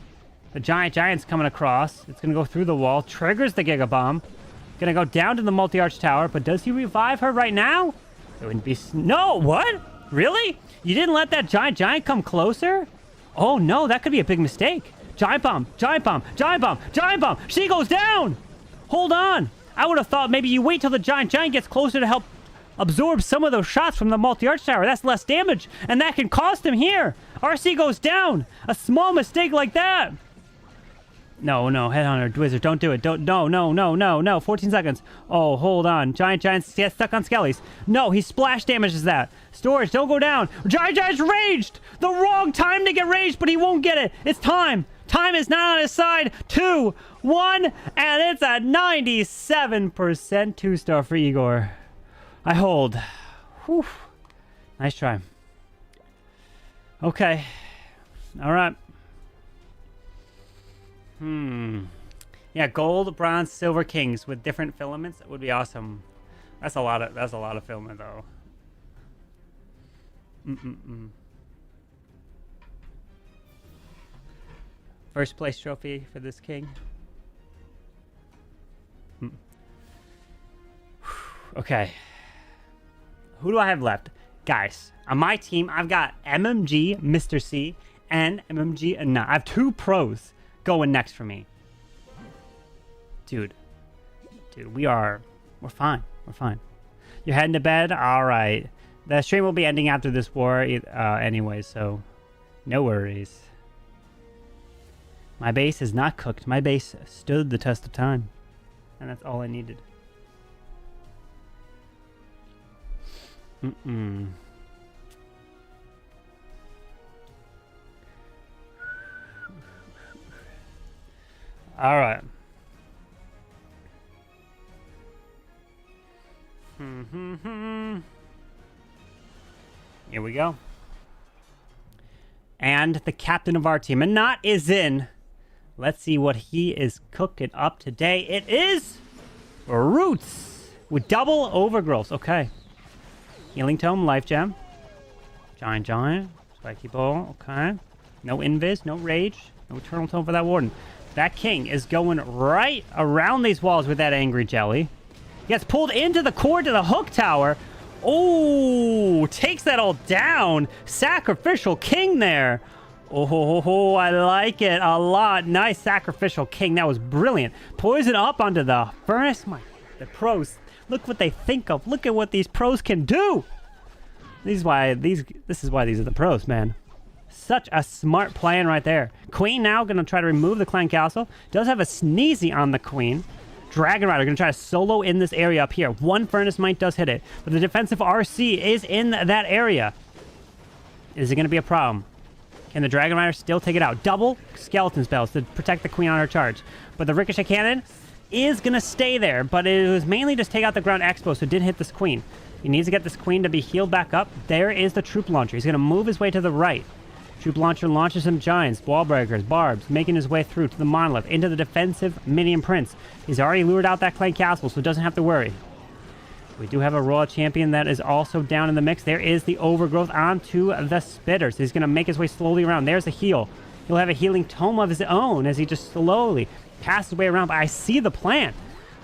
The giant's coming across. It's going to go through the wall. Triggers the Giga Bomb. Going to go down to the multi-arch tower. But does he revive her right now? It wouldn't be... No, what? Really? You didn't let that giant come closer? Oh, no, that could be a big mistake. Giant bomb, giant bomb, giant bomb, giant bomb. She goes down. Hold on. I would have thought maybe you wait till the giant gets closer to help absorb some of those shots from the multi-arch tower. That's less damage, and that can cost him here. RC goes down. A small mistake like that. No, Headhunter, Wizard, don't do it. No. 14 seconds. Oh, hold on. Giant's stuck on Skellies. No, he splash damages that. Storage, don't go down. Giant's raged. The wrong time to get raged, but he won't get it. It's time. Time is not on his side. 2, 1, and it's a 97% 2-star for Igor. I hold. Whew. Nice try. Okay. All right. Yeah, gold, bronze, silver kings with different filaments would be awesome. That's a lot of filament though. First place trophy for this king. Okay. Who do I have left? Guys, on my team, I've got MMG, Mr. C, and MMG, and I have 2 pros going next for me. Dude, we're fine. We're fine. You're heading to bed? All right. The stream will be ending after this war anyway, so no worries. My base is not cooked. My base stood the test of time. And that's all I needed. All right. Here we go. And the captain of our team, Anat, is in. Let's see what he is cooking up today. It is Roots with double overgrowth. Okay. Healing Tome, Life Gem. Giant. Spiky Ball. Okay. No Invis, no Rage. No Eternal Tome for that Warden. That King is going right around these walls with that Angry Jelly. He gets pulled into the core to the Hook Tower. Oh, takes that all down. Sacrificial King there. Oh, I like it a lot. Nice Sacrificial King. That was brilliant. Poison up onto the furnace. The pros. Look what they think of. Look at what these pros can do. This is why these are the pros, man. Such a smart plan right there. Queen now going to try to remove the Clan Castle. Does have a Sneezy on the Queen. Dragon Rider going to try to solo in this area up here. One Furnace Mite does hit it. But the defensive RC is in that area. Is it going to be a problem? Can the Dragon Rider still take it out? Double Skeleton Spells to protect the Queen on her charge. But the Ricochet Cannon is going to stay there. But it was mainly just take out the Ground Expo, so it didn't hit this Queen. He needs to get this Queen to be healed back up. There is the Troop Launcher. He's going to move his way to the right. Troop Launcher launches some Giants, Wall Breakers, Barbs, making his way through to the Monolith, into the defensive Minion Prince. He's already lured out that Clan Castle, so doesn't have to worry. We do have a Royal Champion that is also down in the mix. There is the Overgrowth onto the Spitters. He's going to make his way slowly around. There's a heal. He'll have a Healing Tome of his own as he just slowly passes his way around. But I see the plan.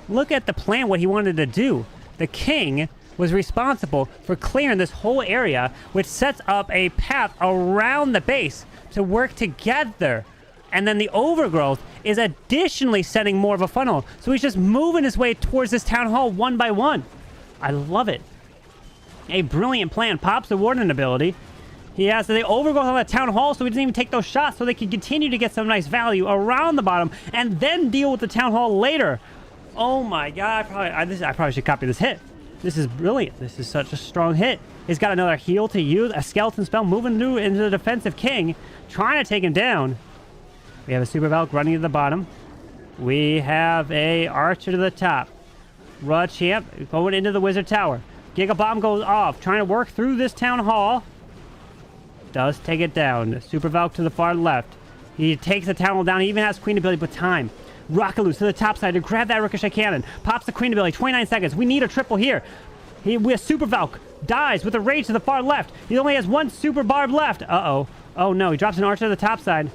Look at the plan, what he wanted to do. The King was responsible for clearing this whole area, which sets up a path around the base to work together. And then the Overgrowth is additionally setting more of a funnel. So he's just moving his way towards this town hall one by one. I love it. A brilliant plan. Pops the Warden ability. He has the Overgrowth on the town hall, so he doesn't even take those shots, so they can continue to get some nice value around the bottom and then deal with the town hall later. Oh my god, I probably should copy this hit. This is brilliant. This is such a strong hit. He's got another heal to use. A Skeleton Spell moving through into the defensive King. Trying to take him down. We have a Super Valk running to the bottom. We have a Archer to the top. Champ going into the Wizard Tower. Giga Bomb goes off. Trying to work through this Town Hall. Does take it down. Super Valk to the far left. He takes the Town Hall down. He even has Queen ability, but time. Rockaloose to the top side to grab that Ricochet Cannon. Pops the Queen ability. 29 seconds. We need a triple here. With Super Valk. Dies with a Rage to the far left. He only has one Super Barb left. Uh-oh. Oh, no. He drops an Archer to the top side.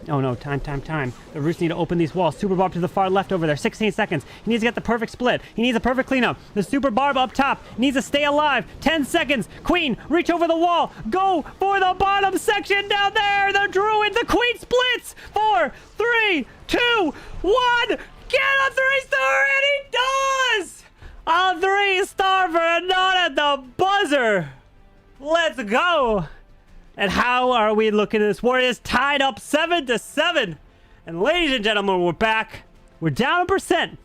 Oh, no. Time. The Roots need to open these walls. Super Barb to the far left over there. 16 seconds. He needs to get the perfect split. He needs a perfect cleanup. The Super Barb up top needs to stay alive. 10 seconds. Queen, reach over the wall. Go for the bottom section down there. The Druid. The Queen splits. 4, 3, 2, 1. Get a 3-star, and he does! A 3-star for a nod at the buzzer. Let's go. And how are we looking at this war? It is tied up 7-7. And ladies and gentlemen, we're back. We're down a percent,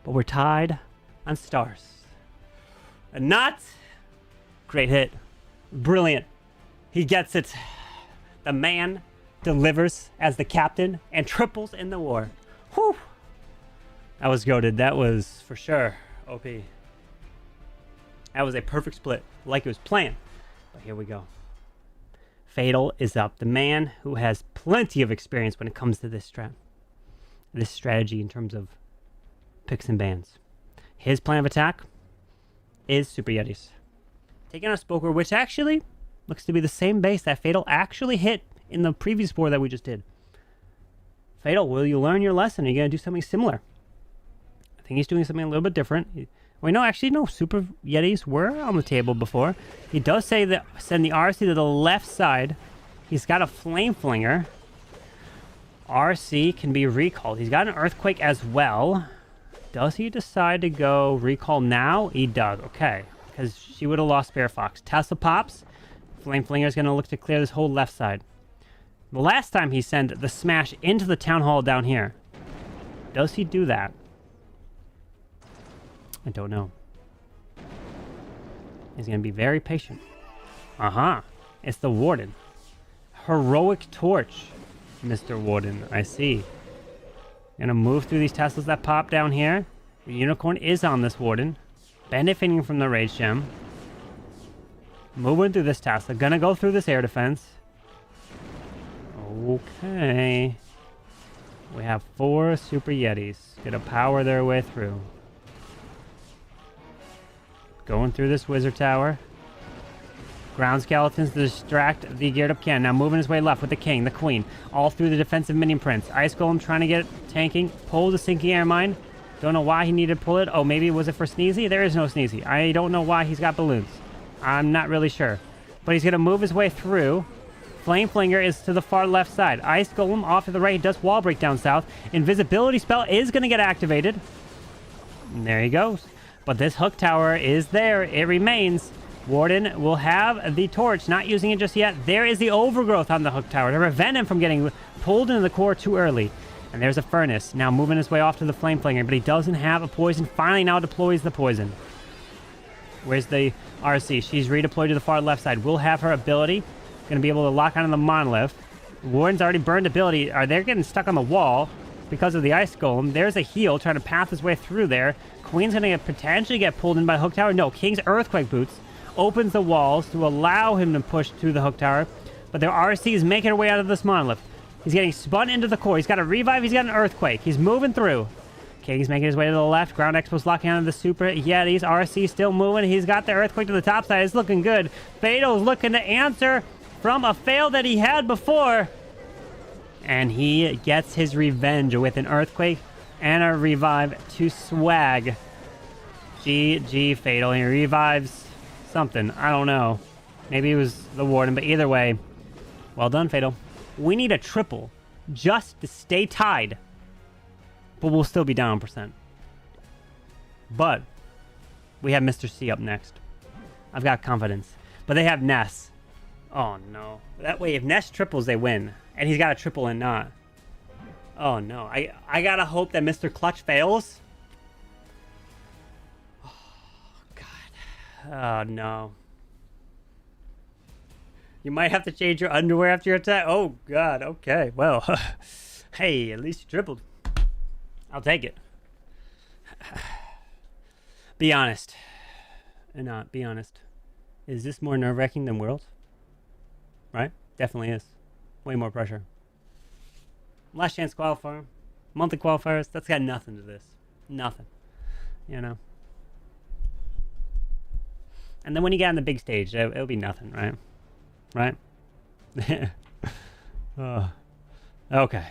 but we're tied on stars. And not great hit. Brilliant. He gets it. The man delivers as the captain and triples in the war. Whew. That was goated. That was for sure OP. That was a perfect split, like it was planned. But here we go. Fatal is up. The man who has plenty of experience when it comes to this strategy in terms of picks and bans. His plan of attack is Super Yetis. Taking out Spoker, which actually looks to be the same base that Fatal actually hit in the previous war that we just did. Fatal, will you learn your lesson? Are you going to do something similar? I think he's doing something a little bit different. Wait, no, actually, no. Super Yetis were on the table before. He does say that send the RC to the left side. He's got a Flame Flinger. RC can be recalled. He's got an Earthquake as well. Does he decide to go recall now? He does. Okay. Because she would have lost Bear Fox. Tesla pops. Flame Flinger is going to look to clear this whole left side. The last time he sent the smash into the town hall down here. Does he do that? I don't know. He's going to be very patient. It's the Warden. Heroic Torch, Mr. Warden. I see. Going to move through these Teslas that pop down here. The Unicorn is on this Warden. Benefiting from the Rage Gem. Moving through this Tesla. Gonna go through this air defense. Okay. We have 4 Super Yetis. Gonna power their way through. Going through this Wizard Tower. Ground Skeletons to distract the geared up cannon. Now moving his way left with the King, the Queen. All through the defensive minion prince. Ice Golem trying to get it tanking. Pulls the sinking air mine. Don't know why he needed to pull it. Oh, maybe was it for Sneezy? There is no Sneezy. I don't know why he's got balloons. I'm not really sure. But he's going to move his way through. Flame Flinger is to the far left side. Ice Golem off to the right. He does wall break down south. Invisibility spell is going to get activated. And there he goes. But this hook tower is there. It remains. Warden will have the torch, not using it just yet. There is the overgrowth on the hook tower to prevent him from getting pulled into the core too early. And there's a furnace. Now moving his way off to the flame flinger, but he doesn't have a poison. Finally now deploys the poison. Where's the RC? She's redeployed to the far left side. Will have her ability. Going to be able to lock onto the monolith. Warden's already burned ability. They're getting stuck on the wall because of the ice golem. There's a heal trying to path his way through there. Queen's going to potentially get pulled in by the hook tower. No, King's earthquake boots opens the walls to allow him to push through the hook tower. But their RC is making her way out of this monolith. He's getting spun into the core. He's got a revive. He's got an earthquake. He's moving through. King's making his way to the left. Ground Expo's locking onto the Super Yetis. RC still moving. He's got the earthquake to the top side. It's looking good. Fatal's looking to answer from a fail that he had before. And he gets his revenge with an earthquake and a revive to swag. GG Fatal. He revives something. I don't know. Maybe it was the Warden, but either way, well done, Fatal. We need a triple just to stay tied, but we'll still be down %. But we have Mr. C up next. I've got confidence. But they have Ness. Oh, no. That way, if Ness triples, they win. And he's got a triple and not. Oh, no. I gotta hope that Mr. Clutch fails. Oh, no. You might have to change your underwear after your attack. Oh, God. Okay. Well, hey, at least you tripled. I'll take it. Be honest. And not be honest. Is this more nerve-wracking than Worlds? Right? Definitely is. Way more pressure. Last chance qualifier. Monthly qualifiers. That's got nothing to this. Nothing. You know? And then when you get on the big stage, it'll be nothing, right? Right? Okay.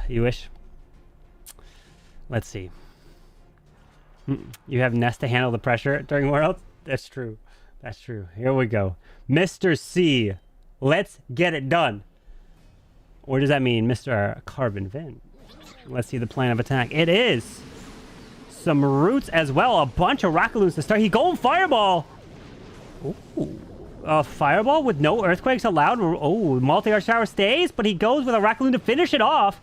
You wish? Let's see. You have Nest to handle the pressure during Worlds? That's true. That's true. Here we go. Mr. C. Let's get it done. Or does that mean Mr. CarbonFin? Let's see the plan of attack. It is some roots as well. A bunch of rocket loons to start. He going fireball. Ooh. A fireball with no earthquakes allowed. Oh, multi-arch tower stays, but he goes with a rocket loon to finish it off.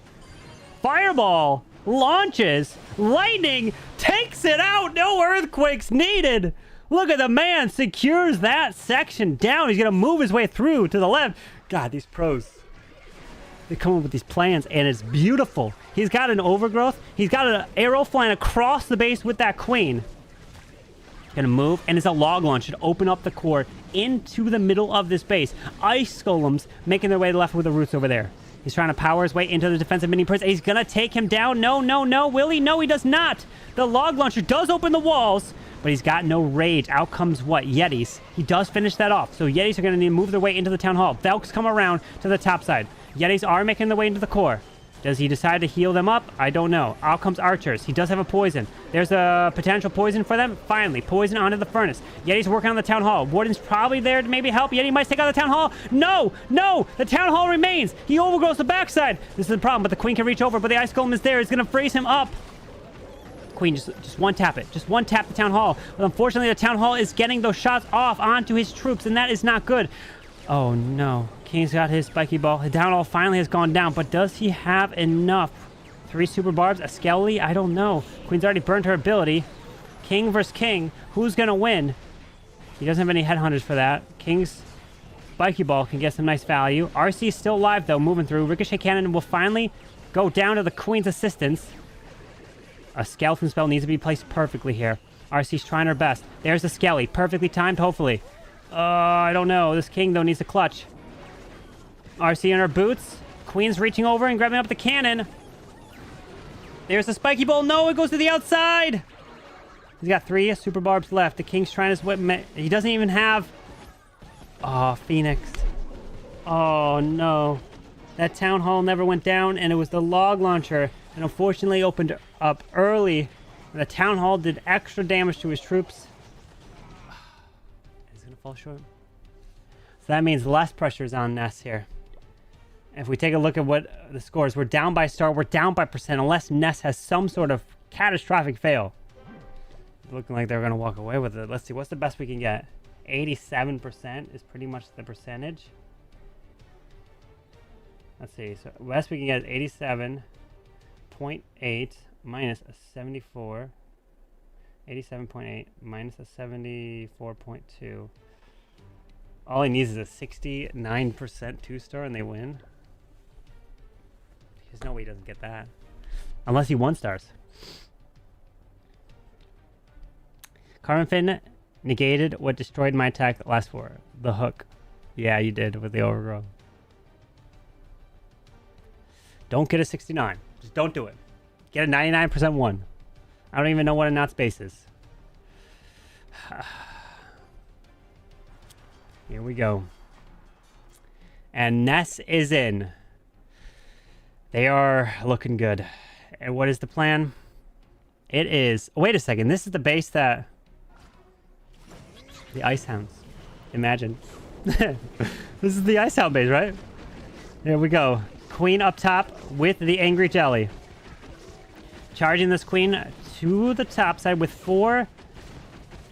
Fireball launches. Lightning takes it out. No earthquakes needed. Look at the man. Secures that section down. He's going to move his way through to the left. God, these pros. They come up with these plans, and it's beautiful. He's got an overgrowth. He's got an arrow flying across the base with that queen. Gonna move, and it's a log launch. Should open up the core into the middle of this base. Ice golems making their way left with the roots over there. He's trying to power his way into the defensive mini prince. He's gonna take him down. No, no, no. Will he? No, he does not. The log launcher does open the walls, but he's got no rage. Out comes what? Yetis. He does finish that off. So Yetis are gonna need to move their way into the town hall. Velks come around to the top side. Yetis are making their way into the core. Does he decide to heal them up? I don't know. Out comes archers. He does have a poison. There's a potential poison for them. Finally, poison onto the furnace. Yeti's working on the town hall. Warden's probably there to maybe help. Yeti might take out the town hall. No, no, the town hall remains. He overgrows the backside. This is the problem, but the queen can reach over, but the ice golem is there. It's going to freeze him up. Queen, just one tap it. Just one tap the town hall. But unfortunately, the town hall is getting those shots off onto his troops, and that is not good. Oh, no. King's got his spiky ball. The town hall finally has gone down, but does he have enough? 3 super barbs, a skelly? I don't know. Queen's already burned her ability. King versus king. Who's going to win? He doesn't have any headhunters for that. King's spiky ball can get some nice value. RC is still alive, though, moving through. Ricochet cannon will finally go down to the queen's assistance. A skeleton spell needs to be placed perfectly here. RC's trying her best. There's the skelly. Perfectly timed, hopefully. I don't know. This king, though, needs to clutch. RC in her boots. Queen's reaching over and grabbing up the cannon. There's the spiky bolt. No, it goes to the outside. He's got 3 super barbs left. The king's trying to whip. He doesn't even have... Oh, Phoenix. Oh, no. That town hall never went down, and it was the log launcher. And unfortunately opened up early. The town hall did extra damage to his troops. He's going to fall short. So that means less pressure is on Ness here. If we take a look at what the scores, we're down by star, we're down by percent, unless Ness has some sort of catastrophic fail. Looking like they're going to walk away with it. Let's see, what's the best we can get? 87% is pretty much the percentage. Let's see, so best we can get is 87.8 minus a 74. 87.8 minus a 74.2. All he needs is a 69% 2-star and they win. There's no way he doesn't get that. Unless he 1-stars. CarbonFin negated what destroyed my attack last war. The hook. Yeah, you did with the overgrowth. Don't get a 69. Just don't do it. Get a 99% 1. I don't even know what a not space is. Here we go. And Ness is in. They are looking good. And what is the plan? It is... Oh, wait a second. This is the base that... The Ice Hounds. Imagine. This is the Ice Hound base, right? Here we go. Queen up top with the Angry Jelly. Charging this queen to the top side with 4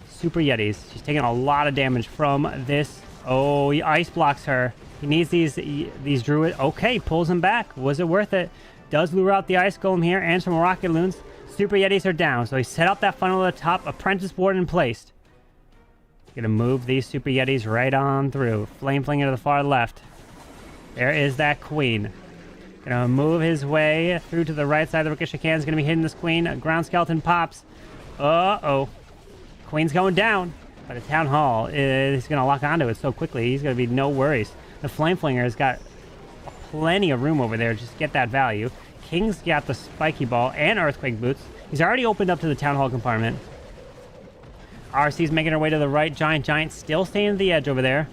Super Yetis. She's taking a lot of damage from this. Oh, he ice blocks her. He needs these druid. Okay, pulls him back. Was it worth it? Does lure out the Ice Golem here and some Rocket Loons. Super Yetis are down. So he set up that funnel at the top. Apprentice Warden placed. Gonna move these Super Yetis right on through. Flame Flinger to the far left. There is that queen. Gonna move his way through to the right side. The Ricochet Cannon is gonna be hitting this queen. A ground skeleton pops. Uh-oh. Queen's going down. But the town hall is gonna lock onto it so quickly. He's gonna be no worries. The Flame Flinger has got plenty of room over there. Just get that value. King's got the spiky ball and earthquake boots. He's already opened up to the town hall compartment. RC's making her way to the right. Giant still staying at the edge over there.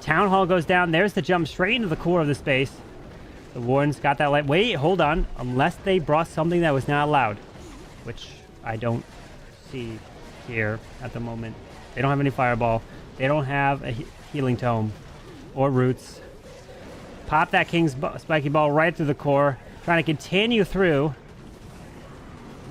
Town hall goes down. There's the jump straight into the core of the space. The Warden's got that light. Wait, hold on. Unless they brought something that was not allowed. Which I don't see here at the moment. They don't have any fireball. They don't have a healing tome. Or roots. Pop that King's spiky ball right through the core. Trying to continue through.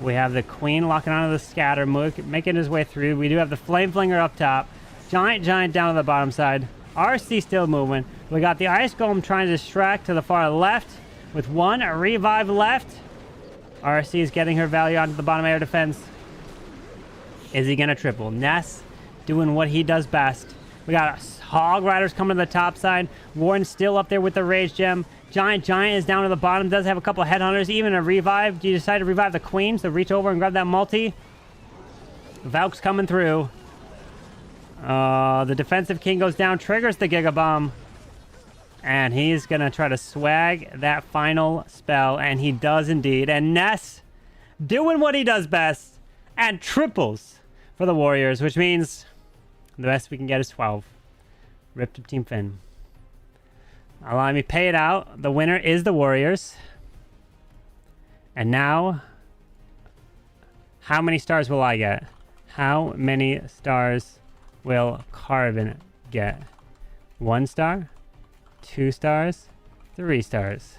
We have the Queen locking onto the scatter. Making his way through. We do have the Flame Flinger up top. Giant down on the bottom side. RC still moving. We got the Ice Golem trying to distract to the far left with 1 revive left. RC is getting her value onto the bottom air defense. Is he going to triple? Ness doing what he does best. We got Hog Riders coming to the top side. Warren still up there with the Rage Gem. Giant is down to the bottom. Does have a couple of Headhunters. Even a revive. Do you decide to revive the Queen? So reach over and grab that multi. Valk's coming through. The defensive king goes down, triggers the Giga Bomb. And he's going to try to swag that final spell. And he does indeed. And Ness doing what he does best. And triples for the Warriors. Which means the best we can get is 12. Rip to Team Finn. Allow me to pay it out. The winner is the Warriors. And now, how many stars will I get? How many stars will Carbon get? 1 star? 2 stars? 3 stars?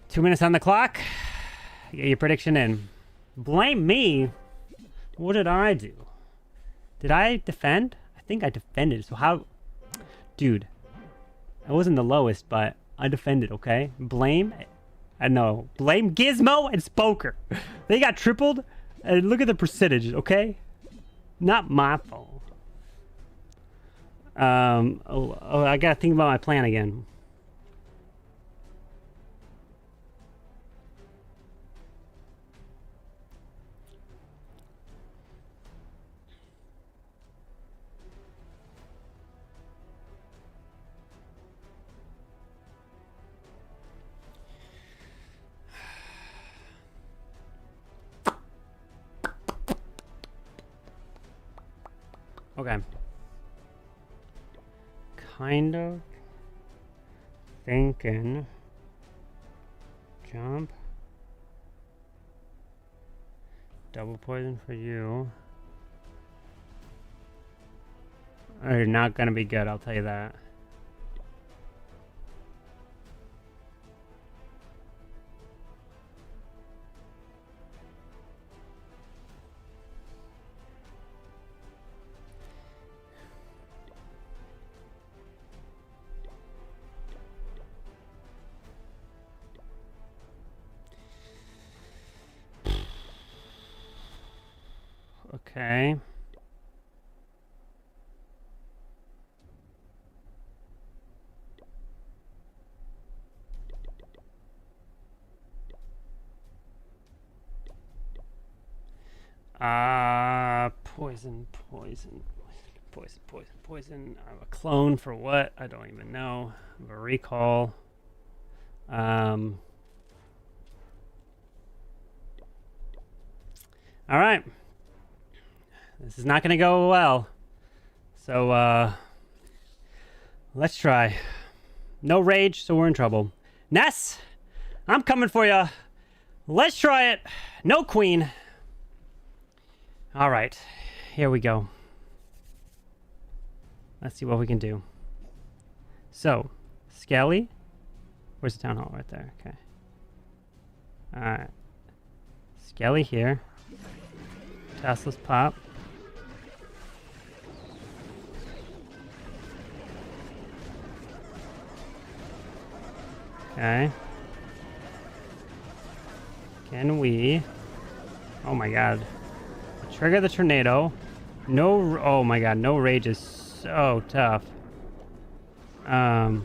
2 minutes on the clock. Get your prediction in. Blame me? What did I do? Did I defend? I think I defended. So how... Dude. I wasn't the lowest, but I defended, okay? Blame... I know. Blame Gizmo and Spoker. They got tripled. And look at the percentage, okay? Not my fault. I gotta think about my plan again. Okay. Kind of thinking. Jump. Double poison for you. Are not gonna be good, I'll tell you that. Okay. Poison. I have a clone for what? I don't even know. I have a recall. Alright. This is not gonna go well. So, let's try. No rage, so we're in trouble. Ness! I'm coming for you. Let's try it. No queen. Alright. Here we go. Let's see what we can do. So, Skelly. Where's the town hall? Right there. Okay. Alright. Skelly here. Tesla's pop. Okay. Can we... Oh my god. Trigger the tornado. No... Oh my god, no rage is so tough. Let's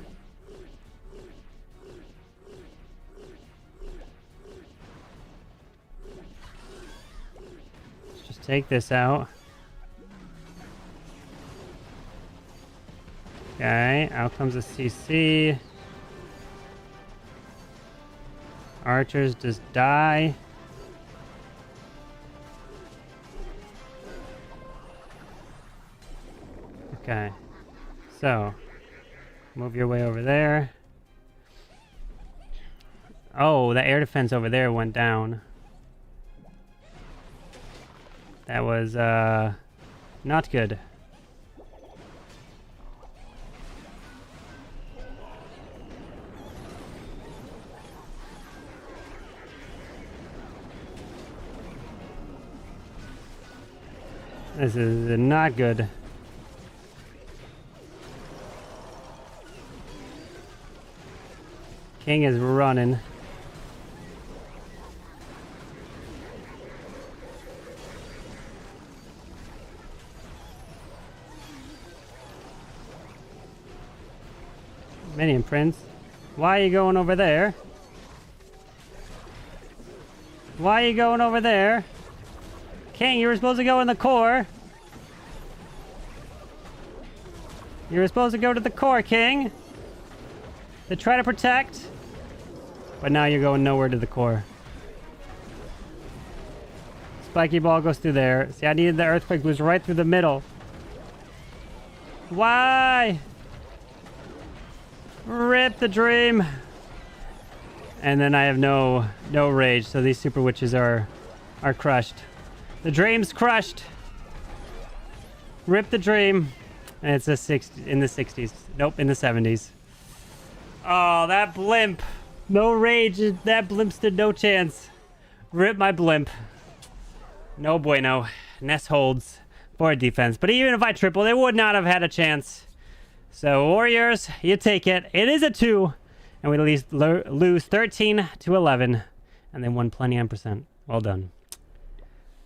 just take this out. Okay, out comes a CC. Archers just die. Okay, so move your way over there. Oh, the air defense over there went down. That was not good. This is not good. King is running. Minion Prince, why are you going over there? Why are you going over there? King, you were supposed to go in the core. You were supposed to go to the core, King. To try to protect. But now you're going nowhere to the core. Spiky ball goes through there. See, I needed the earthquake boost right through the middle. Why? Rip the dream. And then I have no rage, so these super witches are crushed. The dream's crushed. Rip the dream. And it's in the 60s. Nope, in the 70s. Oh, that blimp. No rage. That blimp stood no chance. Rip my blimp. No bueno. Ness holds for defense. But even if I triple, they would not have had a chance. So, Warriors, you take it. It is a 2. And we at least lose 13 to 11. And they won plenty on percent. Well done.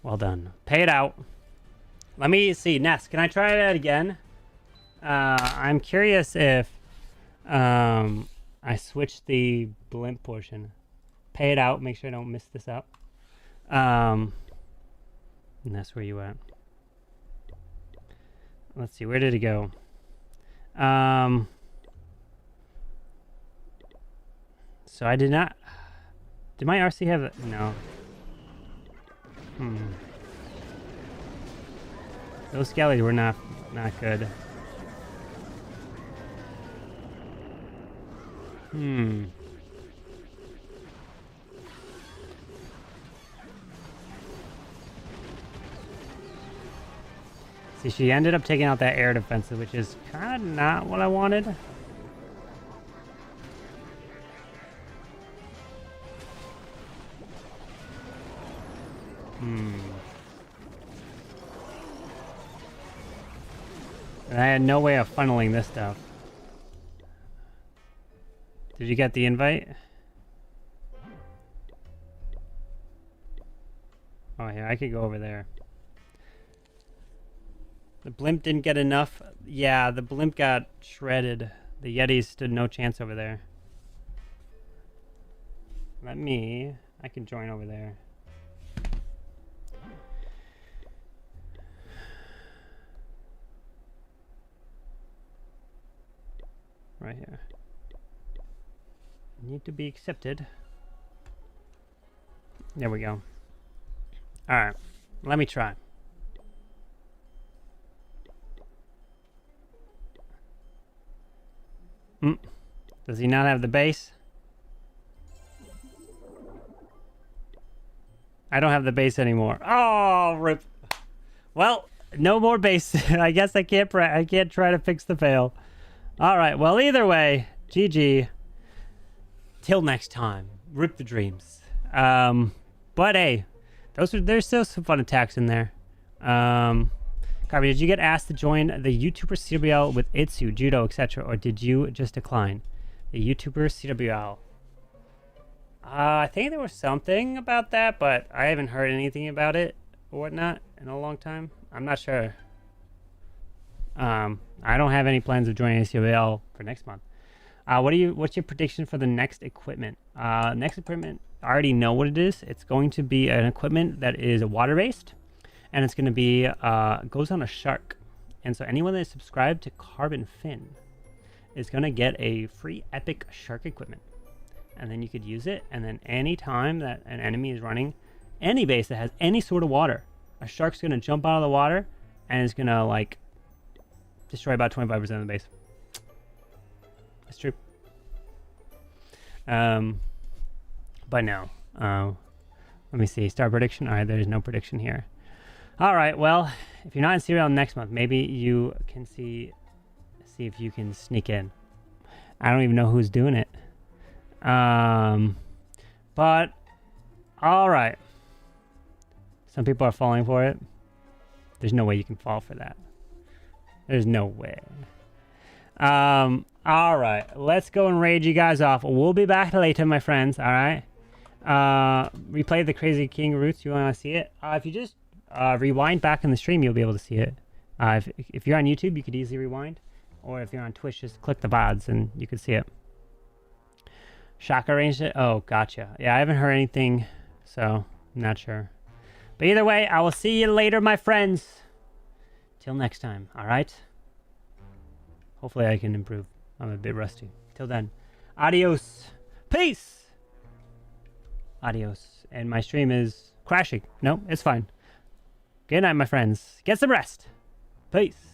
Well done. Pay it out. Let me see. Ness, can I try that again? I'm curious if I switch the blimp portion. Pay it out. Make sure I don't mess this up. And that's where you at. Let's see. Where did it go? So I did not... Did my RC have it? No. Those skellies were not good. See, she ended up taking out that air defensive, which is kind of not what I wanted. And I had no way of funneling this stuff. Did you get the invite? Oh, yeah, I could go over there. The blimp didn't get enough. Yeah, the blimp got shredded. The Yetis stood no chance over there. I can join over there. Right here. Need to be accepted. There we go. Alright, let me try. Does he not have the base? I don't have the base anymore. Oh, rip. Well, no more base. I guess I can't try to fix the fail. All right. Well, either way, GG. Till next time. Rip the dreams. But hey, there's still some fun attacks in there. Carbon, did you get asked to join the YouTuber CWL with Itsu, Judo, etc., or did you just decline? The YouTuber CWL. I think there was something about that, but I haven't heard anything about it or whatnot in a long time. I'm not sure. I don't have any plans of joining CWL for next month. What's your prediction for the next equipment? Next equipment, I already know what it is. It's going to be an equipment that is water-based. And it's going to be, goes on a shark. And so anyone that is subscribed to CarbonFin is going to get a free epic shark equipment. And then you could use it. And then any time that an enemy is running any base that has any sort of water, a shark's going to jump out of the water and is going to, like, destroy about 25% of the base. That's true. But no. Let me see. Star prediction. All right, there's no prediction here. All right, well, if you're not in serial next month, maybe you can see if you can sneak in. I don't even know who's doing it. But all right. Some people are falling for it. There's no way you can fall for that. There's no way. All right, let's go and raid you guys off. We'll be back later, my friends. All right. Replay the Crazy King routes. You want to see it? If you just rewind back in the stream, you'll be able to see it. If you're on YouTube, you could easily rewind. Or if you're on Twitch, just click the VODs and you can see it. Shaka arranged it? Oh, gotcha. Yeah, I haven't heard anything, so I'm not sure. But either way, I will see you later, my friends. Till next time, all right? Hopefully I can improve. I'm a bit rusty. Till then, adios. Peace. Adios. And my stream is crashing. No, it's fine. Good night, my friends. Get some rest. Peace.